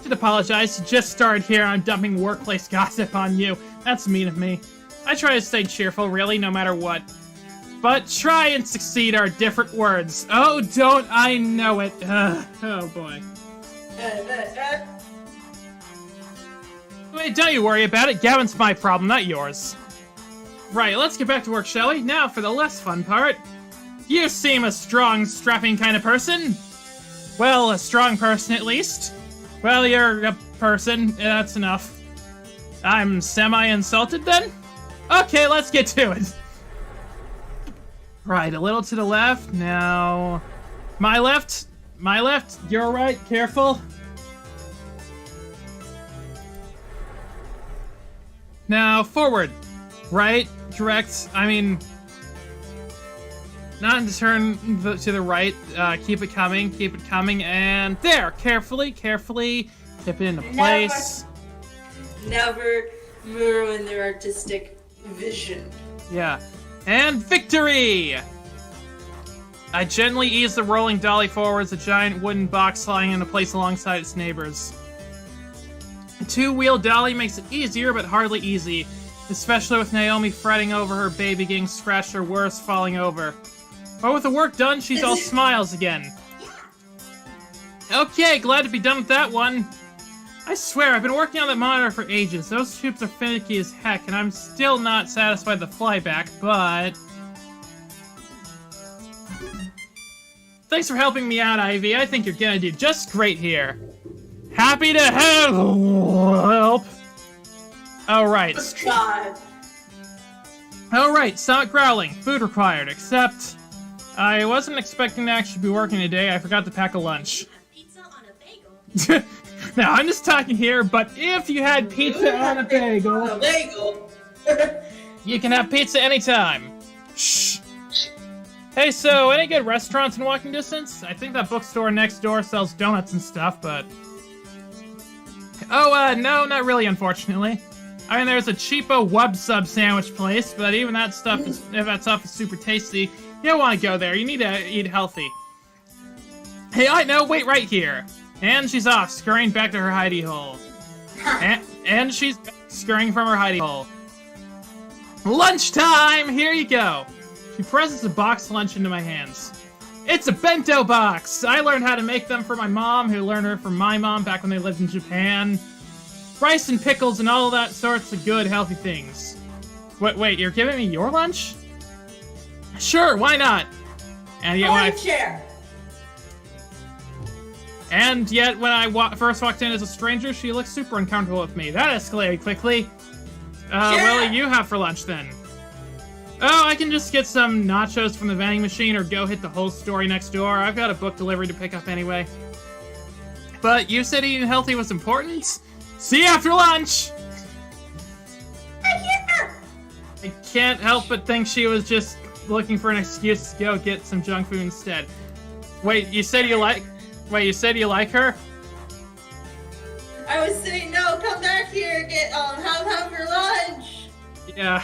should apologize. You just started here, I'm dumping workplace gossip on you. That's mean of me. I try to stay cheerful, really, no matter what. But try and succeed are different words. Oh, don't I know it. Oh, boy. Wait, don't you worry about it. Gavin's my problem, not yours. Right, let's get back to work, shall we? Now for the less fun part. You seem a strong, strapping kind of person. Well, a strong person at least. Well, you're a person. That's enough. I'm semi-insulted then? Okay, let's get to it. Right, a little to the left. Now, my left. You're right. Careful. Now, forward. Right, correct. I mean... not to turn to the right. Keep it coming, and there! Carefully, tip it into place. Never ruin their artistic vision. Yeah. And victory! I gently ease the rolling dolly forwards, a giant wooden box sliding into place alongside its neighbors. A two-wheel dolly makes it easier, but hardly easy, especially with Naomi fretting over her baby getting scratched or worse, falling over. But with the work done, she's all smiles again. Okay, glad to be done with that one. I swear, I've been working on that monitor for ages. Those tubes are finicky as heck, and I'm still not satisfied with the flyback, but... Thanks for helping me out, Ivy. I think you're gonna do just great here. Happy to help. Alright. God. Alright, stop growling. Food required, except... I wasn't expecting to actually be working today. I forgot to pack a lunch. Pizza on a bagel. Now, I'm just talking here, but if you had pizza on a bagel... Bagel. You can have pizza anytime. Shh. Hey, so any good restaurants in walking distance? I think that bookstore next door sells donuts and stuff, but... Oh, no, not really, unfortunately. I mean, there's a cheapo wub sub sandwich place, but even that stuff is, if that stuff is super tasty, you don't want to go there. You need to eat healthy. Hey, I know, wait right here. And she's off, scurrying back to her hidey hole. and she's scurrying from her hidey hole. Lunchtime! Here you go. She presses a box lunch into my hands. It's a bento box! I learned how to make them for my mom, who learned it from my mom back when they lived in Japan. Rice and pickles and all that sorts of good, healthy things. Wait, you're giving me your lunch? Sure, why not? And yet when I first walked in as a stranger, she looked super uncomfortable with me. That escalated quickly. What do you have for lunch then? Oh, I can just get some nachos from the vending machine or go hit the whole story next door. I've got a book delivery to pick up anyway. But you said eating healthy was important? See you after lunch! I can't help but think she was just looking for an excuse to go get some junk food instead. Wait, you said you like her? I was saying, no, come back here, have your lunch. Yeah.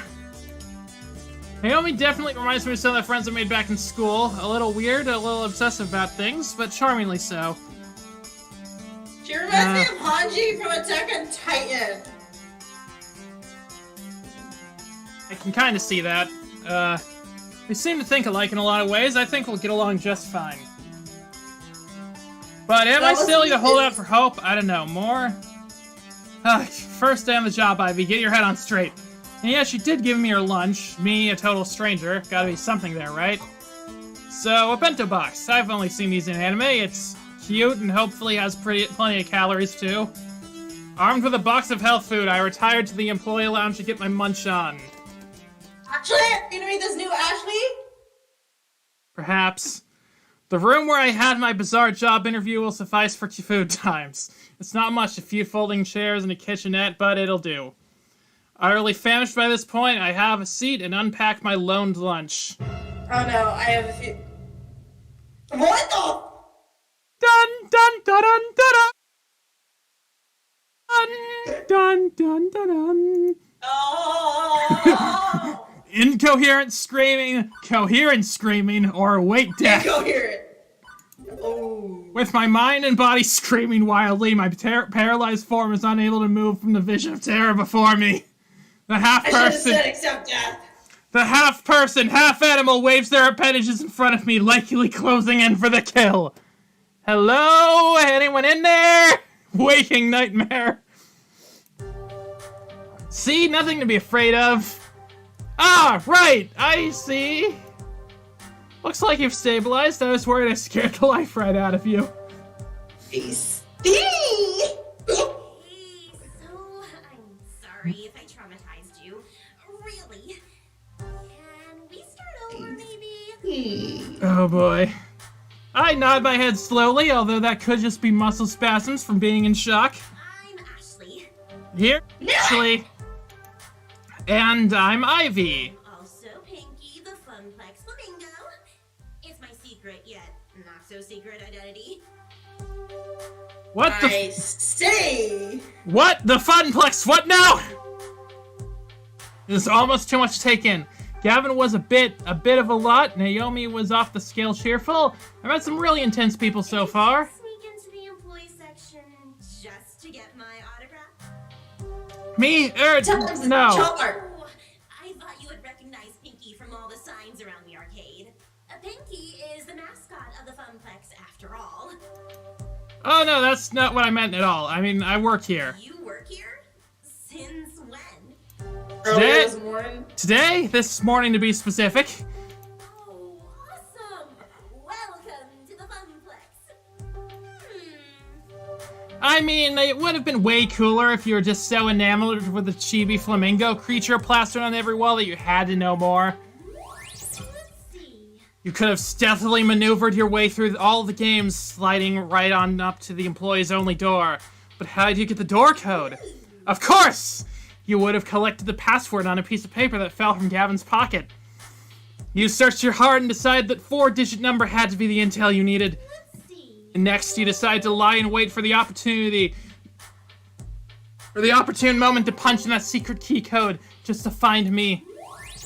Naomi definitely reminds me of some of the friends I made back in school. A little weird, a little obsessive about things, but charmingly so. She reminds me of Hanji from Attack on Titan. I can kind of see that. We seem to think alike in a lot of ways. I think we'll get along just fine. But am I silly to hold out for hope? I don't know. More? First day on the job, Ivy. Get your head on straight. And yeah, she did give me her lunch. Me, a total stranger. Gotta be something there, right? So, a bento box. I've only seen these in anime. It's cute and hopefully has plenty of calories, too. Armed with a box of health food, I retired to the employee lounge to get my munch on. Ashley, you gonna meet this new Ashley? Perhaps. The room where I had my bizarre job interview will suffice for food times. It's not much, a few folding chairs and a kitchenette, but it'll do. Utterly famished by this point, I have a seat and unpack my loaned lunch. Oh no, I have a few... What the? Dun dun dun dun dun dun dun dun dun. Oh! Incoherent screaming, coherent screaming, or wait death. Incoherent. Oh. With my mind and body screaming wildly, my paralyzed form is unable to move from the vision of terror before me. The half-person, accept death. the half-person, half-animal waves their appendages in front of me, likely closing in for the kill. Hello? Anyone in there? Waking nightmare. See? Nothing to be afraid of. Ah, right! I see. Looks like you've stabilized. I was worried I scared the life right out of you. Hey, so I'm sorry if I traumatized you. Really? Can we start over, maybe? Oh boy. I nod my head slowly, although that could just be muscle spasms from being in shock. I'm Ashley. Here, Ashley. And I'm Ivy. Also Pinky, the Funplex Flamingo. It's my secret yet not so secret identity. What the? I say. What the Funplex? What now? This is almost too much to take in. Gavin was a bit of a lot. Naomi was off the scale cheerful. I've met some really intense people so far. Sneak into the employee section just to get my autograph. Me? No. Oh, I thought you would recognize Pinky from all the signs around the arcade. Pinky is the mascot of the Funplex, after all. Oh no, that's not what I meant at all. I mean, I work here. You work here? Since when? Earlier this morning. This morning to be specific. Oh, awesome! Welcome to the I mean, it would have been way cooler if you were just so enamored with the chibi flamingo creature plastered on every wall that you had to know more. Let's see. You could have stealthily maneuvered your way through all the games, sliding right on up to the employees only door. But how did you get the door code? Of course! You would have collected the password on a piece of paper that fell from Gavin's pocket. You searched your heart and decided that 4-digit number had to be the intel you needed. Let's see. And next, you decide to lie in wait for the opportunity, or the opportune moment to punch in that secret key code just to find me.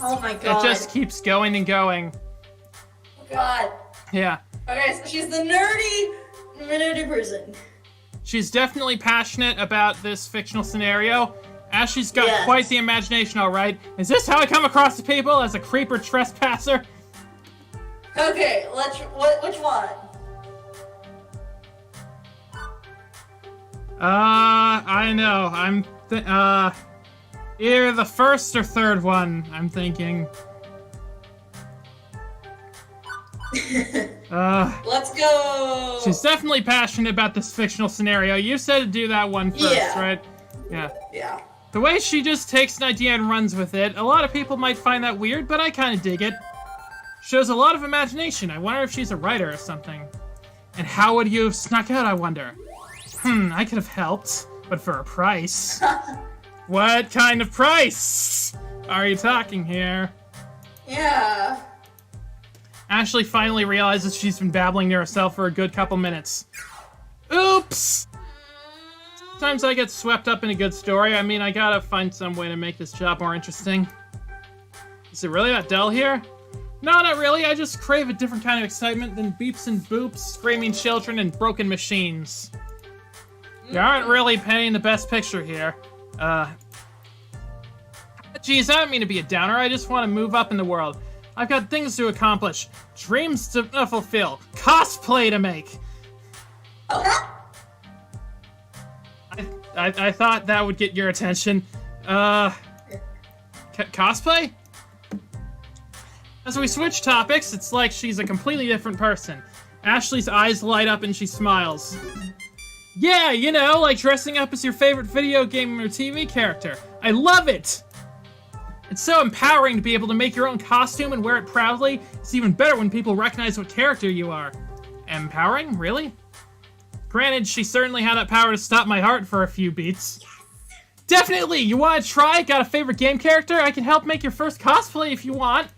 Oh my god. It just keeps going and going. God. Yeah. Okay, so she's the nerdy person. She's definitely passionate about this fictional scenario. Ashley's got Yes. quite the imagination, alright. Is this how I come across the people, as a creeper trespasser? Okay, which one? I know. Either the first or third one, I'm thinking. Let's go. She's definitely passionate about this fictional scenario. You said to do that one first, Yeah. right? Yeah. Yeah. The way she just takes an idea and runs with it, a lot of people might find that weird, but I kind of dig it. Shows a lot of imagination. I wonder if she's a writer or something. And how would you have snuck out, I wonder? I could have helped, but for a price. What kind of price are you talking here? Yeah. Ashley finally realizes she's been babbling to herself for a good couple minutes. Oops! Sometimes I get swept up in a good story. I mean, I gotta find some way to make this job more interesting. Is it really that dull here? No, not really. I just crave a different kind of excitement than beeps and boops, screaming children, and broken machines. You aren't really painting the best picture here. Geez, I don't mean to be a downer. I just want to move up in the world. I've got things to accomplish, dreams to fulfill, cosplay to make. I thought that would get your attention. Cosplay? As we switch topics, it's like she's a completely different person. Ashley's eyes light up and she smiles. Yeah, you know, like dressing up as your favorite video game or TV character. I love it! It's so empowering to be able to make your own costume and wear it proudly. It's even better when people recognize what character you are. Empowering? Really? Granted, she certainly had that power to stop my heart for a few beats. Yes. Definitely! You want to try? Got a favorite game character? I can help make your first cosplay if you want.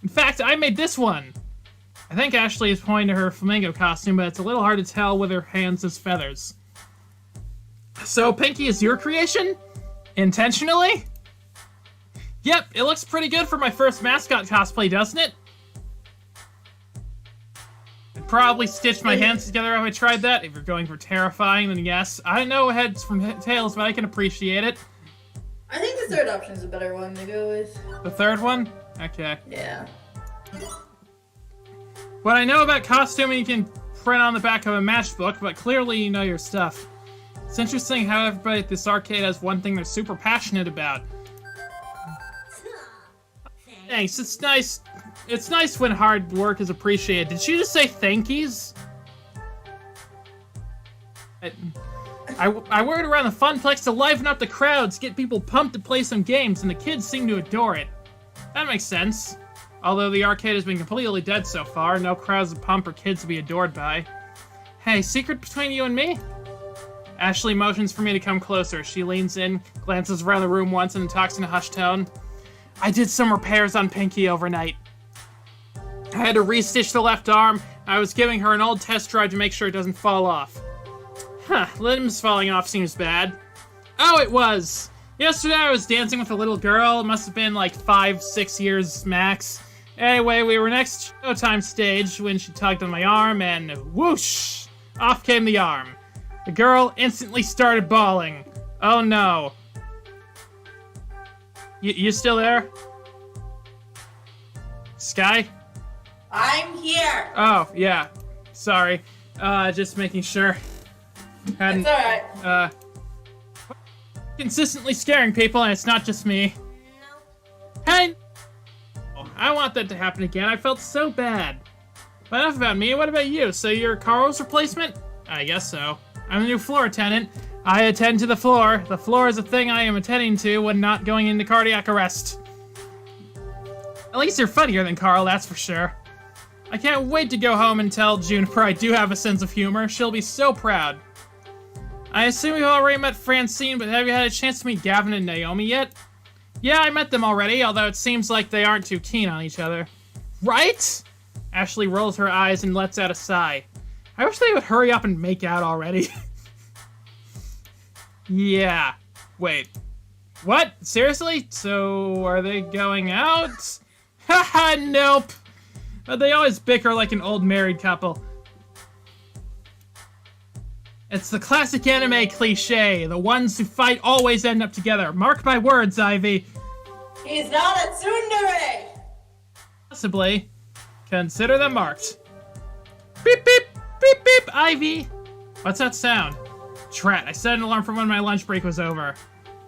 In fact, I made this one. I think Ashley is pointing to her flamingo costume, but it's a little hard to tell with her hands as feathers. So, Pinky is your creation? Intentionally? Yep, it looks pretty good for my first mascot cosplay, doesn't it? I'd probably stitch my hands together if I tried that. If you're going for terrifying, then yes. I know heads from tails, but I can appreciate it. I think the third option is a better one to go with. The third one? Okay. Yeah. What I know about costuming you can print on the back of a matchbook, but clearly you know your stuff. It's interesting how everybody at this arcade has one thing they're super passionate about. Thanks, it's nice. It's nice when hard work is appreciated. Did she just say thankies? I worked around the Funplex to liven up the crowds, get people pumped to play some games, and the kids seem to adore it. That makes sense. Although the arcade has been completely dead so far, no crowds to pump or kids to be adored by. Hey, secret between you and me? Ashley motions for me to come closer. She leans in, glances around the room once, and talks in a hushed tone. I did some repairs on Pinky overnight. I had to re-stitch the left arm. I was giving her an old test drive to make sure it doesn't fall off. Huh, limbs falling off seems bad. Oh, it was! Yesterday I was dancing with a little girl. It must have been like 5-6 years max. Anyway, we were next to Showtime stage when she tugged on my arm and whoosh! Off came the arm. The girl instantly started bawling. Oh no. You still there? Sky? I'm here. Oh, yeah. Sorry. Just making sure. Hadn't, It's alright. Consistently scaring people, and it's not just me. Hey! I want that to happen again. I felt so bad. But enough about me. What about you? So you're Carl's replacement? I guess so. I'm the new floor attendant. I attend to the floor. The floor is a thing I am attending to when not going into cardiac arrest. At least you're funnier than Carl, that's for sure. I can't wait to go home and tell Juniper I do have a sense of humor. She'll be so proud. I assume you've already met Francine, but have you had a chance to meet Gavin and Naomi yet? Yeah, I met them already, although it seems like they aren't too keen on each other. Right? Ashley rolls her eyes and lets out a sigh. I wish they would hurry up and make out already. Yeah. Wait. What? Seriously? So, are they going out? Haha, nope. But they always bicker like an old married couple. It's the classic anime cliche. The ones who fight always end up together. Mark my words, Ivy. He's not a tsundere! Possibly. Consider them marked. Beep, beep, beep, beep, Ivy. What's that sound? Drat, I set an alarm for when my lunch break was over.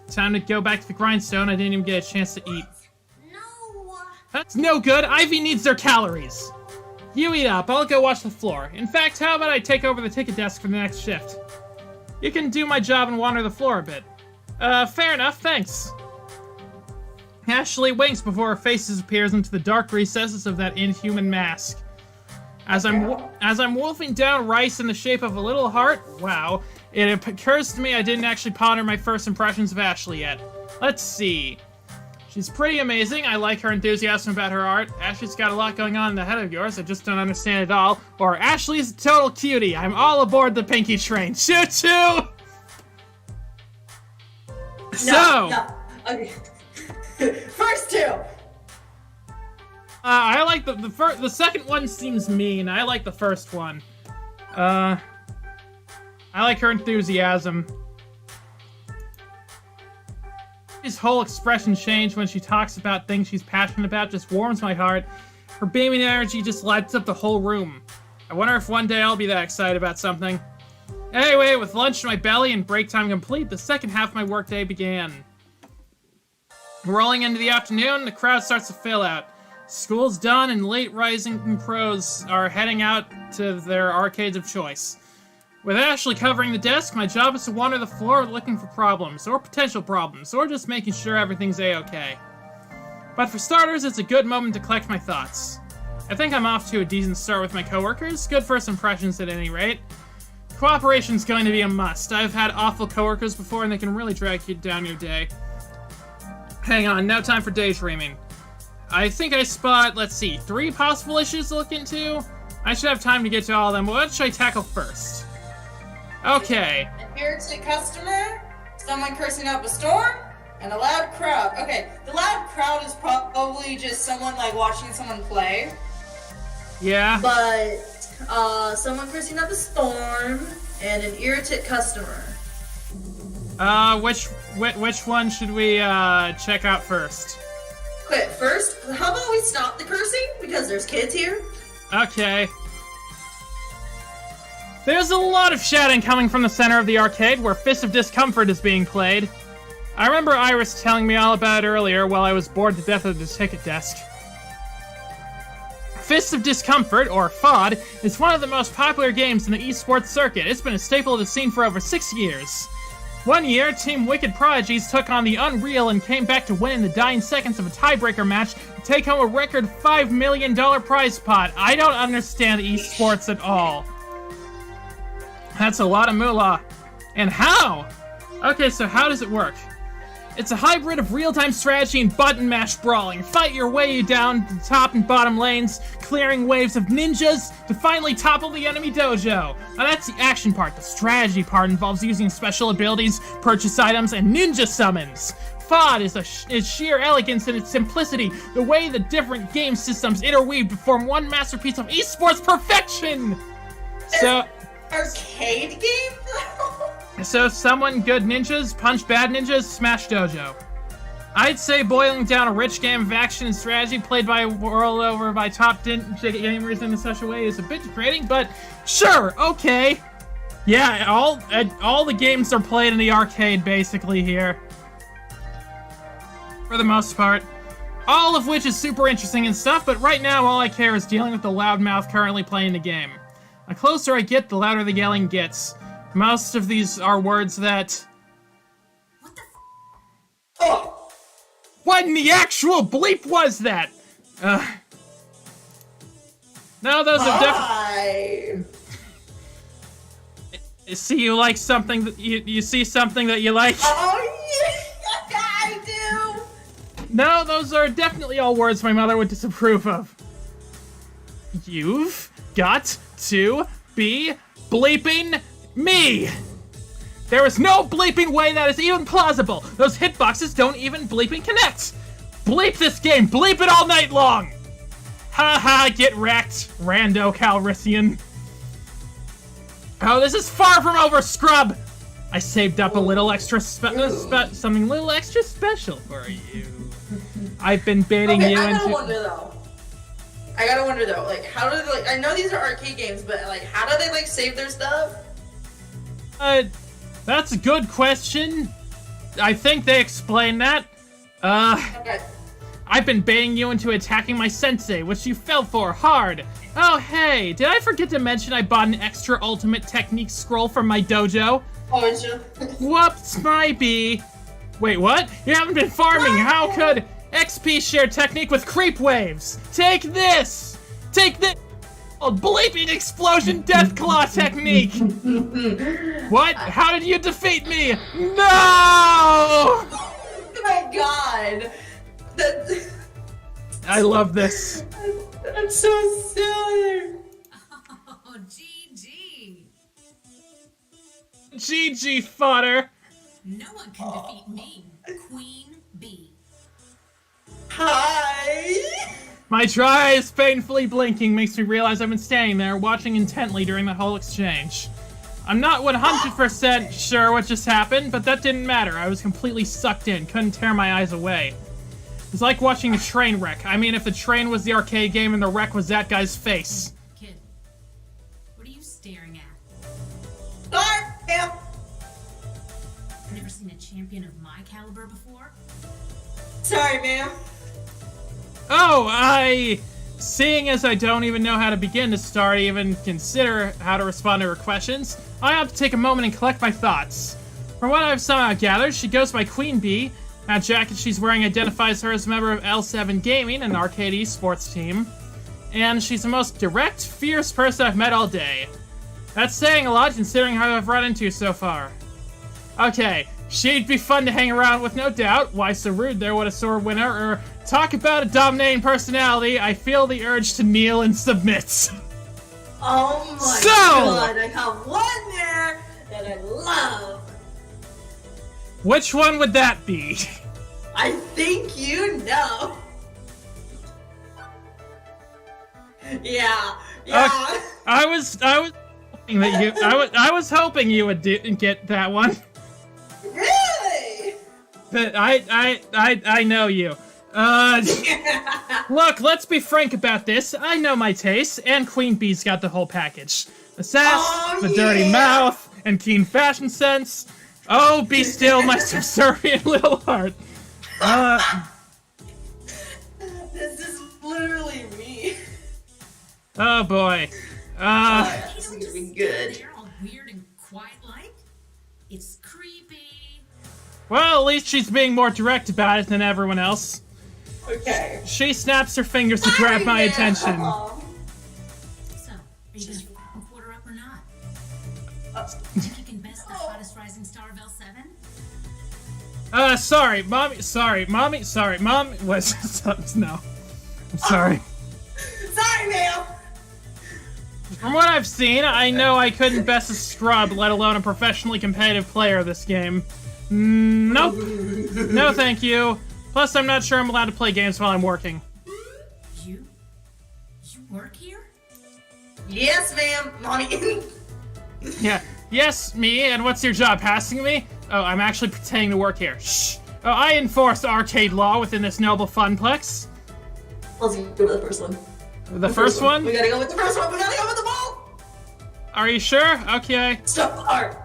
Time to go back to the grindstone. I didn't even get a chance to eat. No. That's no good. Ivy needs their calories. You eat up. I'll go watch the floor. In fact, how about I take over the ticket desk for the next shift? You can do my job and wander the floor a bit. Fair enough. Thanks. Ashley winks before her face disappears into the dark recesses of that inhuman mask. As I'm wolfing down rice in the shape of a little heart, wow, it occurs to me I didn't actually ponder my first impressions of Ashley yet. Let's see. She's pretty amazing. I like her enthusiasm about her art. Ashley's got a lot going on in the head of yours. I just don't understand it all. Or Ashley's a total cutie. I'm all aboard the Pinky train. Choo choo! No. Okay. First two! I like the second one seems mean. I like the first one. I like her enthusiasm. His whole expression changed when she talks about things she's passionate about, just warms my heart. Her beaming energy just lights up the whole room. I wonder if one day I'll be that excited about something. Anyway, with lunch in my belly and break time complete, the second half of my workday began. Rolling into the afternoon, the crowd starts to fill out. School's done and late rising pros are heading out to their arcades of choice. With Ashley covering the desk, my job is to wander the floor looking for problems, or potential problems, or just making sure everything's a-okay. But for starters, it's a good moment to collect my thoughts. I think I'm off to a decent start with my coworkers, good first impressions at any rate. Cooperation's going to be a must. I've had awful coworkers before and they can really drag you down your day. Hang on, no time for daydreaming. I think I spot, let's see, 3 possible issues to look into? I should have time to get to all of them, but what should I tackle first? Okay. An irritant customer, someone cursing up a storm, and a loud crowd. Okay, the loud crowd is probably just someone like watching someone play. Yeah. But someone cursing up a storm and an irritant customer. Which one should we check out first? Quit first. How about we stop the cursing because there's kids here? Okay. There's a lot of shouting coming from the center of the arcade where Fist of Discomfort is being played. I remember Iris telling me all about it earlier while I was bored to death at the ticket desk. Fist of Discomfort, or FOD, is one of the most popular games in the esports circuit. It's been a staple of the scene for over 6 years. One year, Team Wicked Prodigies took on the Unreal and came back to win in the dying seconds of a tiebreaker match to take home a record $5 million prize pot. I don't understand esports at all. That's a lot of moolah. And how? Okay, so how does it work? It's a hybrid of real-time strategy and button mash brawling. Fight your way down the top and bottom lanes, clearing waves of ninjas to finally topple the enemy dojo. Now that's the action part. The strategy part involves using special abilities, purchase items, and ninja summons. FOD is sheer elegance in its simplicity, the way the different game systems interweave to form one masterpiece of esports perfection! So... Arcade game? So someone good ninjas, punch bad ninjas, smash dojo. I'd say boiling down a rich game of action and strategy played by a world over by top gamers in such a way is a bit degrading, but sure, okay. Yeah, all the games are played in the arcade basically here. For the most part. All of which is super interesting and stuff, but right now all I care is dealing with the loudmouth currently playing the game. The closer I get, the louder the yelling gets. Most of these are words that... What the f- Oh! What in the actual bleep was that? No, those are definitely... Hi! See, you like something that you see something that you like? Oh, yeah, I do! No, those are definitely all words my mother would disapprove of. You've got to be bleeping me! There is no bleeping way that is even plausible! Those hitboxes don't even bleeping connect! Bleep this game! Bleep it all night long! Haha, get wrecked, Rando Calrissian. Oh, this is far from over, scrub! I saved up a little extra something a little extra special for you. I've been baiting Okay, you I gotta into... wonder though, like, how do they, like, I know these are arcade games, but, like, how do they, like, save their stuff? That's a good question. I think they explain that. Okay. I've been baiting you into attacking my sensei, which you fell for hard. Oh, hey, did I forget to mention I bought an extra ultimate technique scroll from my dojo? Oh, it's you. Whoops, my bee. Wait, what? You haven't been farming. How could XP share technique with creep waves? Take this. Take this. Bleeping explosion death claw technique. What? How did you defeat me? No! Oh my god! That's, I love this. that's so silly! Oh, GG. GG fodder. No one can defeat me, Queen Bee. Hi! My dry eyes painfully blinking makes me realize I've been standing there watching intently during the whole exchange. I'm not 100% sure what just happened, but that didn't matter. I was completely sucked in, couldn't tear my eyes away. It's like watching a train wreck. I mean, if the train was the arcade game and the wreck was that guy's face. Kid, what are you staring at? Start him! Never seen a champion of my caliber before? Sorry, ma'am. Oh, seeing as I don't even know how to begin to start, even consider how to respond to her questions, I have to take a moment and collect my thoughts. From what I've somehow gathered, she goes by Queen Bee. That jacket she's wearing identifies her as a member of L7 Gaming, an arcade esports team. And she's the most direct, fierce person I've met all day. That's saying a lot considering how I've run into so far. Okay, she'd be fun to hang around with, no doubt. Why so rude there, what a sore winner, or talk about a dominating personality, I feel the urge to kneel and submit. Oh my So- god, I have one there that I love. Which one would that be? I think you know. Yeah. I was hoping that you, I was hoping you would get that one. Really? But I know you. Look, let's be frank about this. I know my tastes, and Queen Bee's got the whole package. The sass, Oh, the dirty yeah. mouth, and keen fashion sense. Oh, be still, my subservient little heart. This is literally me. Oh boy. That's You gonna don't be just good. stand there all weird and quiet-like. It's creepy. Well, at least she's being more direct about it than everyone else. Okay. She snaps her fingers to grab my Yeah. attention. So, are you gonna f***ing quarter up or not? Think you can best the hottest rising star of L7? Sorry, mom was, no. I'm sorry. Sorry, ma'am. From what I've seen, I know I couldn't best a scrub, let alone a professionally competitive player of this game. Nope. No thank you. Plus, I'm not sure I'm allowed to play games while I'm working. You work here? Yes, ma'am. Mommy. Yeah. Yes, me, and what's your job, passing me? Oh, I'm actually pretending to work here. Shh. Oh, I enforce arcade law within this noble funplex. Let's go with the first one. The first one? We gotta go with the first one. We gotta go with the ball. Are you sure? Okay. Start.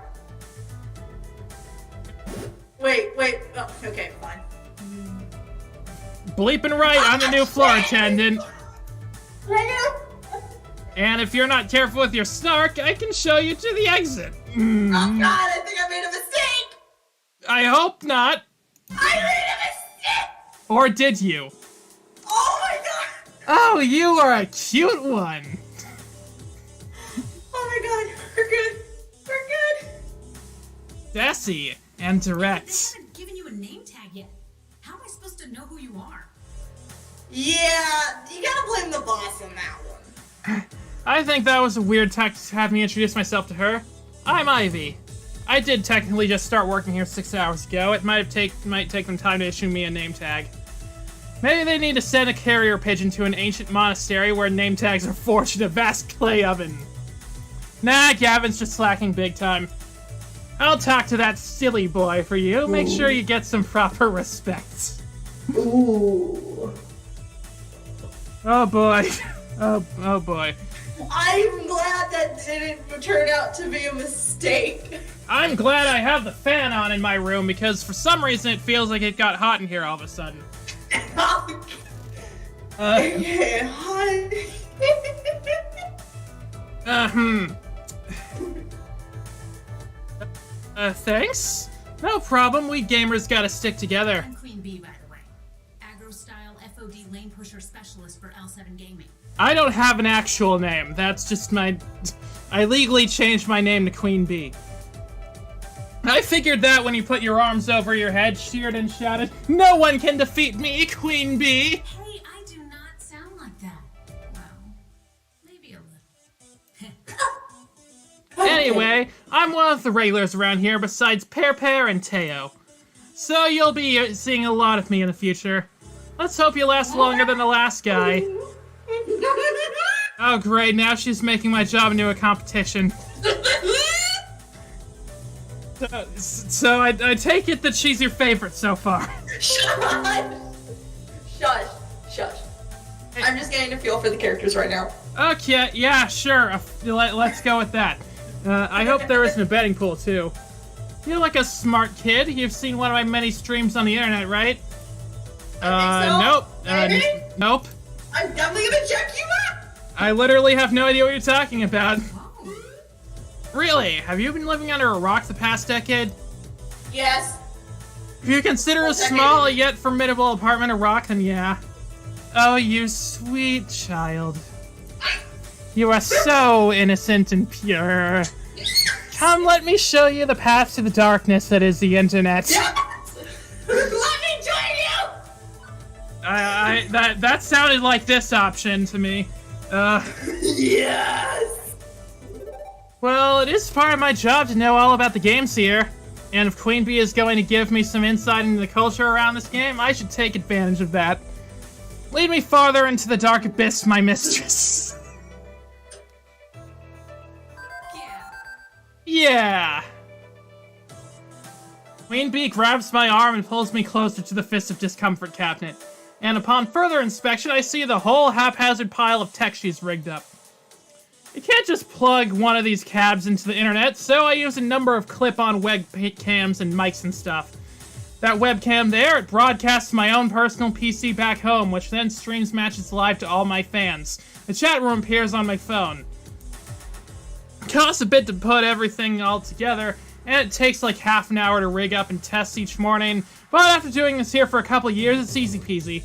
Wait. Oh, okay, fine. Bleeping right, I'm the new floor attendant. Right now? And if you're not careful with your snark, I can show you to the exit. Oh god, I think I made a mistake! I hope not. I made a mistake! Or did you? Oh my god! Oh, you are a cute one. Oh my god, we're good. We're good. Sassy and They direct. haven't given you a name tag yet. How am I supposed to know who you are? Yeah, you gotta blame the boss on that one. I think that was a weird tack to have me introduce myself to her. I'm Ivy. I did technically just start working here 6 hours ago. It might take them time to issue me a name tag. Maybe they need to send a carrier pigeon to an ancient monastery where name tags are forged in a vast clay oven. Nah, Gavin's just slacking big time. I'll talk to that silly boy for you. Make sure you get some proper respect. Ooh. Oh boy. Oh boy. I'm glad that didn't turn out to be a mistake. I'm glad I have the fan on in my room because for some reason it feels like it got hot in here all of a sudden. Okay, hi. Thanks? No problem, we gamers gotta stick together. I'm Queen Bee, by the way. Aggro-style FOD lane pusher specialist for L7 Gaming. I don't have an actual name, that's just my... I legally changed my name to Queen Bee. I figured that when you put your arms over your head, cheered and shouted, "No one can defeat me, Queen Bee!" Hey, I do not sound like that. Well, maybe a little. Anyway, I'm one of the regulars around here besides Pear and Teo. So you'll be seeing a lot of me in the future. Let's hope you last longer than the last guy. Oh great, now she's making my job into a competition. So I take it that she's your favorite so far. Shush. Shush. I'm just getting a feel for the characters right now. Okay, yeah, sure. Let's go with that. I hope there isn't a betting pool, too. You're like a smart kid. You've seen one of my many streams on the internet, right? I think so. Nope. Maybe? Nope. I'm definitely gonna check you out. I literally have no idea what you're talking about. Whoa. Really? Have you been living under a rock the past decade? Yes. If you consider a small yet formidable apartment a rock, then yeah. Oh, you sweet child. You are so innocent and pure. Come, let me show you the path to the darkness that is the internet. Yes. Let me join you. That sounded like this option to me. Yes. Well, it is part of my job to know all about the games here. And if Queen Bee is going to give me some insight into the culture around this game, I should take advantage of that. Lead me farther into the dark abyss, my mistress. Yeah. Queen Bee grabs my arm and pulls me closer to the Fist of Discomfort cabinet. And upon further inspection, I see the whole haphazard pile of tech she's rigged up. You can't just plug one of these cabs into the internet, so I use a number of clip-on webcams and mics and stuff. That webcam there, it broadcasts my own personal PC back home, which then streams matches live to all my fans. The chat room appears on my phone. It costs a bit to put everything all together, and it takes like half an hour to rig up and test each morning, but after doing this here for a couple years, it's easy peasy.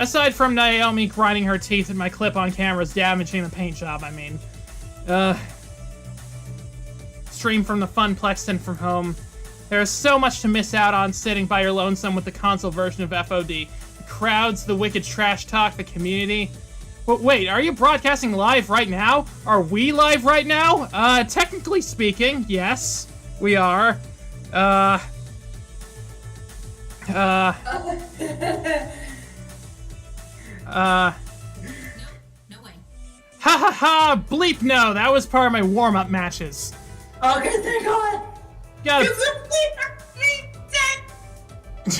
Aside from Naomi grinding her teeth and my clip-on cameras damaging the paint job, I mean. Stream from the Funplex and from home. There is so much to miss out on sitting by your lonesome with the console version of FOD. The crowds, the wicked trash talk, the community. But wait, are you broadcasting live right now? Are we live right now? Technically speaking, yes, we are. No way. Ha ha ha! Bleep no! That was part of my warm-up matches. Oh, good thank God. Got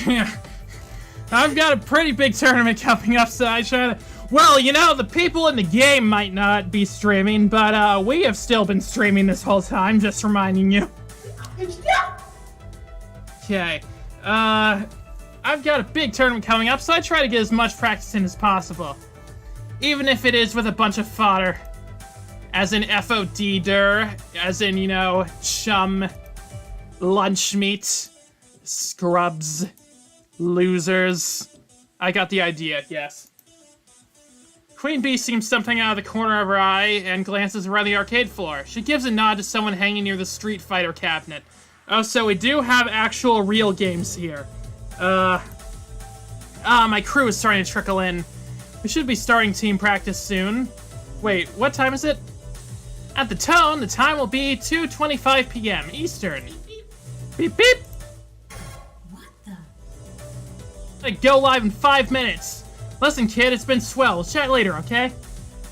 Dead. I've got a pretty big tournament coming up, so I try to... Well, you know, the people in the game might not be streaming, but we have still been streaming this whole time, just reminding you. Okay. I've got a big tournament coming up, so I try to get as much practice in as possible. Even if it is with a bunch of fodder. As in FOD-der, as in, you know, chum, lunch meat, scrubs, losers. I got the idea, yes. Queen Bee seems something out of the corner of her eye and glances around the arcade floor. She gives a nod to someone hanging near the Street Fighter cabinet. Oh, so we do have actual real games here. My crew is starting to trickle in. We should be starting team practice soon. Wait, what time is it? At the tone, the time will be 2:25 p.m. Eastern. Beep beep! What the? I go live in 5 minutes. Listen, kid, it's been swell. We'll chat later, okay?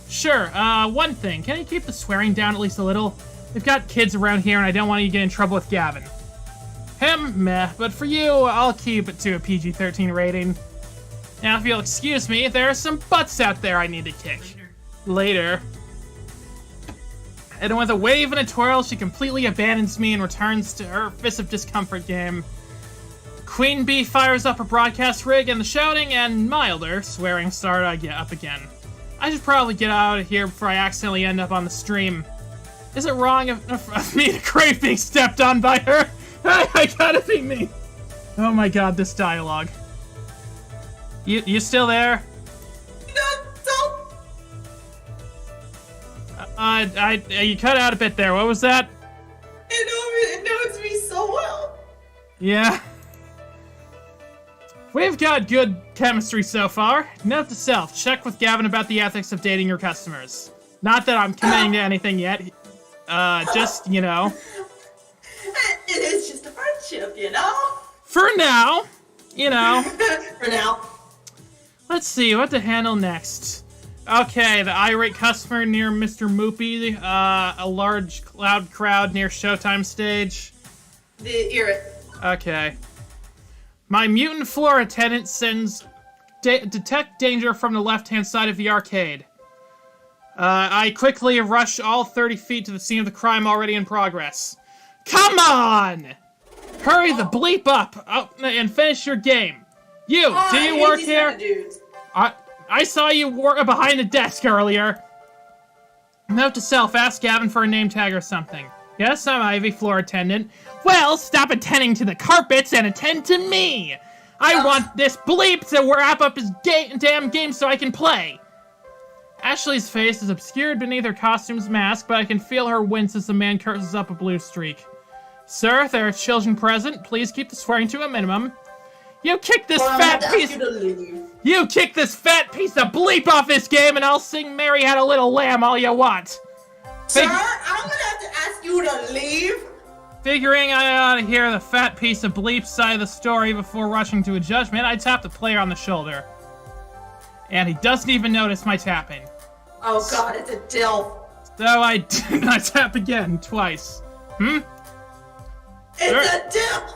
Sure, one thing. Can you keep the swearing down at least a little? We've got kids around here and I don't want you to get in trouble with Gavin. Him? Meh. But for you, I'll keep it to a PG-13 rating. Now, if you'll excuse me, there are some butts out there I need to kick. Later. And with a wave and a twirl, she completely abandons me and returns to her Fist of Discomfort game. Queen Bee fires up her broadcast rig and the shouting and milder swearing start up again. I should probably get out of here before I accidentally end up on the stream. Is it wrong of me to crave being stepped on by her? I gotta be me. Oh my god, this dialogue. You still there? You cut out a bit there. What was that? It knows me so well. Yeah. We've got good chemistry so far. Note to self, check with Gavin about the ethics of dating your customers. Not that I'm committing to anything yet. Just, you know. It is just a friendship, you know? For now. You know. For now. Let's see, what to handle next. Okay, the irate customer near Mr. Moopy, a large loud crowd near Showtime stage. The irrit. Okay. My mutant floor attendant sends detect danger from the left-hand side of the arcade. I quickly rush all 30 feet to the scene of the crime already in progress. Come on! Hurry the bleep up and finish your game. You, do you work here? Kind of dudes. I saw you behind the desk earlier. Note to self, ask Gavin for a name tag or something. Yes, I'm Ivy, floor attendant. Well, stop attending to the carpets and attend to me. I want this bleep to wrap up his damn game so I can play. Ashley's face is obscured beneath her costume's mask, but I can feel her wince as the man curses up a blue streak. Sir, there are children present. Please keep the swearing to a minimum. You kick this fat piece. You kick this fat piece of bleep off this game, and I'll sing "Mary Had a Little Lamb" all you want. Sir, I'm gonna have to ask you to leave. Figuring I ought to hear the fat piece of bleep side of the story before rushing to a judgment, I tap the player on the shoulder, and he doesn't even notice my tapping. Oh god, it's a dilf. So I tap again, twice. It's a dilf.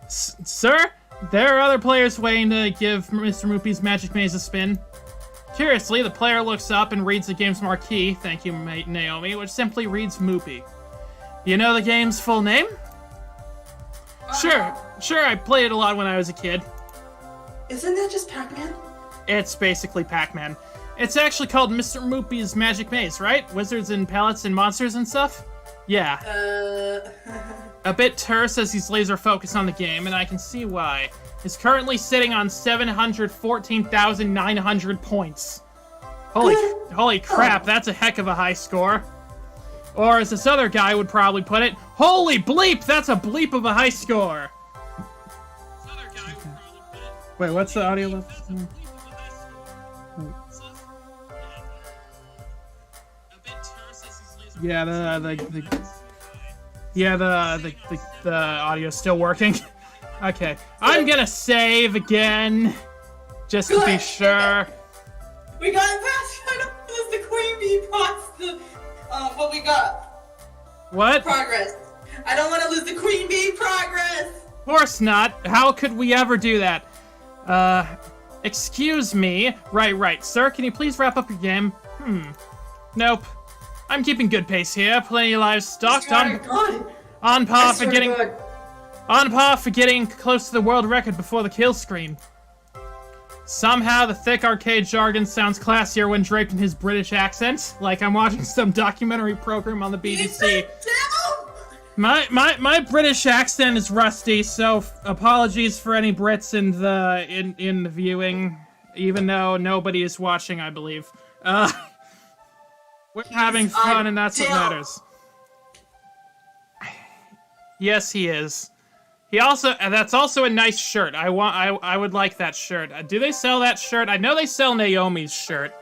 Sir? There are other players waiting to give Mr. Moopy's Magic Maze a spin. Curiously, the player looks up and reads the game's marquee, thank you, Naomi, which simply reads Moopy. You know the game's full name? Sure, I played it a lot when I was a kid. Isn't that just Pac-Man? It's basically Pac-Man. It's actually called Mr. Moopy's Magic Maze, right? Wizards and pellets and monsters and stuff? Yeah. A bit terse as he's laser focused on the game, and I can see why. He's currently sitting on 714,900 points. Holy crap, that's a heck of a high score. Or as this other guy would probably put it, holy bleep, that's a bleep of a high score. Wait, what's the audio level? Yeah, the audio's still working. Okay, I'm gonna save again, just to be sure. We got past the Queen Bee past the what we got. What? Progress. I don't want to lose the Queen Bee progress. Of course not. How could we ever do that? Excuse me. Right. Sir, can you please wrap up your game? Nope. I'm keeping good pace here. Plenty of lives stocked on par for getting close to the world record before the kill screen. Somehow the thick arcade jargon sounds classier when draped in his British accent, like I'm watching some documentary program on the BBC. My British accent is rusty, so apologies for any Brits in the viewing, even though nobody is watching, I believe. We're having fun, and that's what matters. Yes, he is. That's also a nice shirt. I would like that shirt. Do they sell that shirt? I know they sell Naomi's shirt.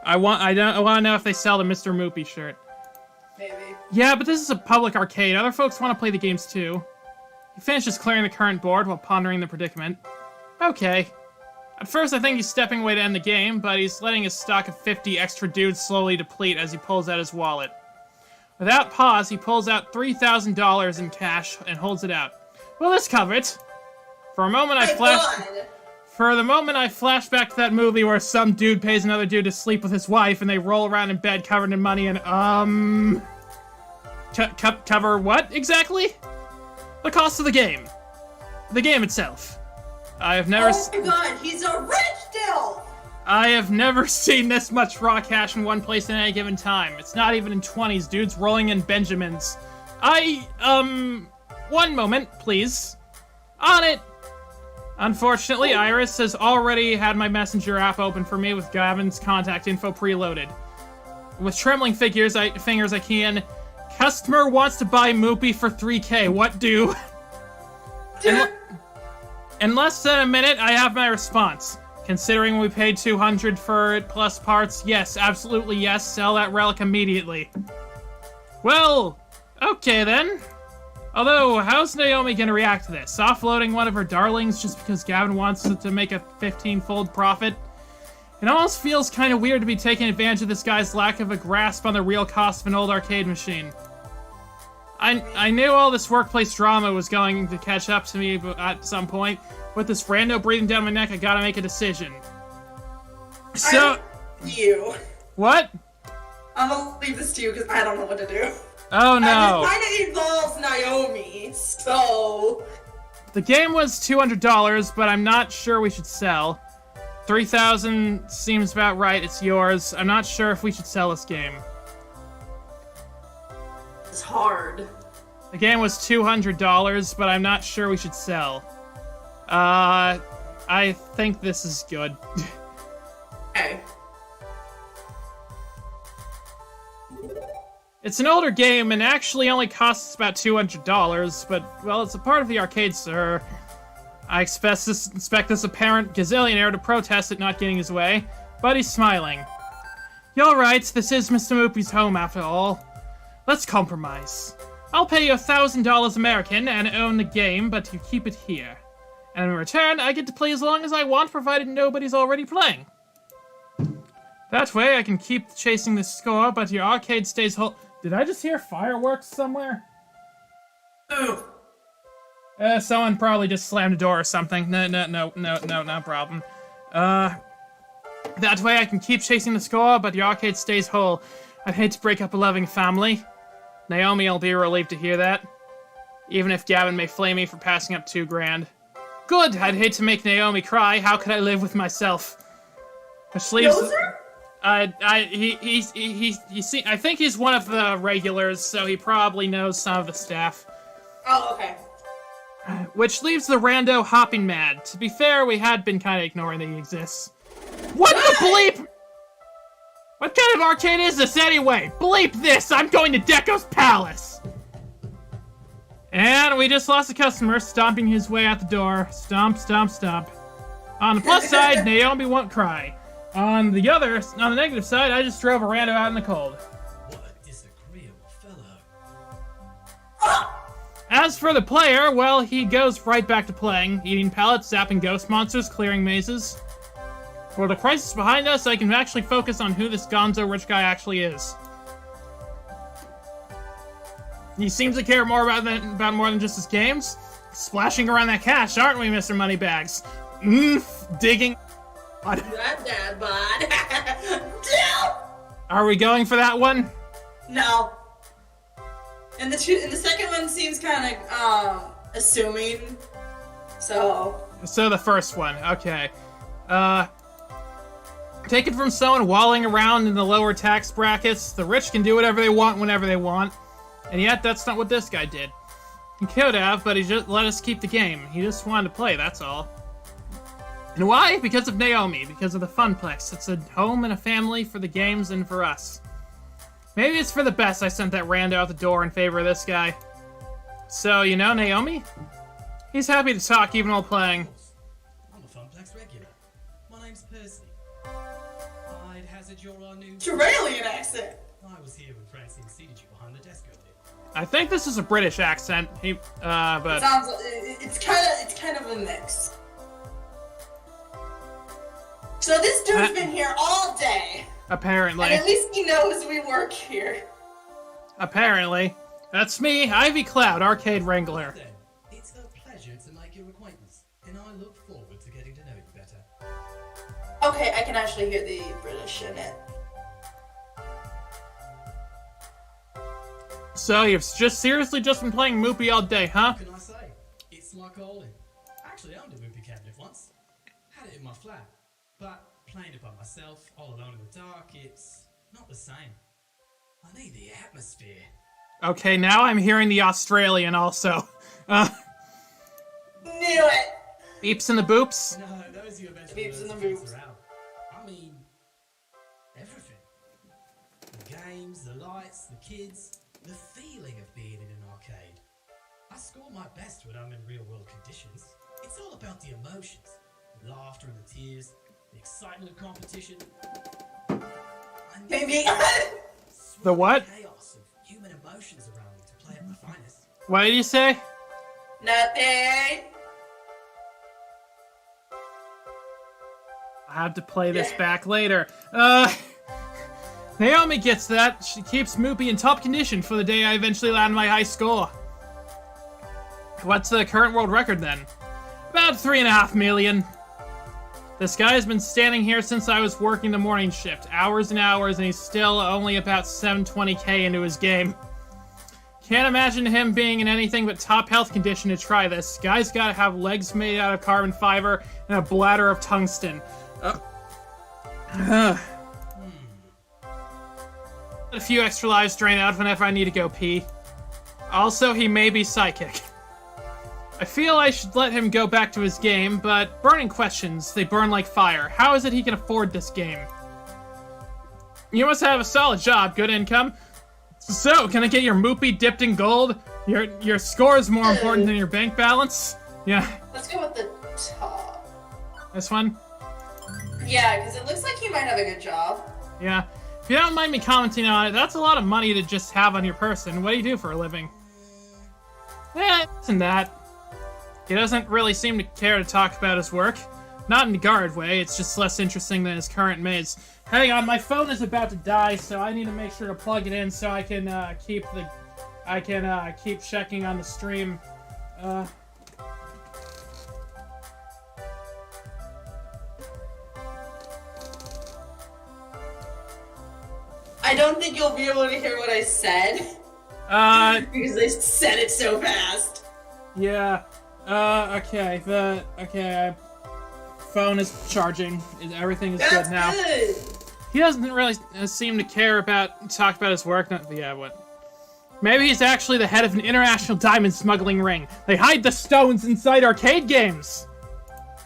I want to know if they sell the Mr. Moopy shirt. Maybe. Yeah, but this is a public arcade. Other folks want to play the games too. He finishes clearing the current board while pondering the predicament. Okay. At first, I think he's stepping away to end the game, but he's letting his stock of 50 extra dudes slowly deplete as he pulls out his wallet. Without pause, he pulls out $3,000 in cash and holds it out. Will this cover it? For the moment, I flash back to that movie where some dude pays another dude to sleep with his wife, and they roll around in bed covered in money and cover what exactly? The cost of the game. The game itself. I have never. Oh my god, he's a rich dude! I have never seen this much raw cash in one place at any given time. It's not even in 20s, dudes rolling in Benjamins. One moment, please. On it! Unfortunately, Iris has already had my messenger app open for me with Gavin's contact info preloaded. With trembling fingers, I key in, customer wants to buy Moopy for $3K, what do? In less than a minute, I have my response. Considering we paid $200 for it plus parts, yes, absolutely yes, sell that relic immediately. Well, okay then. Although, how's Naomi gonna react to this? Offloading one of her darlings just because Gavin wants to make a 15-fold profit? It almost feels kind of weird to be taking advantage of this guy's lack of a grasp on the real cost of an old arcade machine. I knew all this workplace drama was going to catch up to me at some point. With this rando breathing down my neck, I gotta make a decision. So... You. What? I'm gonna leave this to you because I don't know what to do. Oh no. It kind of involves Naomi, so... The game was $200, but I'm not sure we should sell. $3,000 seems about right, it's yours. I'm not sure if we should sell this game. It's hard. The game was $200, but I'm not sure we should sell. I think this is good. Okay. It's an older game and actually only costs about $200, but, well, it's a part of the arcade, sir. I expect this apparent gazillionaire to protest at not getting his way, but he's smiling. You're right, this is Mr. Moopy's home after all. Let's compromise. I'll pay you $1,000 American and own the game, but you keep it here. And in return, I get to play as long as I want, provided nobody's already playing. That way, I can keep chasing the score, but your arcade stays whole. Did I just hear fireworks somewhere? Ooh. Someone probably just slammed a door or something. No problem. That way I can keep chasing the score, but your arcade stays whole. I'd hate to break up a loving family. Naomi will be relieved to hear that. Even if Gavin may flame me for passing up $2,000. Good! I'd hate to make Naomi cry. How could I live with myself? Which leaves... I think he's one of the regulars, so he probably knows some of the staff. Oh, okay. Which leaves the rando hopping mad. To be fair, we had been kind of ignoring that he exists. What the bleep? What kind of arcade is this anyway? Bleep this! I'm going to Deco's Palace! And we just lost a customer, stomping his way out the door. Stomp, stomp, stomp. On the plus side, Naomi won't cry. On the negative side, I just drove a rando out in the cold. What a disagreeable fellow. As for the player, well, he goes right back to playing, eating pellets, zapping ghost monsters, clearing mazes. For the crisis behind us, I can actually focus on who this gonzo rich guy actually is. He seems to care more about more than just his games. Splashing around that cash, aren't we, Mr. Moneybags? Digging. That dad bod. Are we going for that one? No. And the second one seems kind of assuming. So the first one, okay. Take it from someone walling around in the lower tax brackets. The rich can do whatever they want whenever they want. And yet, that's not what this guy did. He could have, but he just let us keep the game. He just wanted to play, that's all. And why? Because of Naomi. Because of the Funplex. It's a home and a family for the games and for us. Maybe it's for the best I sent that rando out the door in favor of this guy. So, you know Naomi? He's happy to talk even while playing. I'm a Funplex regular. My name's Percy. I'd hazard you're our new... Australian accent. I was here when Francine seated you behind the desk earlier. I think this is a British accent. But... It's kind of a mix. So this dude's been here all day. Apparently. And at least he knows we work here. Apparently. That's me, Ivy Cloud, Arcade Wrangler. Then, it's a pleasure to make your acquaintance, and I look forward to getting to know you better. Okay, I can actually hear the British in it. So you've seriously just been playing Moopy all day, huh? What can I say? It's my calling. Actually, I owned a Moopy cabinet once. Had it in my flat. But playing it by myself, all alone in the dark, it's not the same. I need the atmosphere. Okay, now I'm hearing the Australian also. Knew it! Beeps and the boops? No, those are your best Beeps and words the to boops. filter out. I mean, everything. The games, the lights, the kids, the feeling of being in an arcade. I score my best when I'm in real world conditions. It's all about the emotions. The laughter and the tears, the excitement of competition. Maybe. The what? Chaos of human emotions around me to play at my finest. What did you say? Nothing. I have to play this back later. Naomi gets that. She keeps Moopy in top condition for the day I eventually land my high score. What's the current world record then? About 3.5 million. This guy has been standing here since I was working the morning shift, hours and hours, and he's still only about 720k into his game. Can't imagine him being in anything but top health condition to try this. Guy's gotta have legs made out of carbon fiber and a bladder of tungsten. A few extra lives drain out whenever I need to go pee. Also, he may be psychic. I feel I should let him go back to his game, but burning questions, they burn like fire. How is it he can afford this game? You must have a solid job, good income. So, can I get your Moopy dipped in gold? Your score is more important than your bank balance? Yeah. Let's go with the top. This one? Yeah, because it looks like he might have a good job. Yeah. If you don't mind me commenting on it, that's a lot of money to just have on your person. What do you do for a living? Isn't that? He doesn't really seem to care to talk about his work. Not in a guard way, it's just less interesting than his current maze. Hang on, my phone is about to die, so I need to make sure to plug it in so I can keep checking on the stream. I don't think you'll be able to hear what I said. Because I said it so fast. Yeah. Okay. Phone is charging. Everything is That's good now. Good. He doesn't really seem to care talk about his work. What? Maybe he's actually the head of an international diamond smuggling ring. They hide the stones inside arcade games.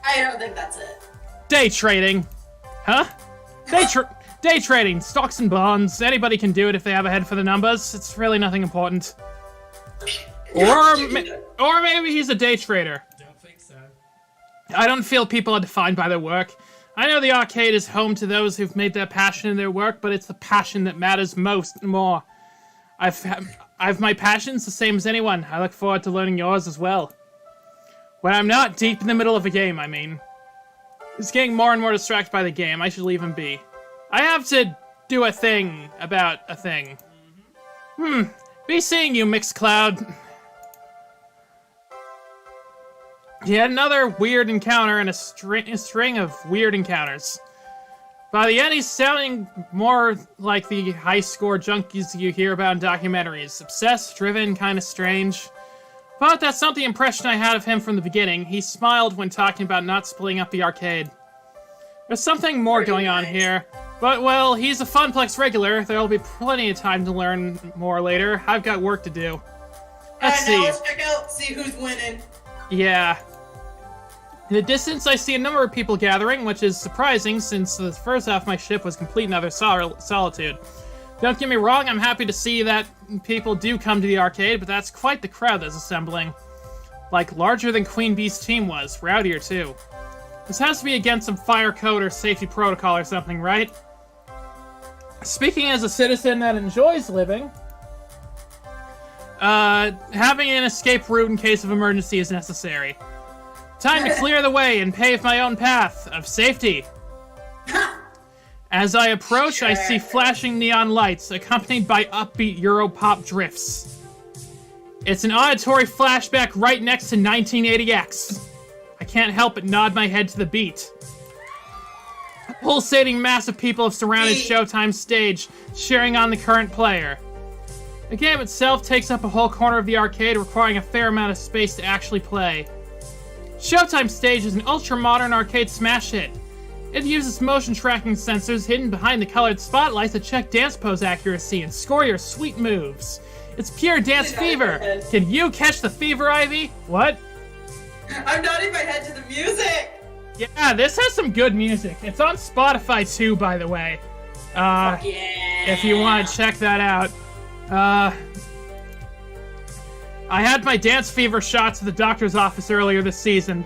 I don't think that's it. Day trading. Huh? Day trading. Stocks and bonds. Anybody can do it if they have a head for the numbers. It's really nothing important. Or maybe he's a day trader. Don't think so. I don't feel people are defined by their work. I know the arcade is home to those who've made their passion in their work, but it's the passion that matters more. I've my passions the same as anyone. I look forward to learning yours as well. When I'm not deep in the middle of a game, I mean. He's getting more and more distracted by the game. I should leave him be. I have to do a thing about a thing. Be seeing you, Mixcloud. He had another weird encounter and a string of weird encounters. By the end, he's sounding more like the high-score junkies you hear about in documentaries. Obsessed, driven, kind of strange. But that's not the impression I had of him from the beginning. He smiled when talking about not splitting up the arcade. There's something more Pretty going on nice. here. But, well, he's a Funplex regular. There'll be plenty of time to learn more later. I've got work to do. Let's Alright, now see. let's check out, see who's winning. Yeah. In the distance, I see a number of people gathering, which is surprising since the first half of my ship was complete and utter solitude. Don't get me wrong, I'm happy to see that people do come to the arcade, but that's quite the crowd that's assembling. Like, larger than Queen Bee's team was. Rowdier, too. This has to be against some fire code or safety protocol or something, right? Speaking as a citizen that enjoys living, having an escape route in case of emergency is necessary. Time to clear the way and pave my own path of safety. As I approach, I see flashing neon lights, accompanied by upbeat Europop drifts. It's an auditory flashback right next to 1980X. I can't help but nod my head to the beat. A pulsating mass of people have surrounded Showtime's stage, cheering on the current player. The game itself takes up a whole corner of the arcade, requiring a fair amount of space to actually play. Showtime's stage is an ultra-modern arcade smash hit. It uses motion tracking sensors hidden behind the colored spotlights to check dance pose accuracy and score your sweet moves. It's pure dance fever. Can you catch the fever, Ivy? What? I'm nodding my head to the music. Yeah, this has some good music. It's on Spotify too, by the way. Yeah. If you want to check that out. I had my dance fever shots at the doctor's office earlier this season.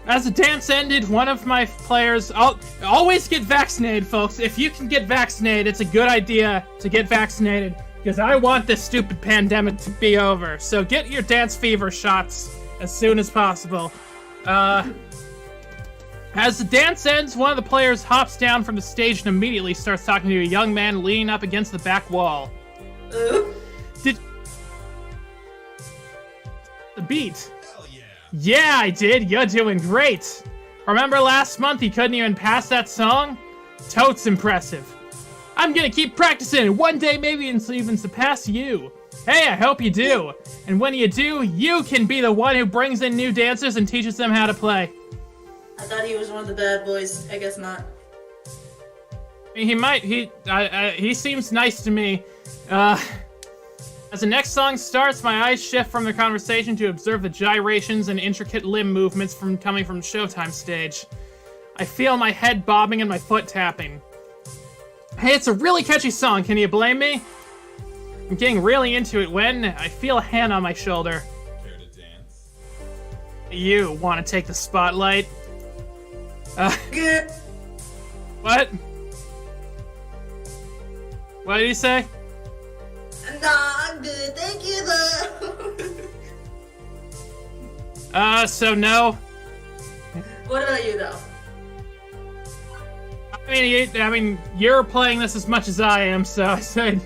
As the dance ended, one of my players... always get vaccinated, folks. If you can get vaccinated, it's a good idea to get vaccinated. Because I want this stupid pandemic to be over. So get your dance fever shots as soon as possible. As the dance ends, one of the players hops down from the stage and immediately starts talking to a young man leaning up against the back wall. Did... The beat. Hell yeah. Yeah, I did. You're doing great. Remember last month you couldn't even pass that song? Totes impressive. I'm gonna keep practicing and one day maybe even surpass you. Hey, I hope you do. And when you do, you can be the one who brings in new dancers and teaches them how to play. I thought he was one of the bad boys. I guess not. He might. He seems nice to me. As the next song starts, my eyes shift from the conversation to observe the gyrations and intricate limb movements coming from Showtime stage. I feel my head bobbing and my foot tapping. Hey, it's a really catchy song. Can you blame me? I'm getting really into it when I feel a hand on my shoulder. Care to dance? You want to take the spotlight? Good. What? What did he say? Nah, I'm good. Thank you, though. So no. What about you, though? I mean, you're playing this as much as I am, so I said,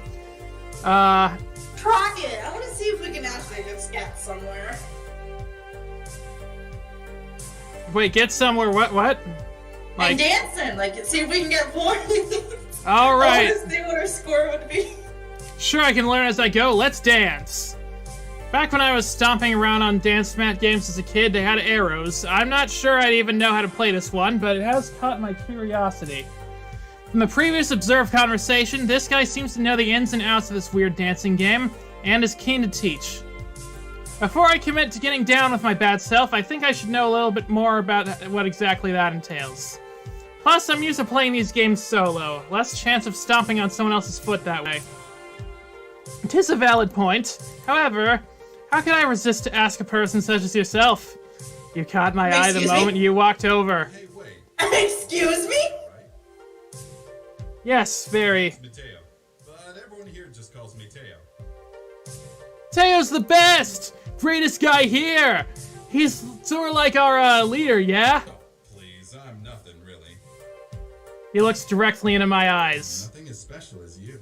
Try it. I want to see if we can actually get scat somewhere. wait, get somewhere, what? And dancing, like, see if we can get points. Alright. I want to see what our score would be. Sure, I can learn as I go. Let's dance. Back when I was stomping around on dance mat games as a kid, they had arrows. I'm not sure I'd even know how to play this one, but it has caught my curiosity. From the previous observed conversation, this guy seems to know the ins and outs of this weird dancing game, and is keen to teach. Before I commit to getting down with my bad self, I think I should know a little bit more about what exactly that entails. Plus, I'm used to playing these games solo. Less chance of stomping on someone else's foot that way. It is a valid point. However, how can I resist to ask a person such as yourself? You caught my eye the Excuse me? moment you walked over. Hey, wait. Excuse me? Right? Yes, very. It's Mateo. But everyone here just calls me Teo. Teo's the best! Greatest guy here! He's sort of like our leader, yeah? Oh, please, I'm nothing really. He looks directly into my eyes. Nothing as special as you.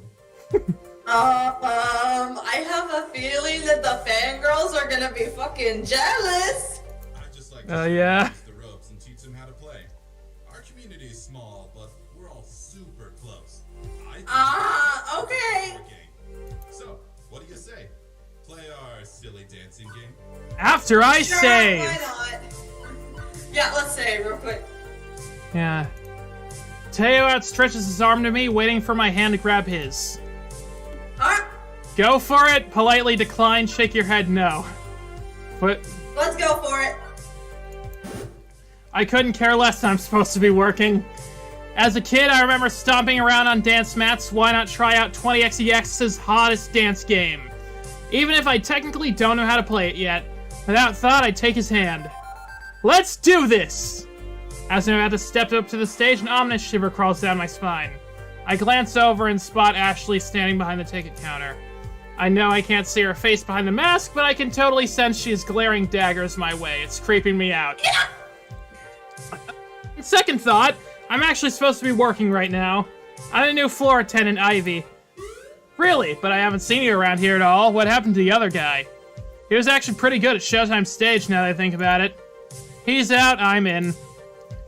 I have a feeling that the fangirls are gonna be fucking jealous. I just like Oh, to yeah? use the ropes and teach them how to play. Our community is small, but we're all super close. I think Okay. game. So, what do you say? Play our silly dancing game? After I Sure, say. why not? Yeah, let's say real quick. Yeah. Teo outstretches his arm to me, waiting for my hand to grab his. Alright, Go for it. Politely decline. Shake your head no. But let's go for it. I couldn't care less that I'm supposed to be working. As a kid, I remember stomping around on dance mats. Why not try out 20xex's hottest dance game? Even if I technically don't know how to play it yet. Without thought, I take his hand. Let's do this! As I'm about to step up to the stage, an ominous shiver crawls down my spine. I glance over and spot Ashley standing behind the ticket counter. I know I can't see her face behind the mask, but I can totally sense she is glaring daggers my way. It's creeping me out. Second thought, I'm actually supposed to be working right now. I'm the new floor attendant, Ivy. Really? But I haven't seen you around here at all. What happened to the other guy? He was actually pretty good at Showtime stage now that I think about it. He's out, I'm in.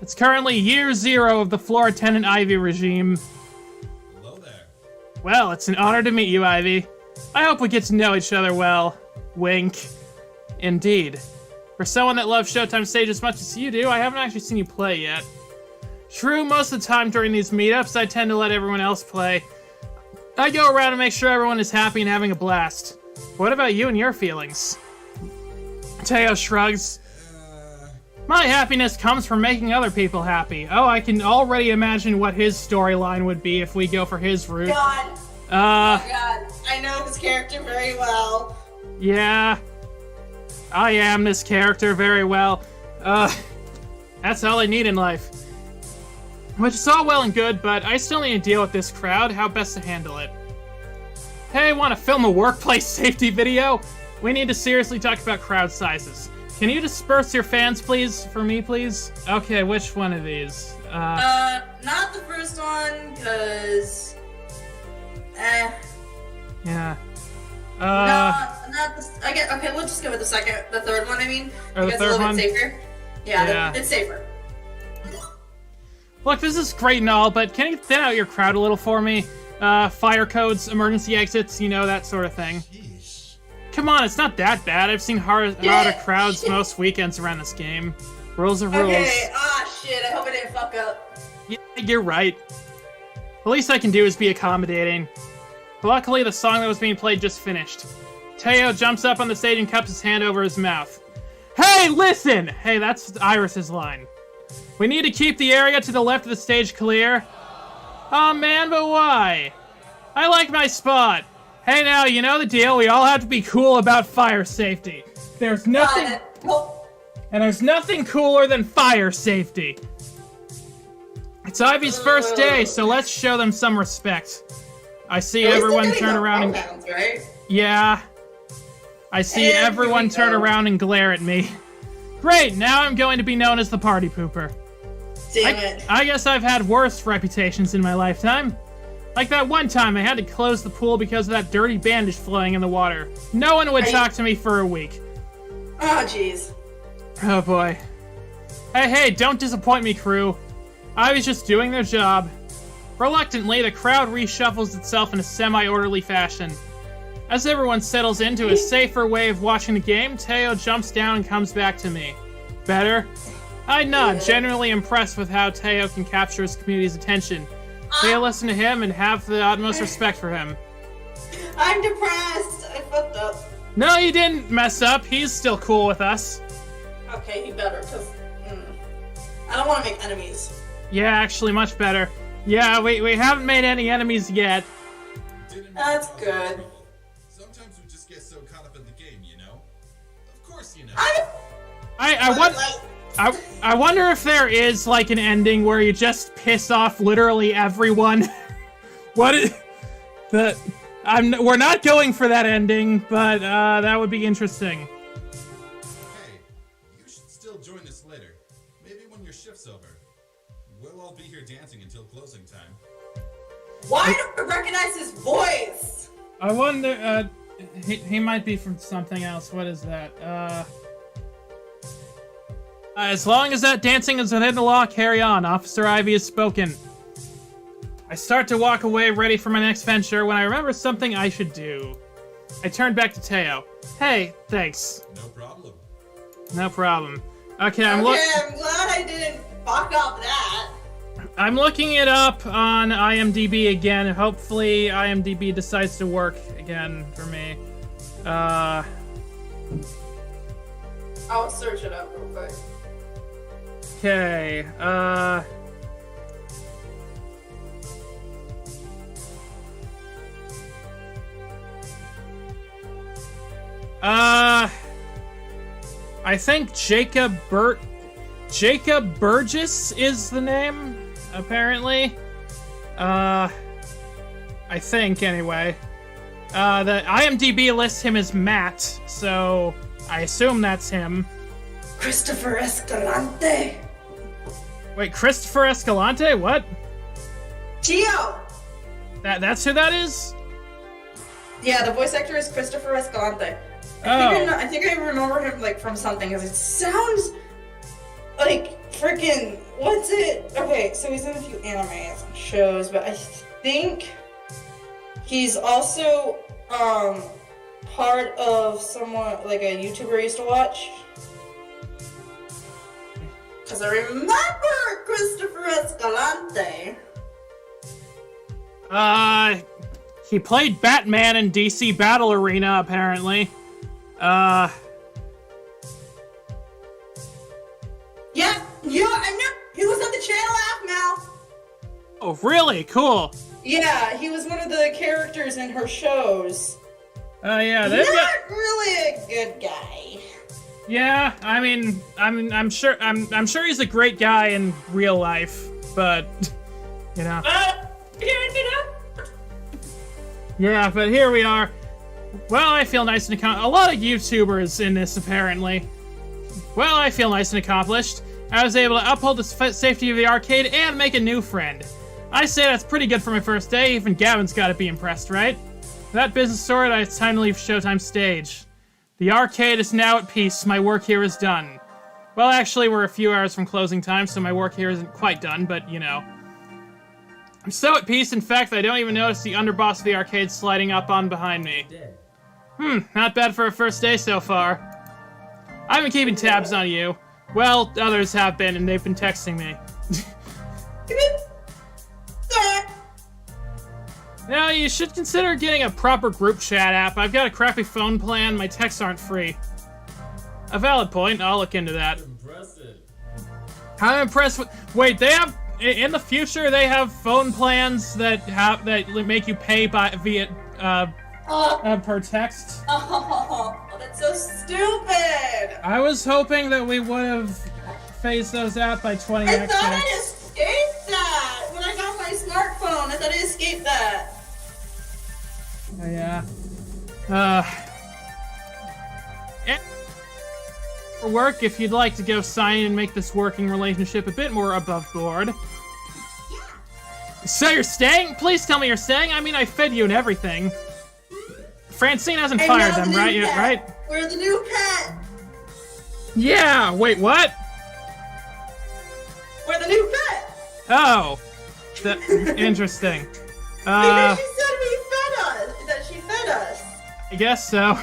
It's currently year 0 of the floor attendant Ivy regime. Hello there. Well, it's an honor to meet you, Ivy. I hope we get to know each other well. Wink. Indeed. For someone that loves Showtime stage as much as you do, I haven't actually seen you play yet. True, most of the time during these meetups, I tend to let everyone else play. I go around and make sure everyone is happy and having a blast. What about you and your feelings? Teo shrugs. My happiness comes from making other people happy. Oh, I can already imagine what his storyline would be if we go for his route. God. Oh my god. I know his character very well. Yeah. I am this character very well. That's all I need in life. Which is all well and good, but I still need to deal with this crowd. How best to handle it? Hey, want to film a workplace safety video? We need to seriously talk about crowd sizes. Can you disperse your fans, please? For me, please? Okay, which one of these? Not the first one, cause... Yeah. No, not the... Okay, we'll just go with the third one, I mean. Or the because third it's a little one? bit safer. Yeah, it's safer. Look, this is great and all, but can you thin out your crowd a little for me? Fire codes, emergency exits, you know, that sort of thing. Jeez. Come on, it's not that bad. I've seen harder crowds most weekends around this game. Rules are rules. Okay, shit, I hope I didn't fuck up. Yeah, you're right. The least I can do is be accommodating. Luckily, the song that was being played just finished. Teo jumps up on the stage and cups his hand over his mouth. Hey, listen! Hey, that's Iris's line. We need to keep the area to the left of the stage clear. Oh man, but why? I like my spot. Hey now, you know the deal. We all have to be cool about fire safety. There's nothing... And there's nothing cooler than fire safety. It's Ivy's first day, so let's show them some respect. I see everyone turn around and... Right? Yeah. I see everyone turn around and glare at me. Great, now I'm going to be known as the party pooper. Damn it. I guess I've had worse reputations in my lifetime. Like that one time I had to close the pool because of that dirty bandage flowing in the water. No one would talk to me for a week. Oh, jeez. Oh boy. Hey, don't disappoint me, crew. I was just doing their job. Reluctantly, the crowd reshuffles itself in a semi-orderly fashion. As everyone settles into a safer way of watching the game, Teo jumps down and comes back to me. Better? I nod, genuinely impressed with how Teo can capture his community's attention. They listen to him and have the utmost respect for him. I'm depressed. I fucked up. No, you didn't mess up. He's still cool with us. Okay, he better, because I don't want to make enemies. Yeah, actually, much better. Yeah, we haven't made any enemies yet. That's good. Sometimes we just get so caught up in the game, you know? Of course you know. I wonder if there is, like, an ending where you just piss off literally everyone. We're not going for that ending, but, that would be interesting. Hey, you should still join us later. Maybe when your shift's over. We'll all be here dancing until closing time. Why don't I recognize his voice? I wonder, he might be from something else. What is that? As long as that dancing is within the law, carry on. Officer Ivy has spoken. I start to walk away, ready for my next venture, when I remember something I should do. I turn back to Teo. Hey, thanks. No problem. No problem. Okay, I'm glad I didn't fuck up that. I'm looking it up on IMDb again. Hopefully IMDb decides to work again for me. I'll search it up real quick. Okay, I think Jacob Burgess is the name, apparently. I think, anyway. The IMDb lists him as Matt, so I assume that's him. Christopher Escalante. Wait, Christopher Escalante? What? Gio. That's who that is? Yeah, the voice actor is Christopher Escalante. I think I remember him like from something because it sounds like freaking what's it? Okay, so he's in a few animes and shows, but I think he's also part of someone like a YouTuber I used to watch. Because I remember Christopher Escalante. He played Batman in DC Battle Arena, apparently. Yeah, I know. He was on the channel app now. Oh, really? Cool. Yeah, he was one of the characters in her shows. Yeah, Not they've got... really a good guy. Yeah, I mean, I'm sure he's a great guy in real life, but you know. Yeah, but here we are. Well, I feel nice and a lot of YouTubers in this, apparently. Well, I feel nice and accomplished. I was able to uphold the safety of the arcade and make a new friend. I say that's pretty good for my first day. Even Gavin's got to be impressed, right? With that business sorted, it's time to leave Showtime stage. The arcade is now at peace. My work here is done. Well, actually, we're a few hours from closing time, so my work here isn't quite done, but, you know. I'm so at peace, in fact, that I don't even notice the underboss of the arcade sliding up on behind me. Not bad for a first day so far. I've been keeping tabs on you. Well, others have been, and they've been texting me. Now, you should consider getting a proper group chat app. I've got a crappy phone plan, my texts aren't free. A valid point, I'll look into that. Impressive. I'm impressed with... Wait, they have... In the future, they have phone plans that make you pay via per text. Oh, that's so stupid! I was hoping that we would have phased those out by 20x. I thought I escaped that when I got my smartphone. I thought I escaped that. Yeah. For work, if you'd like to go sign in and make this working relationship a bit more above board. So you're staying? Please tell me you're staying. I mean, I fed you and everything. Francine hasn't fired them, right? Yet, right? We're the new pet. Yeah. Wait, what? We're the new pet. Oh, interesting. Because she said we fed us. That she fed us. I guess so.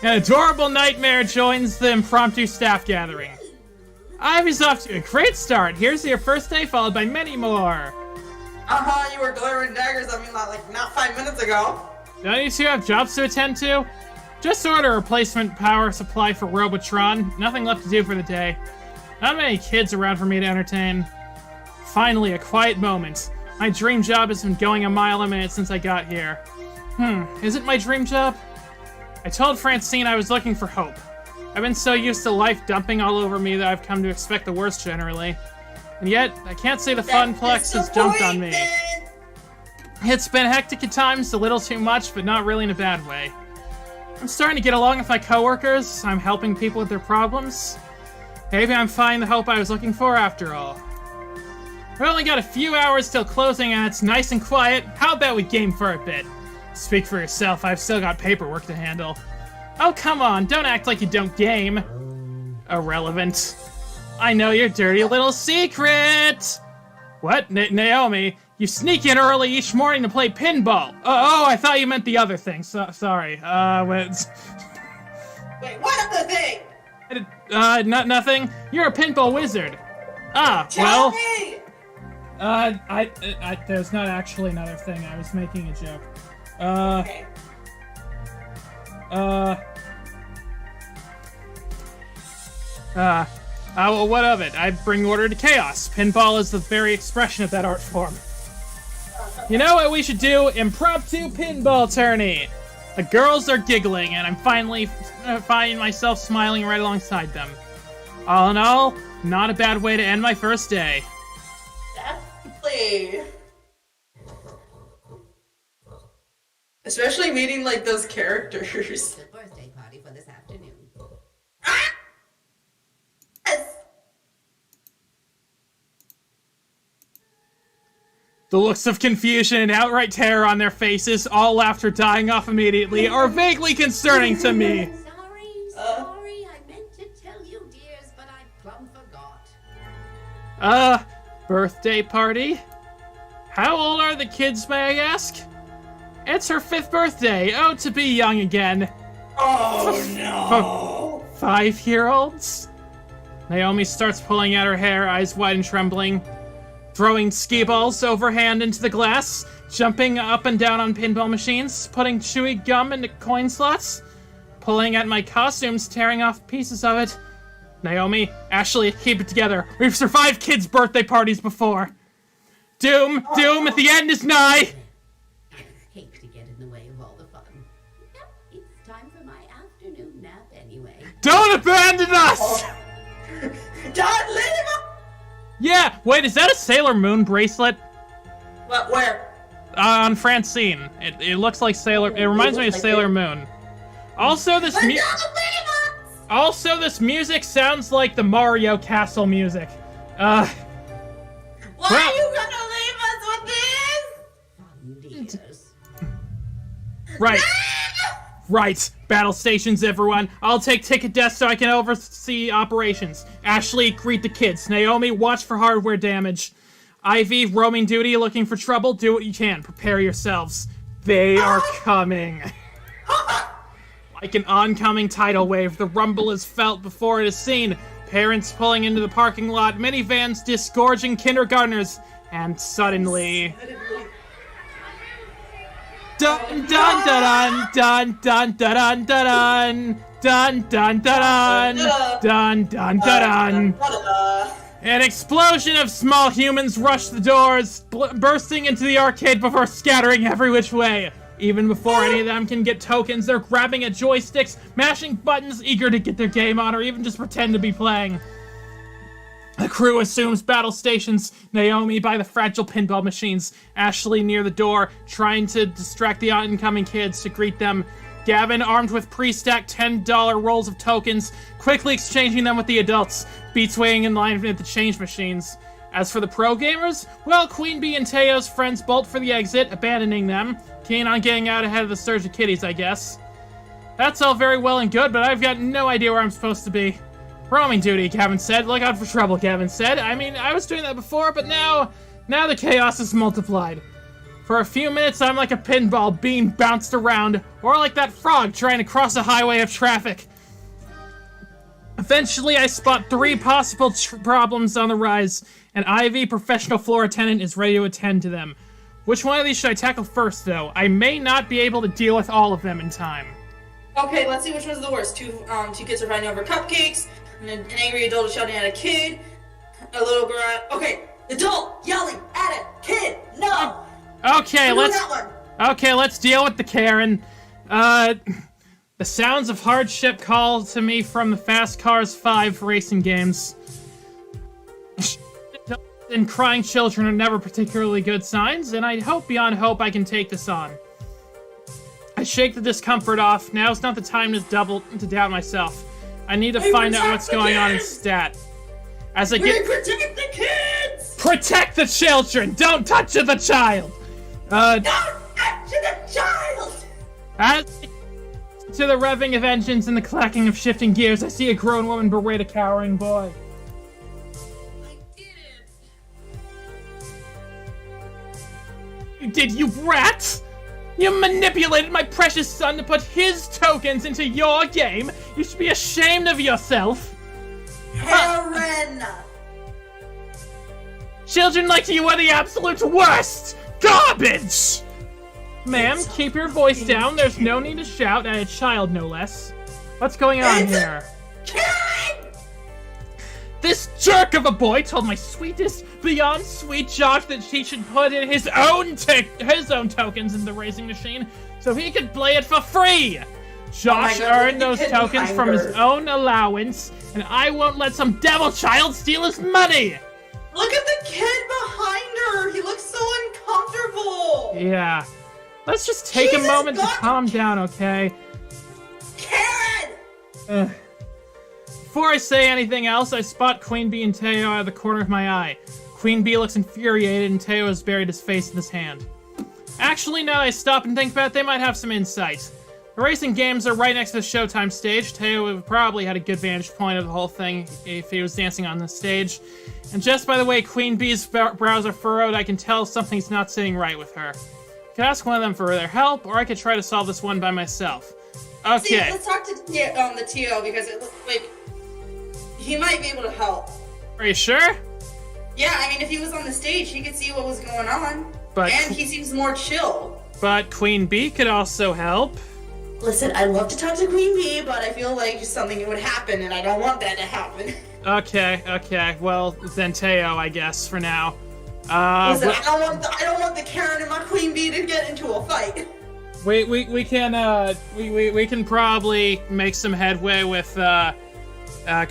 An adorable nightmare joins the impromptu staff gathering. Ivy's off to a great start. Here's your first day, followed by many more. You were glaring daggers at me like not 5 minutes ago. Don't you two have jobs to attend to? Just order a replacement power supply for Robotron. Nothing left to do for the day. Not many kids around for me to entertain. Finally, a quiet moment. My dream job has been going a mile a minute since I got here. Is it my dream job? I told Francine I was looking for hope. I've been so used to life dumping all over me that I've come to expect the worst generally. And yet, I can't say the funplex has dumped on me. It's been hectic at times, a little too much, but not really in a bad way. I'm starting to get along with my coworkers. I'm helping people with their problems. Maybe I'm finding the hope I was looking for after all. We only got a few hours till closing and it's nice and quiet. How about we game for a bit? Speak for yourself, I've still got paperwork to handle. Oh, come on, don't act like you don't game. Irrelevant. I know your dirty little secret! What? Naomi, you sneak in early each morning to play pinball. Oh, I thought you meant the other thing. Sorry. Wait, what other thing? Nothing. You're a pinball wizard. Tell me! There's not actually another thing. I was making a joke. Okay. Well, what of it? I bring order to chaos. Pinball is the very expression of that art form. You know what we should do? Impromptu pinball tourney! The girls are giggling, and I'm finally finding myself smiling right alongside them. All in all, not a bad way to end my first day. Definitely. Especially meeting, like, those characters. The birthday party for this afternoon. Ah! Yes! The looks of confusion and outright terror on their faces, all after dying off immediately, are vaguely concerning to me. Sorry, I meant to tell you, dears, but I plumb forgot. Birthday party? How old are the kids, may I ask? It's her 5th birthday. Oh, to be young again. Oh no! 5-year-olds? Naomi starts pulling out her hair, eyes wide and trembling, throwing skee balls overhand into the glass, jumping up and down on pinball machines, putting chewy gum into coin slots, pulling at my costumes, tearing off pieces of it. Naomi, Ashley, keep it together. We've survived kids' birthday parties before. Doom, at the end is nigh! I hate to get in the way of all the fun. Yep, it's time for my afternoon nap anyway. Don't abandon us! Don't leave him! Yeah, wait, is that a Sailor Moon bracelet? What? Where? On Francine. It looks like Sailor... It reminds me of Sailor Moon. Also, this music sounds like the Mario Castle music. Why are you gonna leave us with this? Fun, dears. Right. Right. Battle stations, everyone. I'll take ticket desk so I can oversee operations. Ashley, greet the kids. Naomi, watch for hardware damage. Ivy, roaming duty, looking for trouble. Do what you can. Prepare yourselves. They are coming. Like an oncoming tidal wave, the rumble is felt before it is seen. Parents pulling into the parking lot, minivans disgorging kindergartners, and suddenly... Dun dun dun dun dun dun dun dun dun dun dun dun dun dun. An explosion of small humans rush the doors, bursting into the arcade before scattering every which way. Even before any of them can get tokens, they're grabbing at joysticks, mashing buttons, eager to get their game on or even just pretend to be playing. The crew assumes battle stations, Naomi by the fragile pinball machines, Ashley near the door, trying to distract the incoming kids to greet them, Gavin armed with pre-stacked $10 rolls of tokens, quickly exchanging them with the adults, Beats waiting in line at the change machines. As for the pro gamers, well, Queen Bee and Teo's friends bolt for the exit, abandoning them, keen on getting out ahead of the surge of kiddies, I guess. That's all very well and good, but I've got no idea where I'm supposed to be. Roaming duty, Gavin said. Look out for trouble, Gavin said. I mean, I was doing that before, but now the chaos is multiplied. For a few minutes, I'm like a pinball being bounced around, or like that frog trying to cross a highway of traffic. Eventually, I spot 3 possible problems on the rise, and Ivy, professional floor attendant, is ready to attend to them. Which one of these should I tackle first, though? I may not be able to deal with all of them in time. Okay, let's see which one's the worst. Two kids are fighting over cupcakes, an angry adult shouting at a kid, a little girl. Okay, adult yelling at a kid. No. Okay, let's deal with the Karen. The sounds of hardship call to me from the Fast Cars 5 racing games. And crying children are never particularly good signs, and I hope beyond hope I can take this on. I shake the discomfort off. Now's not the time to doubt myself. I need to find out what's going on in stat. As I get protect the kids. Protect the children. Don't touch the child. Don't touch the child. As to the revving of engines and the clacking of shifting gears, I see a grown woman berate a cowering boy. I did it. You did, you rat! You manipulated my precious son to put his tokens into your game! You should be ashamed of yourself! Karen! Children like you are the absolute worst! Garbage! Ma'am, keep your voice down. There's no need to shout at a child, no less. What's going on here? Karen! This jerk of a boy told my sweetest, beyond sweet Josh that she should put in his own tokens in the racing machine so he could play it for free. Josh earned those tokens from his own allowance, and I won't let some devil child steal his money. Look at the kid behind her. He looks so uncomfortable. Yeah. Let's just take a moment to calm down, okay? Karen! Before I say anything else, I spot Queen Bee and Teo out of the corner of my eye. Queen Bee looks infuriated, and Teo has buried his face in his hand. Actually, now I stop and think about it, they might have some insight. The racing games are right next to the Showtime stage. Teo would probably had a good vantage point of the whole thing if he was dancing on the stage. And just by the way Queen Bee's brows are furrowed, I can tell something's not sitting right with her. I could ask one of them for their help, or I could try to solve this one by myself. Okay. See, let's talk to the Tio because it looks like he might be able to help. Are you sure? Yeah, I mean, if he was on the stage, he could see what was going on. But and he seems more chill. But Queen Bee could also help. Listen, I'd love to talk to Queen Bee, but I feel like something would happen, and I don't want that to happen. Okay. Well, then Teo, I guess, for now. Listen, I don't want the Karen and my Queen Bee to get into a fight. We can probably make some headway with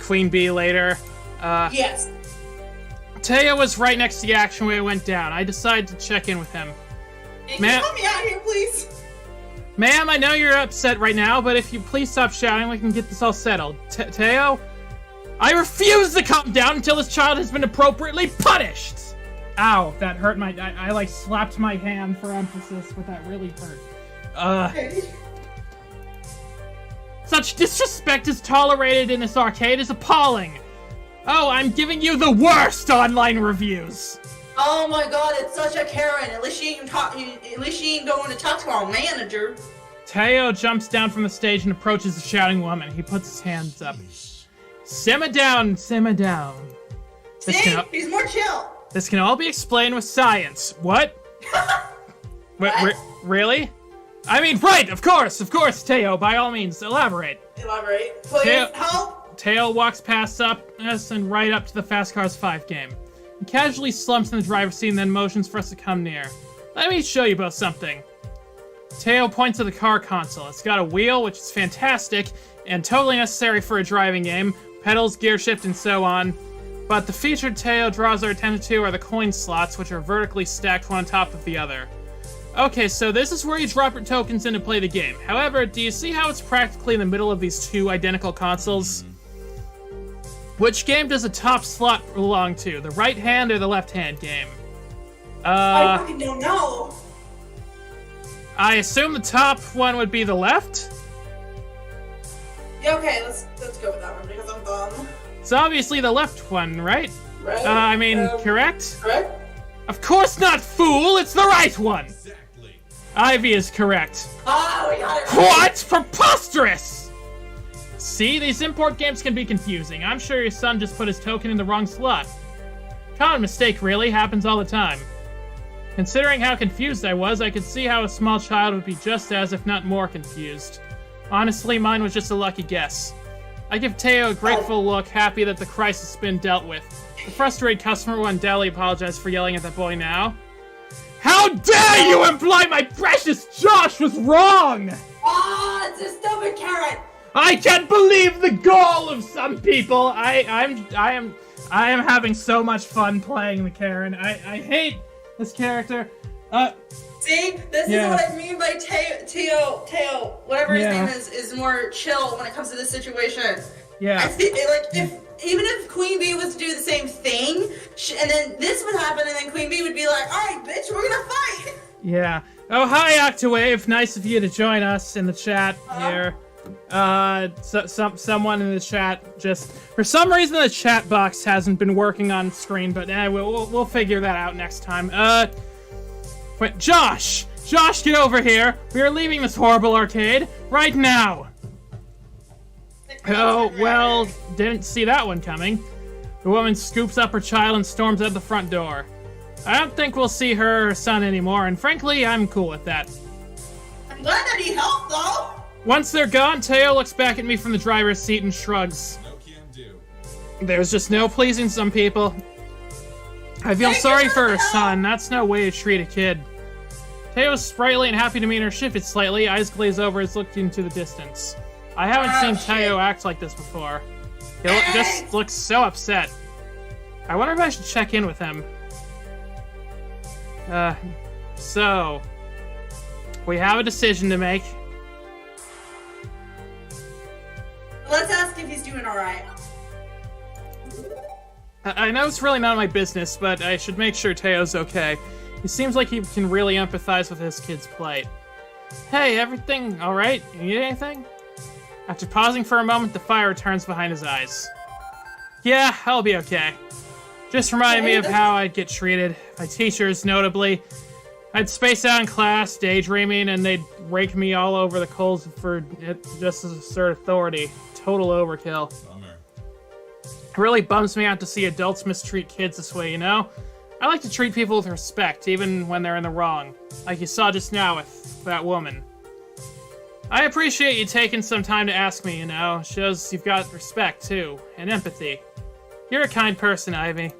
Queen Bee later. Yes. Teo was right next to the action where it went down. I decided to check in with him. Can you help me out here, please? Ma'am, I know you're upset right now, but if you please stop shouting, we can get this all settled. Teo, I refuse to calm down until this child has been appropriately punished! Ow, that hurt my... I like, slapped my hand for emphasis, but that really hurt. Such disrespect is tolerated in this arcade is appalling! Oh, I'm giving you the worst online reviews! Oh my god, it's such a Karen. At least she ain't going to talk to our manager. Teo jumps down from the stage and approaches the shouting woman. He puts his hands up. Simmer down, simmer down. See? He's more chill. This can all be explained with science. What? Really? I mean, right, of course, Teo, by all means, elaborate. Elaborate. Please, help. Teo walks past us and right up to the Fast Cars 5 game. He casually slumps in the driver's seat and then motions for us to come near. Let me show you both something. Teo points to the car console. It's got a wheel, which is fantastic, and totally necessary for a driving game, pedals, gear shift, and so on. But the feature Teo draws our attention to are the coin slots, which are vertically stacked one on top of the other. Okay, so this is where you drop your tokens in to play the game. However, do you see how it's practically in the middle of these two identical consoles? Which game does the top slot belong to? The right hand or the left hand game? I fucking don't know. I assume the top one would be the left? Yeah, okay, let's go with that one because I'm dumb. It's obviously the left one, right? Right. Correct? Correct? Of course not, fool! It's the right one! Exactly. Ivy is correct. Oh, we got it right. What? Preposterous! See, these import games can be confusing. I'm sure your son just put his token in the wrong slot. Common mistake, really. Happens all the time. Considering how confused I was, I could see how a small child would be just as, if not more, confused. Honestly, mine was just a lucky guess. I give Teo a grateful look, happy that the crisis has been dealt with. The frustrated customer will undoubtedly apologize for yelling at that boy now. How dare you imply my precious Josh was wrong! Ah, it's a stupid carrot! I can't believe the gall of some people! I am having so much fun playing the Karen. I hate this character. See? This is what I mean by Teo, whatever his name is more chill when it comes to this situation. Yeah. I think, even if Queen Bee was to do the same thing, and then this would happen, and then Queen Bee would be like, alright, bitch, we're gonna fight! Yeah. Oh, hi, Octawave. Nice of you to join us in the chat here. Someone in the chat just... For some reason, the chat box hasn't been working on screen, but we'll figure that out next time. Wait, Josh! Josh, get over here! We are leaving this horrible arcade right now! Oh, well, didn't see that one coming. The woman scoops up her child and storms out the front door. I don't think we'll see her son anymore, and frankly, I'm cool with that. I'm glad that he helped, though. Once they're gone, Teo looks back at me from the driver's seat and shrugs. No can do. There's just no pleasing some people. I feel sorry for her son. That's no way to treat a kid. Teo's sprightly and happy to me and shifted slightly. Eyes glaze over as looking into the distance. I haven't seen Teo act like this before. He just looks so upset. I wonder if I should check in with him. So... we have a decision to make. Let's ask if he's doing alright. I know it's really none of my business, but I should make sure Teo's okay. He seems like he can really empathize with his kid's plight. Hey, everything alright? You need anything? After pausing for a moment, the fire returns behind his eyes. Yeah, I'll be okay. Just reminded me of how I'd get treated. My teachers, notably. I'd space out in class, daydreaming, and they'd rake me all over the coals for it just as assert authority. Total overkill. Bummer. It really bums me out to see adults mistreat kids this way, you know? I like to treat people with respect, even when they're in the wrong. Like you saw just now with that woman. I appreciate you taking some time to ask me, you know? Shows you've got respect, too, and empathy. You're a kind person, Ivy.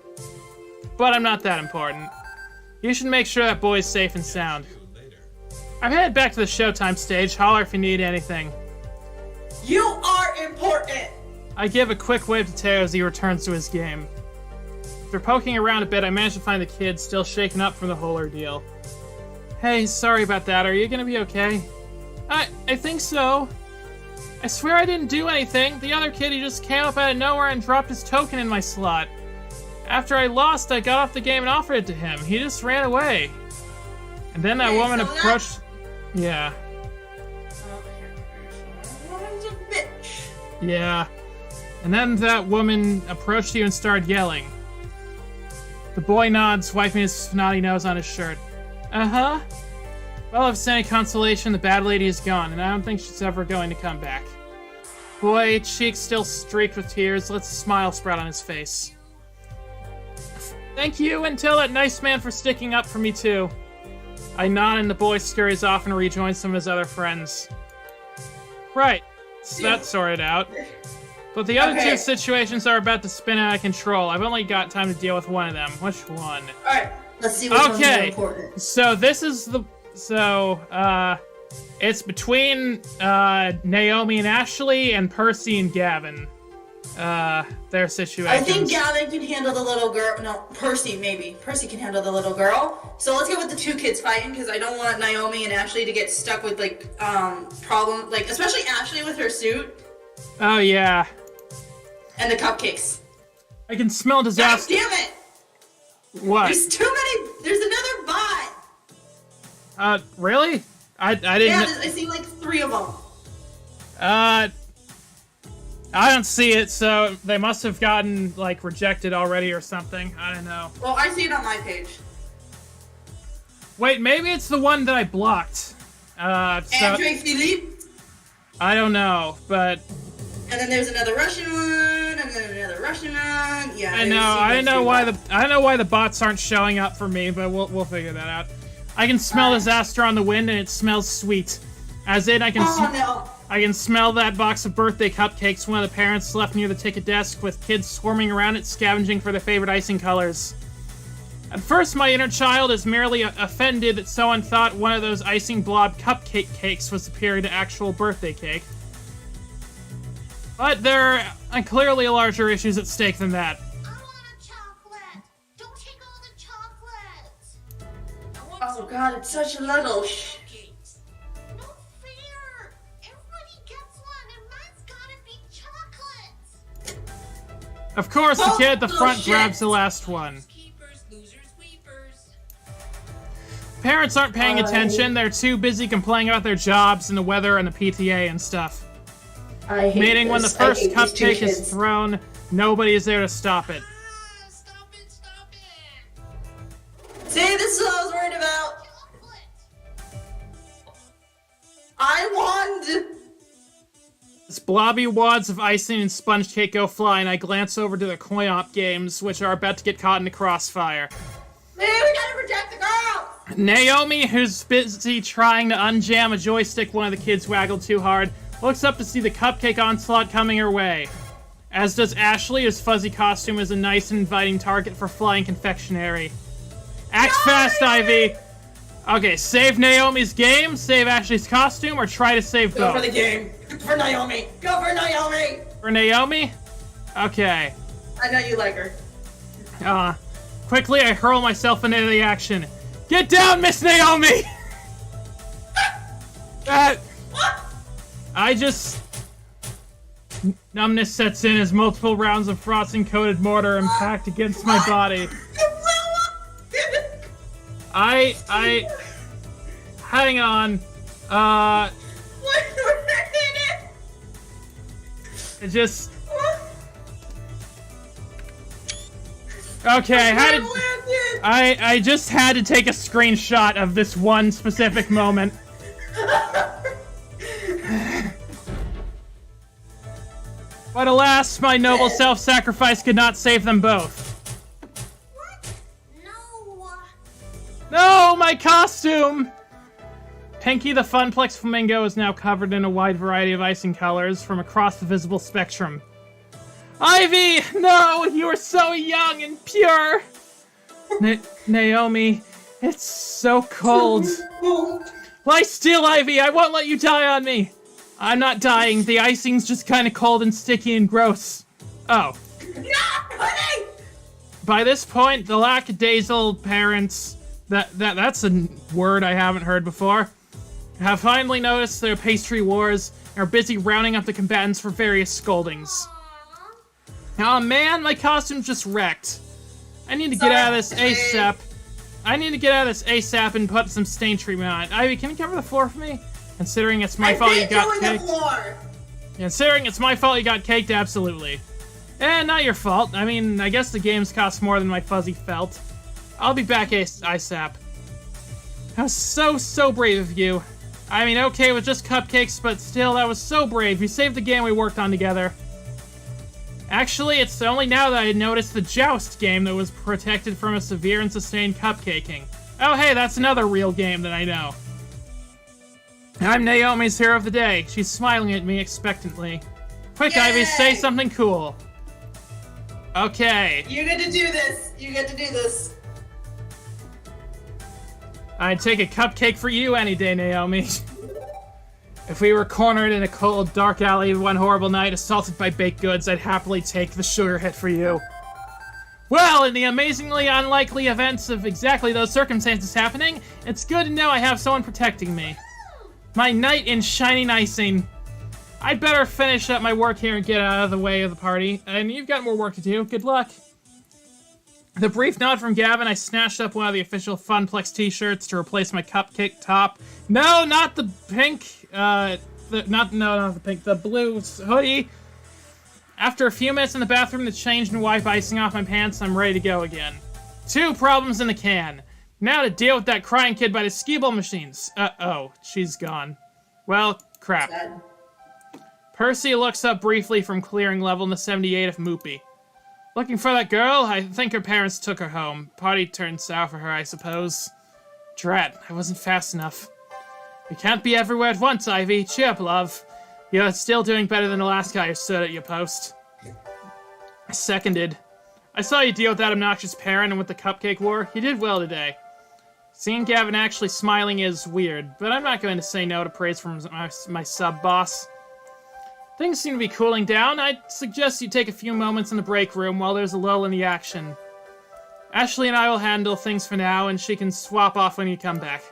But I'm not that important. You should make sure that boy's safe and sound. I'm headed back to the Showtime stage. Holler if you need anything. You are important! I give a quick wave to Teo as he returns to his game. After poking around a bit, I managed to find the kid still shaken up from the whole ordeal. Hey, sorry about that. Are you gonna be okay? I think so. I swear I didn't do anything. The other kid, he just came up out of nowhere and dropped his token in my slot. After I lost, I got off the game and offered it to him. He just ran away. And then that woman approached... Yeah. Woman's a bitch. Yeah. And then that woman approached you and started yelling. The boy nods, wiping his snotty nose on his shirt. Uh-huh. Well, if it's any consolation, the bad lady is gone, and I don't think she's ever going to come back. Boy, cheeks still streaked with tears, lets a smile sprout on his face. Thank you, and tell that nice man for sticking up for me, too. I nod and the boy scurries off and rejoins some of his other friends. Right, so that's sorted out. But the other two situations are about to spin out of control. I've only got time to deal with one of them. Which one? Alright, let's see which one's more important. So this is the... it's between Naomi and Ashley and Percy and Gavin. Their situation. I think Gavin can handle the little girl. No, Percy maybe. Percy can handle the little girl. So let's get with the two kids fighting because I don't want Naomi and Ashley to get stuck with like problem, like especially Ashley with her suit. Oh yeah. And the cupcakes. I can smell disaster. God damn it! What? There's too many. There's another bot. Really? I didn't. Yeah, I see like 3 of them. I don't see it, so they must have gotten, like, rejected already or something. I don't know. Well, I see it on my page. Wait, maybe it's the one that I blocked. Andre Philippe. I don't know, but... And then there's another Russian one, and then another Russian one. Yeah, I know. I don't know why the bots aren't showing up for me, but we'll figure that out. I can smell disaster on the wind, and it smells sweet. As in, I can smell that box of birthday cupcakes one of the parents left near the ticket desk, with kids swarming around it, scavenging for their favorite icing colors. At first, my inner child is merely offended that someone thought one of those icing blob cupcake cakes was superior to actual birthday cake. But there are clearly larger issues at stake than that. I want a chocolate. Don't take all the chocolate. Oh god, it's such a little No fair. Everybody gets one, and mine's gotta be chocolate. Of course, the kid at the front Bullshit. grabs the last one. Keepers, losers, weepers. Parents aren't paying attention. They're too busy complaining about their jobs and the weather and the PTA and stuff. I hate Meaning when the this. I first hate these two cupcake is kids. thrown, nobody is there to stop it. Stop it, stop it. See, this is what I was worried about. I won. blobby wads of icing and sponge cake go fly, and I glance over to the coin-op games, which are about to get caught in the crossfire. Man, we gotta protect the girls! Naomi, who's busy trying to unjam a joystick one of the kids waggled too hard, looks up to see the cupcake onslaught coming her way. As does Ashley, whose fuzzy costume is a nice and inviting target for flying confectionery. Act fast, Ivy! Okay, save Naomi's game, save Ashley's costume, or try to save both? Go for the game. For Naomi. Go for Naomi! For Naomi? Okay. I know you like her. Quickly I hurl myself into the action. Get down, Miss Naomi! Numbness sets in as multiple rounds of frosting-coated mortar impact against my body. Hang on. It just... Okay, I just had to take a screenshot of this one specific moment. But alas, my noble self-sacrifice could not save them both. What? No. No, my costume! Pinky the Funplex Flamingo is now covered in a wide variety of icing colors from across the visible spectrum. Ivy! No! You are so young and pure! Naomi, it's so cold. Lie still, Ivy! I won't let you die on me! I'm not dying. The icing's just kind of cold and sticky and gross. Oh. No, honey! By this point, the lackadaisical parents... That's a word I haven't heard before. Have finally noticed their pastry wars and are busy rounding up the combatants for various scoldings. Oh man, my costume's just wrecked. I need to get out of this ASAP. And put some stain treatment on it. Ivy, can you cover the floor for me? Considering it's my fault you got caked. Considering it's my fault you got caked, absolutely. Not your fault. I mean, I guess the games cost more than my fuzzy felt. I'll be back ASAP. That was so brave of you. I mean, okay, with just cupcakes, but still, that was so brave. You saved the game we worked on together. Actually, it's only now that I noticed the Joust game that was protected from a severe and sustained cupcaking. Oh, hey, that's another real game that I know. I'm Naomi's hero of the day. She's smiling at me expectantly. Quick, Yay! Ivy, say something cool. Okay. You get to do this. You get to do this. I'd take a cupcake for you any day, Naomi. If we were cornered in a cold, dark alley one horrible night, assaulted by baked goods, I'd happily take the sugar hit for you. Well, in the amazingly unlikely events of exactly those circumstances happening, it's good to know I have someone protecting me. My knight in shining icing. I'd better finish up my work here and get out of the way of the party. And you've got more work to do. Good luck. The brief nod from Gavin, I snatched up one of the official Funplex t-shirts to replace my cupcake top. No, not the pink. Not the pink. The blue hoodie. After a few minutes in the bathroom to change and wipe icing off my pants, I'm ready to go again. 2 problems in the can. Now to deal with that crying kid by the skee-ball machines. Uh-oh, she's gone. Well, crap. Sad. Percy looks up briefly from clearing level in the 78 of Moopy. Looking for that girl? I think her parents took her home. Party turned sour for her, I suppose. Drat, I wasn't fast enough. We can't be everywhere at once, Ivy. Cheer up, love. You're still doing better than the last guy who stood at your post. Seconded. I saw you deal with that obnoxious parent and with the cupcake war. You did well today. Seeing Gavin actually smiling is weird, but I'm not going to say no to praise from my sub-boss. Things seem to be cooling down. I'd suggest you take a few moments in the break room while there's a lull in the action. Ashley and I will handle things for now, and she can swap off when you come back.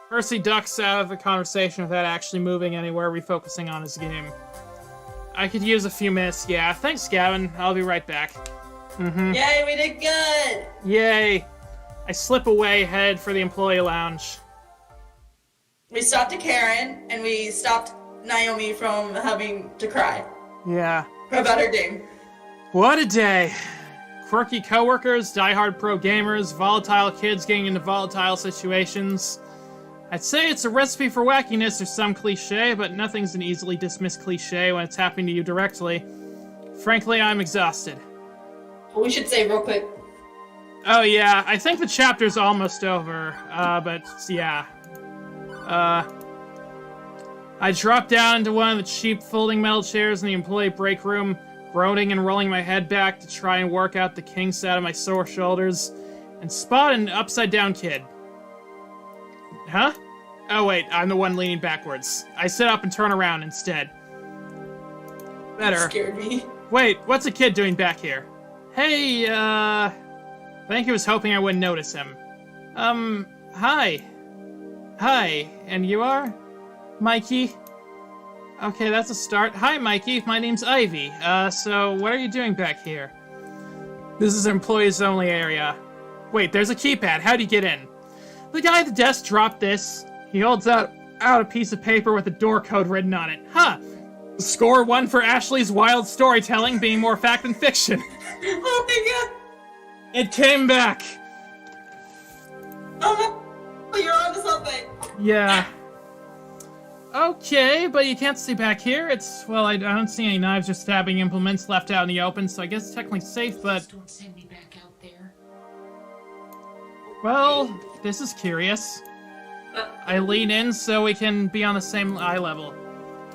Percy ducks out of the conversation without actually moving anywhere, refocusing on his game. I could use a few minutes, yeah. Thanks, Gavin. I'll be right back. Yay, we did good! Yay. I slip away, headed for the employee lounge. We stopped at Karen, and we stopped Naomi from having to cry Yeah. about her game. What a day. Quirky coworkers, diehard pro gamers, volatile kids getting into volatile situations. I'd say it's a recipe for wackiness or some cliche, but nothing's an easily dismissed cliche when it's happening to you directly. Frankly, I'm exhausted. We should save real quick. Oh yeah, I think the chapter's almost over, but yeah. I dropped down into one of the cheap folding metal chairs in the employee break room, groaning and rolling my head back to try and work out the kinks out of my sore shoulders, and spot an upside-down kid. Huh? Oh wait, I'm the one leaning backwards. I sit up and turn around instead. Better. That scared me. Wait, what's a kid doing back here? Hey, I think he was hoping I wouldn't notice him. Hi. Hi, and you are? Mikey? Okay, that's a start. Hi, Mikey, my name's Ivy. So what are you doing back here? This is employees only area. Wait, there's a keypad. How do you get in? The guy at the desk dropped this. He holds out a piece of paper with a door code written on it. Huh. Score 1 for Ashley's wild storytelling being more fact than fiction. Oh my god! It came back. Oh, you're onto something. Yeah. Okay, but you can't stay back here. Well, I don't see any knives or stabbing implements left out in the open, so I guess it's technically safe, but... Please don't send me back out there. Well, this is curious. I lean in so we can be on the same eye level.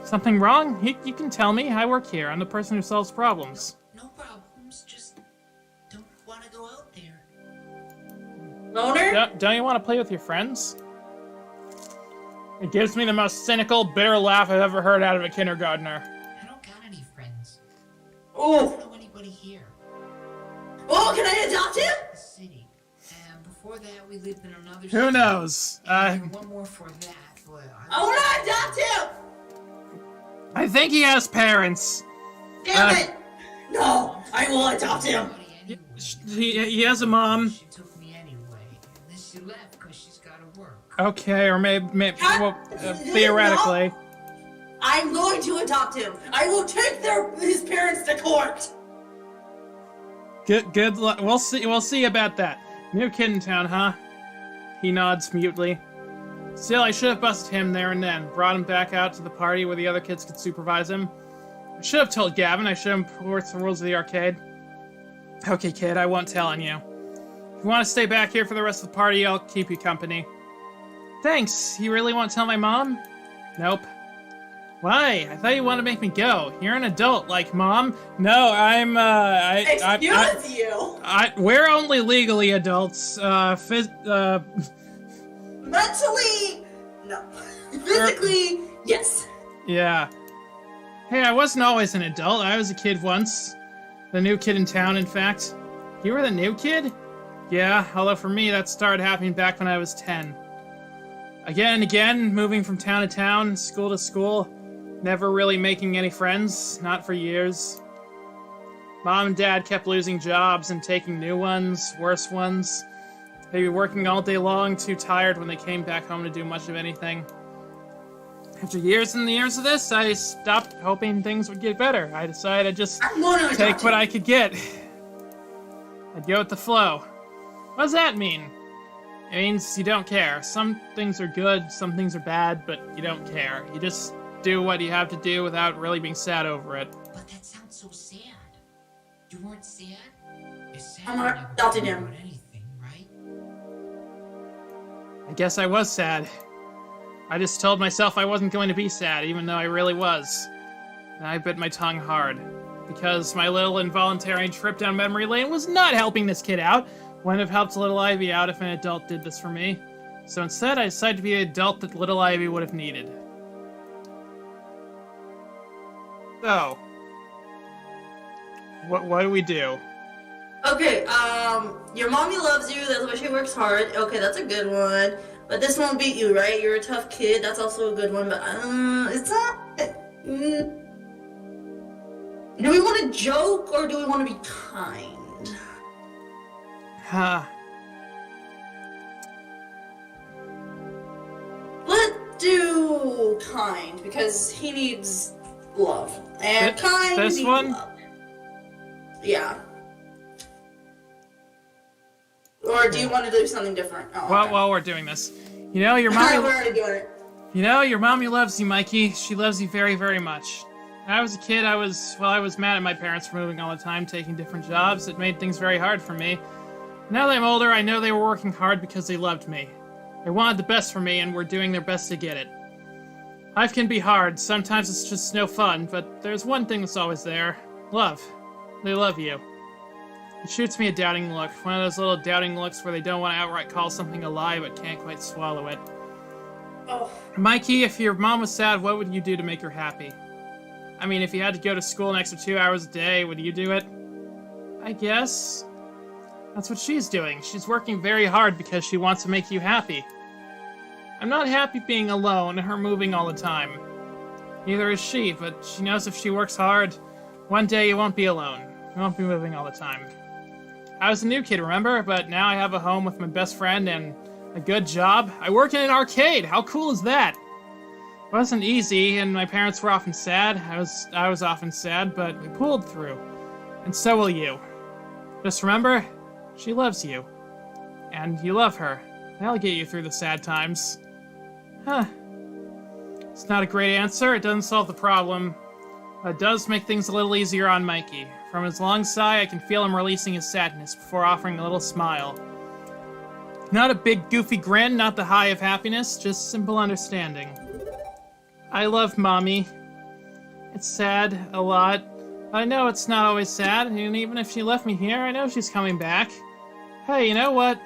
Something wrong? You can tell me. I work here. I'm the person who solves problems. No problems, just don't want to go out there. Loner? Don't you want to play with your friends? It gives me the most cynical, bitter laugh I've ever heard out of a kindergartner. I don't got any friends. I Oh. don't know anybody here. Oh, can I adopt him? The city. And before that, we lived in another city. Who knows? And one more for that. Well, I want to adopt him! I think he has parents. Damn it! No, I will adopt him. anyway. He has a mom. She took me anyway. And then she left because she's got to work. Okay, or maybe Cut. well, theoretically. I'm going to adopt him. I will take his parents to court. Good luck. We'll see about that. New kid in town, huh? He nods mutely. Still, I should have busted him there and then. Brought him back out to the party where the other kids could supervise him. I should have told Gavin. I should have enforced the rules of the arcade. Okay, kid, I won't tell on you. If you want to stay back here for the rest of the party, I'll keep you company. Thanks. You really won't tell my mom? Nope. Why? I thought you wanted to make me go. You're an adult, like Mom. No, I'm, Excuse you. we're only legally adults. Mentally, no. Physically, yes. Yeah. Hey, I wasn't always an adult. I was a kid once. The new kid in town, in fact. You were the new kid? Yeah, although for me that started happening back when I was 10. Again and again, moving from town to town, school to school, never really making any friends, not for years. Mom and Dad kept losing jobs and taking new ones, worse ones. They'd be working all day long, too tired when they came back home to do much of anything. After years and years of this, I stopped hoping things would get better. I decided I'd just I'm going to take adopt what him. I could get. I'd go with the flow. What does that mean? It means you don't care. Some things are good, some things are bad, but you don't care. You just do what you have to do without really being sad over it. But that sounds so sad. You weren't sad? It's sad I'm you not never adopting thought him. about anything, right? I guess I was sad. I just told myself I wasn't going to be sad, even though I really was. And I bit my tongue hard. Because my little involuntary trip down memory lane was not helping this kid out. Wouldn't have helped little Ivy out if an adult did this for me. So instead, I decided to be the adult that little Ivy would have needed. So, what do we do? Okay, your mommy loves you, that's why she works hard. Okay, that's a good one. But this won't beat you, right? You're a tough kid, that's also a good one, but, it's not... Do we want to joke, or do we want to be kind? Huh. Let's do kind, because he needs love. And kind this needs one? love. Yeah. Or do you want to do something different? Oh, okay. While we're doing this, You know, your mommy... We're already doing it. You know, your mommy loves you, Mikey. She loves you very, very much. When I was a kid, I was mad at my parents for moving all the time, taking different jobs. It made things very hard for me. Now that I'm older, I know they were working hard because they loved me. They wanted the best for me and were doing their best to get it. Life can be hard. Sometimes it's just no fun, but there's one thing that's always there. Love. They love you. It shoots me a doubting look. One of those little doubting looks where they don't want to outright call something a lie but can't quite swallow it. Oh. Mikey, if your mom was sad, what would you do to make her happy? I mean, if you had to go to school an extra 2 hours a day, would you do it? I guess. That's what she's doing. She's working very hard because she wants to make you happy. I'm not happy being alone and her moving all the time. Neither is she, but she knows if she works hard, one day you won't be alone. You won't be moving all the time. I was a new kid, remember? But now I have a home with my best friend and a good job. I work in an arcade. How cool is that? It wasn't easy, and my parents were often sad. I was often sad, but we pulled through. And so will you. Just remember, she loves you. And you love her. That'll get you through the sad times. Huh. It's not a great answer. It doesn't solve the problem. But it does make things a little easier on Mikey. From his long sigh, I can feel him releasing his sadness before offering a little smile. Not a big goofy grin, not the high of happiness, just simple understanding. I love Mommy. It's sad, a lot. But I know it's not always sad, and even if she left me here, I know she's coming back. Hey, you know what?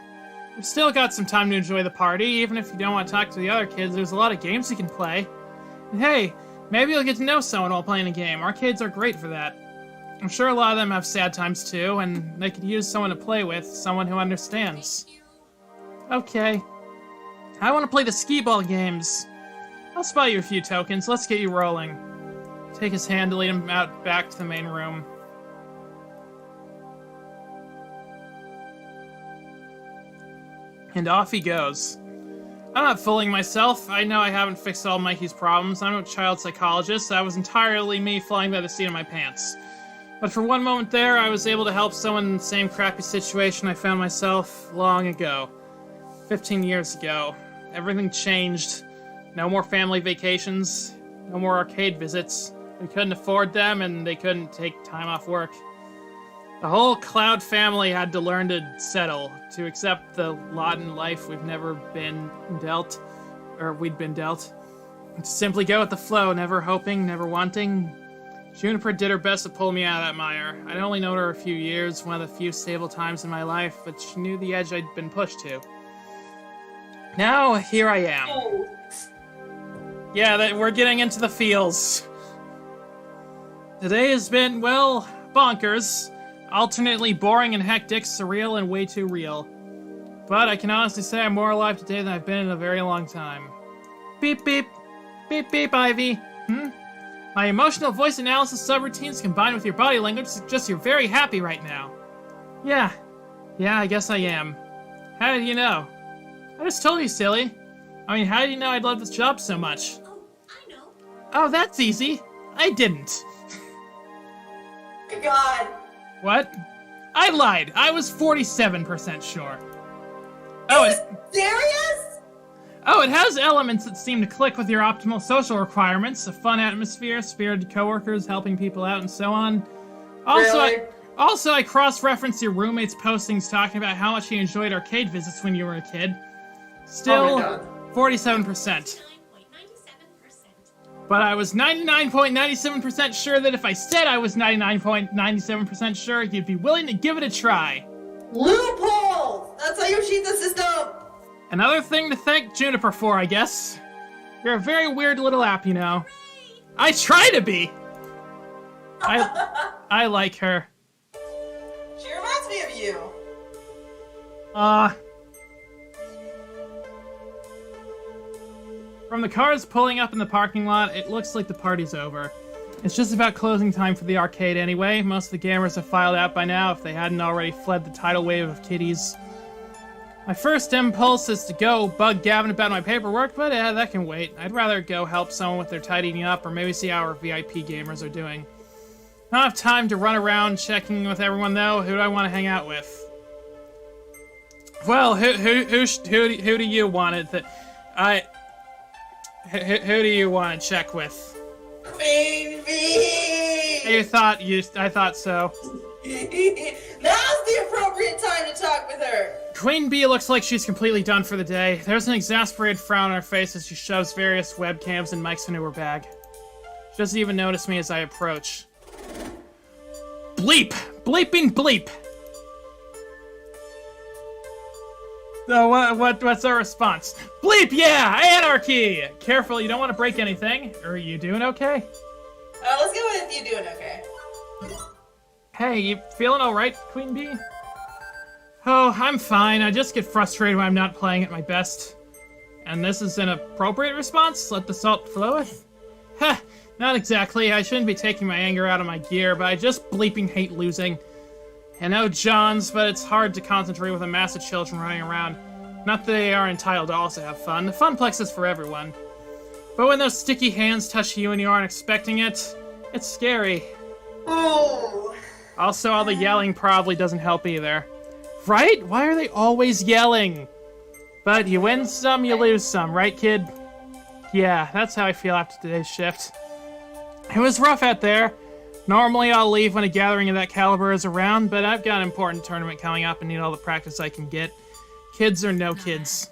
We've still got some time to enjoy the party, even if you don't want to talk to the other kids, there's a lot of games you can play. And hey, maybe you'll get to know someone while playing a game. Arcades are great for that. I'm sure a lot of them have sad times too, and they could use someone to play with, someone who understands. Okay. I want to play the skee-ball games. I'll spot you a few tokens. Let's get you rolling. Take his hand to lead him out back to the main room. And off he goes. I'm not fooling myself. I know I haven't fixed all Mikey's problems. I'm a child psychologist. That was entirely me flying by the seat of my pants. But for one moment there, I was able to help someone in the same crappy situation I found myself long ago. 15 years ago. Everything changed. No more family vacations. No more arcade visits. We couldn't afford them, and they couldn't take time off work. The whole Cloud family had to learn to settle, to accept the lot in life we've never been dealt, or we'd been dealt. To simply go with the flow, never hoping, never wanting. Juniper did her best to pull me out of that mire. I'd only known her a few years, one of the few stable times in my life, but she knew the edge I'd been pushed to. Now, here I am. Oh. Yeah, we're getting into the feels. Today has been, well, bonkers. Alternately boring and hectic, surreal and way too real. But I can honestly say I'm more alive today than I've been in a very long time. Beep beep. Beep beep, Ivy. My emotional voice analysis subroutines combined with your body language suggest you're very happy right now. Yeah, I guess I am. How did you know? I just told you, silly. I mean, how did you know I'd love this job so much? Oh, I know. Oh, that's easy. I didn't. Good God. What? I lied. I was 47% sure. Serious? Oh, it has elements that seem to click with your optimal social requirements, a fun atmosphere, spirited coworkers, helping people out, and so on. Also, I cross-referenced your roommate's postings talking about how much he enjoyed arcade visits when you were a kid. Still, 47%. 9.97%. But I was 99.97% sure that if I said I was 99.97% sure, you'd be willing to give it a try. Loophole! That's how you cheat the system! Another thing to thank Juniper for, I guess. You're a very weird little app, you know. I try to be! I like her. She reminds me of you. From the cars pulling up in the parking lot, it looks like the party's over. It's just about closing time for the arcade anyway. Most of the gamers have filed out by now if they hadn't already fled the tidal wave of kiddies. My first impulse is to go bug Gavin about my paperwork, but that can wait. I'd rather go help someone with their tidying up or maybe see how our VIP gamers are doing. I don't have time to run around checking with everyone though. Who do I want to hang out with? Well, who do you want it? Who do you want to check with? Queen Bee! I thought so. Now's the appropriate time to talk with her. Queen Bee looks like she's completely done for the day. There's an exasperated frown on her face as she shoves various webcams and mics into her bag. She doesn't even notice me as I approach. Bleep! Bleeping bleep! So what's our response? Bleep, yeah! Anarchy! Careful, you don't want to break anything. Are you doing okay? Let's go with you doing okay. Hey, you feeling alright, Queen Bee? Oh, I'm fine. I just get frustrated when I'm not playing at my best. And this is an appropriate response? Let the salt floweth? Heh, not exactly. I shouldn't be taking my anger out on my gear, but I just bleeping hate losing. I know John's, but it's hard to concentrate with a mass of children running around. Not that they are entitled to also have fun. The funplex is for everyone. But when those sticky hands touch you and you aren't expecting it, it's scary. Oh. Also, all the yelling probably doesn't help either. Right? Why are they always yelling? But you win some, you lose some, right, kid? Yeah, that's how I feel after today's shift. It was rough out there. Normally I'll leave when a gathering of that caliber is around, but I've got an important tournament coming up and need all the practice I can get. Kids or no kids.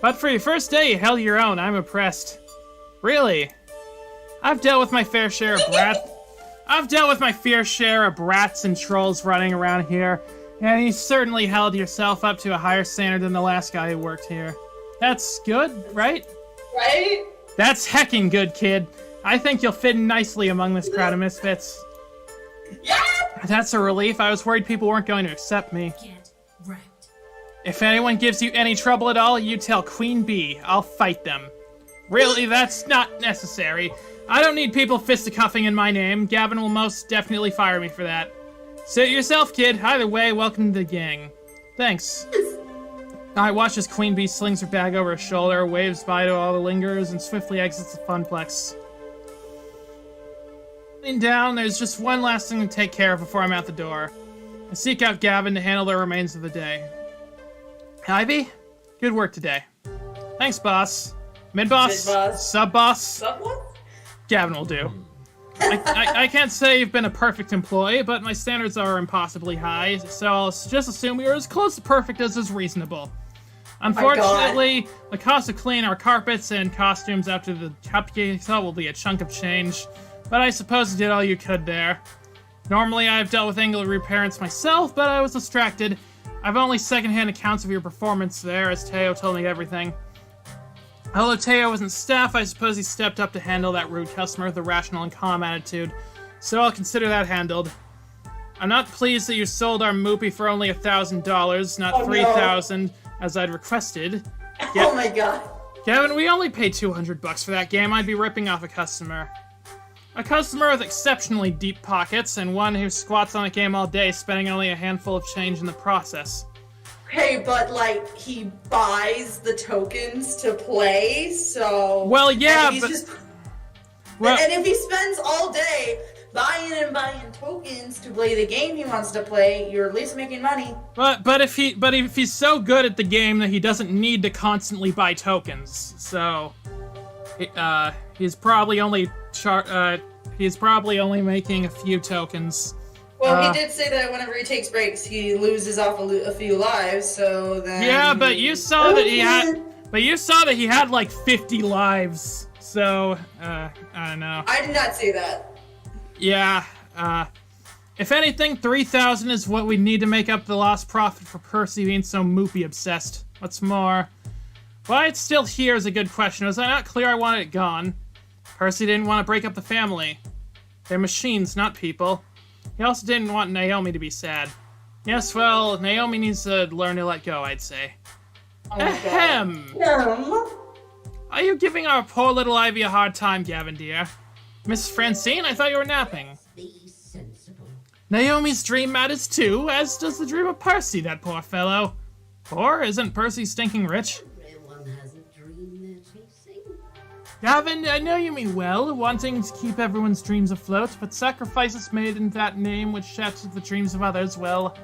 But for your first day, you held your own. I'm impressed. Really? I've dealt with my fair share of brats and trolls running around here, and you certainly held yourself up to a higher standard than the last guy who worked here. That's good, right? Right? That's heckin' good, kid. I think you'll fit in nicely among this crowd of misfits. Yeah! That's a relief. I was worried people weren't going to accept me. Get wrecked. If anyone gives you any trouble at all, you tell Queen Bee. I'll fight them. Really, that's not necessary. I don't need people fisticuffing in my name. Gavin will most definitely fire me for that. Suit yourself, kid. Either way, welcome to the gang. Thanks. I watch as Queen Bee slings her bag over her shoulder, waves bye to all the lingerers, and swiftly exits the funplex. Sitting down, there's just one last thing to take care of before I'm out the door. I seek out Gavin to handle the remains of the day. Ivy? Good work today. Thanks, boss. Mid-boss? Mid-boss. Sub-boss? Someone? Gavin will do. I can't say you've been a perfect employee, but my standards are impossibly high, so I'll just assume you're as close to perfect as is reasonable. Unfortunately, the cost of cleaning our carpets and costumes after the cupcakes will be a chunk of change, but I suppose you did all you could there. Normally, I've dealt with angry parents myself, but I was distracted. I've only secondhand accounts of your performance there, as Teo told me everything. Although Teo wasn't staff, I suppose he stepped up to handle that rude customer with a rational and calm attitude, so I'll consider that handled. I'm not pleased that you sold our Moopy for only $1,000, not $3,000, as I'd requested. Oh my god. Gavin, we only paid $200 for that game. I'd be ripping off a customer. A customer with exceptionally deep pockets, and one who squats on a game all day, spending only a handful of change in the process. Hey, but like, he buys the tokens to play, so... Well, yeah, and but... And if he spends all day buying and buying tokens to play the game he wants to play, you're at least making money. But if he's so good at the game that he doesn't need to constantly buy tokens, so... he's probably only making a few tokens. Well, he did say that whenever he takes breaks, he loses off a few lives. So then. Yeah, but you saw that he had. But you saw that he had like 50 lives. So, I don't know. I did not say that. Yeah. If anything, 3,000 is what we need to make up the lost profit for Percy being so Moopy obsessed. What's more, why it's still here is a good question. Was I not clear I wanted it gone? Percy didn't want to break up the family. They're machines, not people. He also didn't want Naomi to be sad. Yes, well, Naomi needs to learn to let go, I'd say. Ahem! Are you giving our poor little Ivy a hard time, Gavin, dear? Miss Francine, I thought you were napping. Be sensible. Naomi's dream matters too, as does the dream of Percy, that poor fellow. Or isn't Percy stinking rich? Everyone has a dream they're chasing. Gavin, I know you mean well, wanting to keep everyone's dreams afloat, but sacrifices made in that name which shatters the dreams of others, well,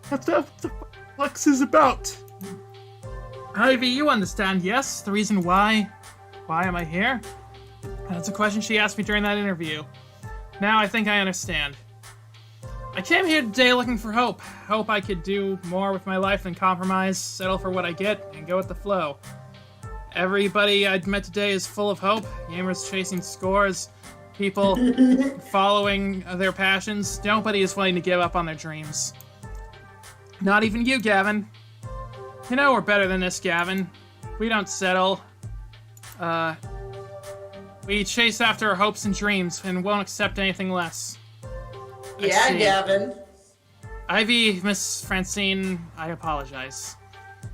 that's what the Flux is about. Ivy, you understand, yes? The reason why? Why am I here? That's a question she asked me during that interview. Now I think I understand. I came here today looking for hope. Hope I could do more with my life than compromise, settle for what I get, and go with the flow. Everybody I'd met today is full of hope. Gamers chasing scores, people following their passions. Nobody is willing to give up on their dreams. Not even you, Gavin. You know we're better than this, Gavin. We don't settle. We chase after our hopes and dreams and won't accept anything less. Yeah, Gavin. Ivy, Miss Francine, I apologize.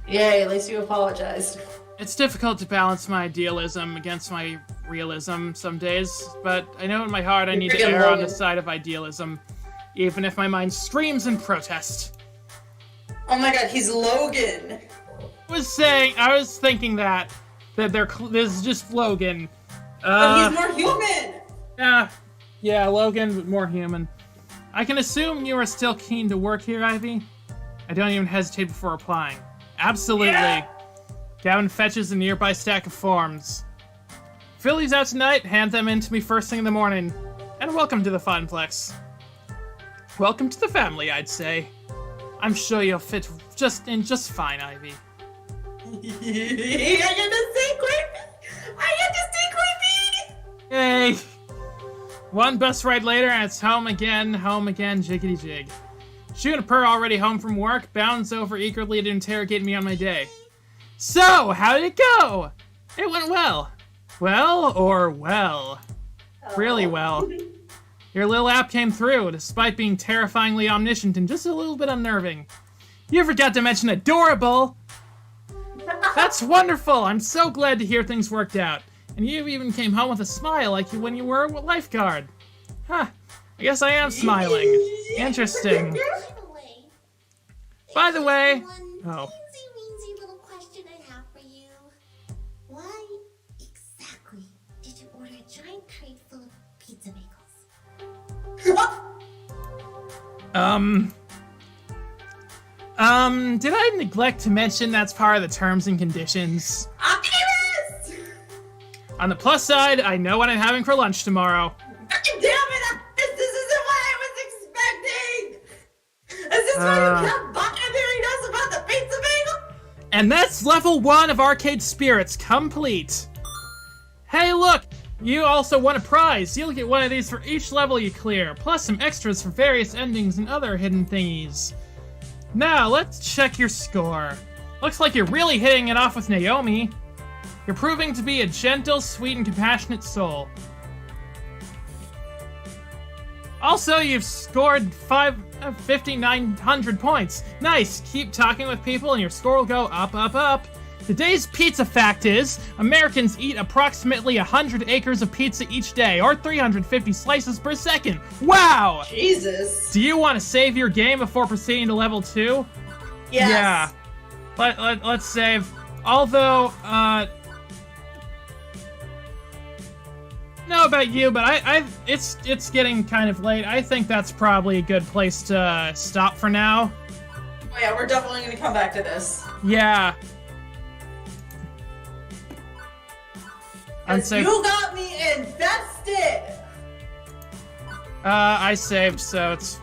Yay, at least you apologized. It's difficult to balance my idealism against my realism some days, but I know in my heart I need to err on the side of idealism, even if my mind screams in protest. Oh my god, he's Logan. I was thinking that this is just Logan. But he's more human! Yeah, Logan, but more human. I can assume you are still keen to work here, Ivy? I don't even hesitate before applying. Absolutely. Yeah. Gavin fetches a nearby stack of forms. Fill these out tonight, hand them in to me first thing in the morning. And welcome to the Funplex. Welcome to the family, I'd say. I'm sure you'll fit just fine, Ivy. I get to stay creepy! Yay! One bus ride later, and it's home again, jiggity jig. Juniper, already home from work, bounds over eagerly to interrogate me on my day. So, how did it go? It went well. Well, or well? Really well. Your little app came through, despite being terrifyingly omniscient and just a little bit unnerving. You forgot to mention adorable! That's wonderful! I'm so glad to hear things worked out. And you even came home with a smile like when you were a lifeguard. Huh. I guess I am smiling. Interesting. By the way... Oh. Teensy little question I have for you. Why exactly did you order a giant crate full of pizza bagels? Did I neglect to mention that's part of the terms and conditions? Optimus! On the plus side, I know what I'm having for lunch tomorrow. God damn it! This isn't what I was expecting! Is this why you kept buccaneering us about the pizza bagel? And that's level 1 of Arcade Spirits complete. Hey look! You also won a prize. You'll get one of these for each level you clear, plus some extras for various endings and other hidden thingies. Now, let's check your score. Looks like you're really hitting it off with Naomi. You're proving to be a gentle, sweet, and compassionate soul. Also, you've scored 5,900 points. Nice! Keep talking with people and your score will go up, up, up. Today's pizza fact is, Americans eat approximately 100 acres of pizza each day, or 350 slices per second. Wow! Jesus. Do you want to save your game before proceeding to level 2? Yes. Yeah. Let's save. Although, know about you, but it's getting kind of late. I think that's probably a good place to stop for now. Oh yeah, we're definitely gonna come back to this. Yeah. You got me invested! I saved, so it's,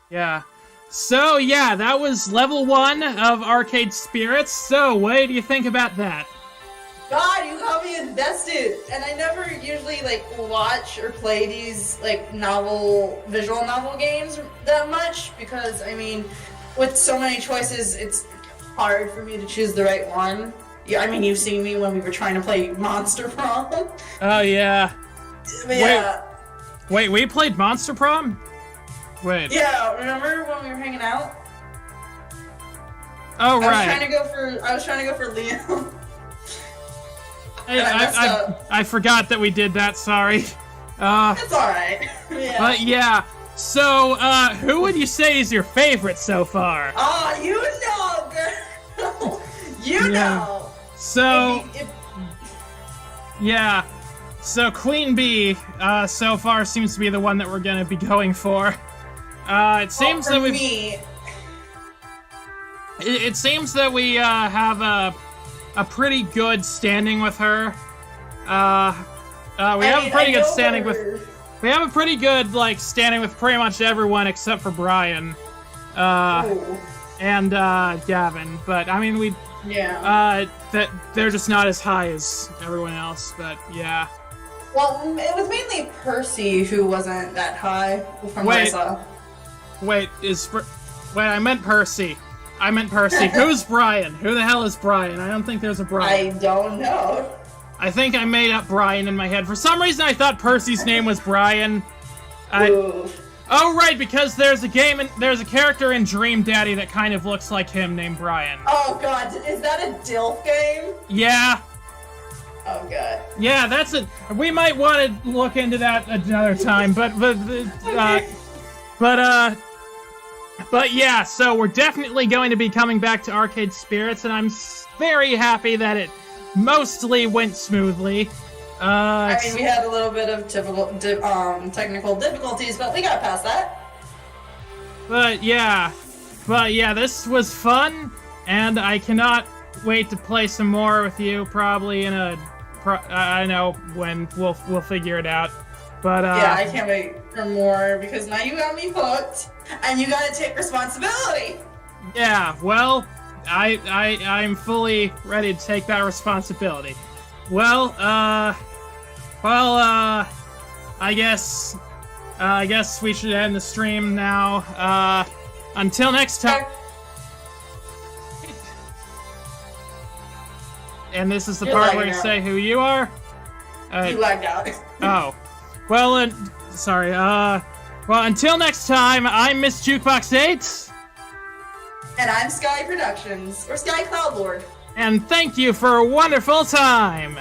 yeah. So, yeah, that was level 1 of Arcade Spirits. So, what do you think about that? God, you got me invested! And I never usually, like, watch or play these, like, visual novel games that much, because, I mean, with so many choices, it's hard for me to choose the right one. Yeah, I mean, you've seen me when we were trying to play Monster Prom. Oh, yeah. But yeah. Wait, we played Monster Prom? Wait. Yeah, remember when we were hanging out? Oh, right. I was trying to go for Liam. I forgot that we did that, sorry. It's alright. Yeah. But yeah, so, who would you say is your favorite so far? Oh, you know, girl! You know! So, yeah. So Queen Bee, so far seems to be the one that we're gonna be going for. It seems that we've... it seems that we have a pretty good standing with her. We have a pretty good standing with. We have a pretty good like standing with pretty much everyone except for Brian, and Gavin. But I mean, that they're just not as high as everyone else. But yeah. Well, it was mainly Percy who wasn't that high from what I saw. Wait, I meant Percy. Who's Brian? Who the hell is Brian? I don't think there's a Brian. I don't know. I think I made up Brian in my head. For some reason, I thought Percy's name was Brian. Oh, right, because there's a character in Dream Daddy that kind of looks like him named Brian. Oh god, is that a DILF game? Yeah. Oh god. Yeah, that's it. We might want to look into that another time, but yeah, so we're definitely going to be coming back to Arcade Spirits, and I'm very happy that it mostly went smoothly. I mean, we had a little bit of technical difficulties, but we got past that. But yeah, this was fun, and I cannot wait to play some more with you. Probably in I don't know when we'll figure it out. But yeah, I can't wait for more because now you got me hooked, and you gotta take responsibility. Yeah, well. I'm fully ready to take that responsibility. Well, I guess we should end the stream now. Until next time. And this is the part where you say who you are? You lagged out. Oh. Well, sorry. Well, until next time, I'm Miss Jukebox 8. And I'm Sky Productions, or Sky Cloudlord. And thank you for a wonderful time!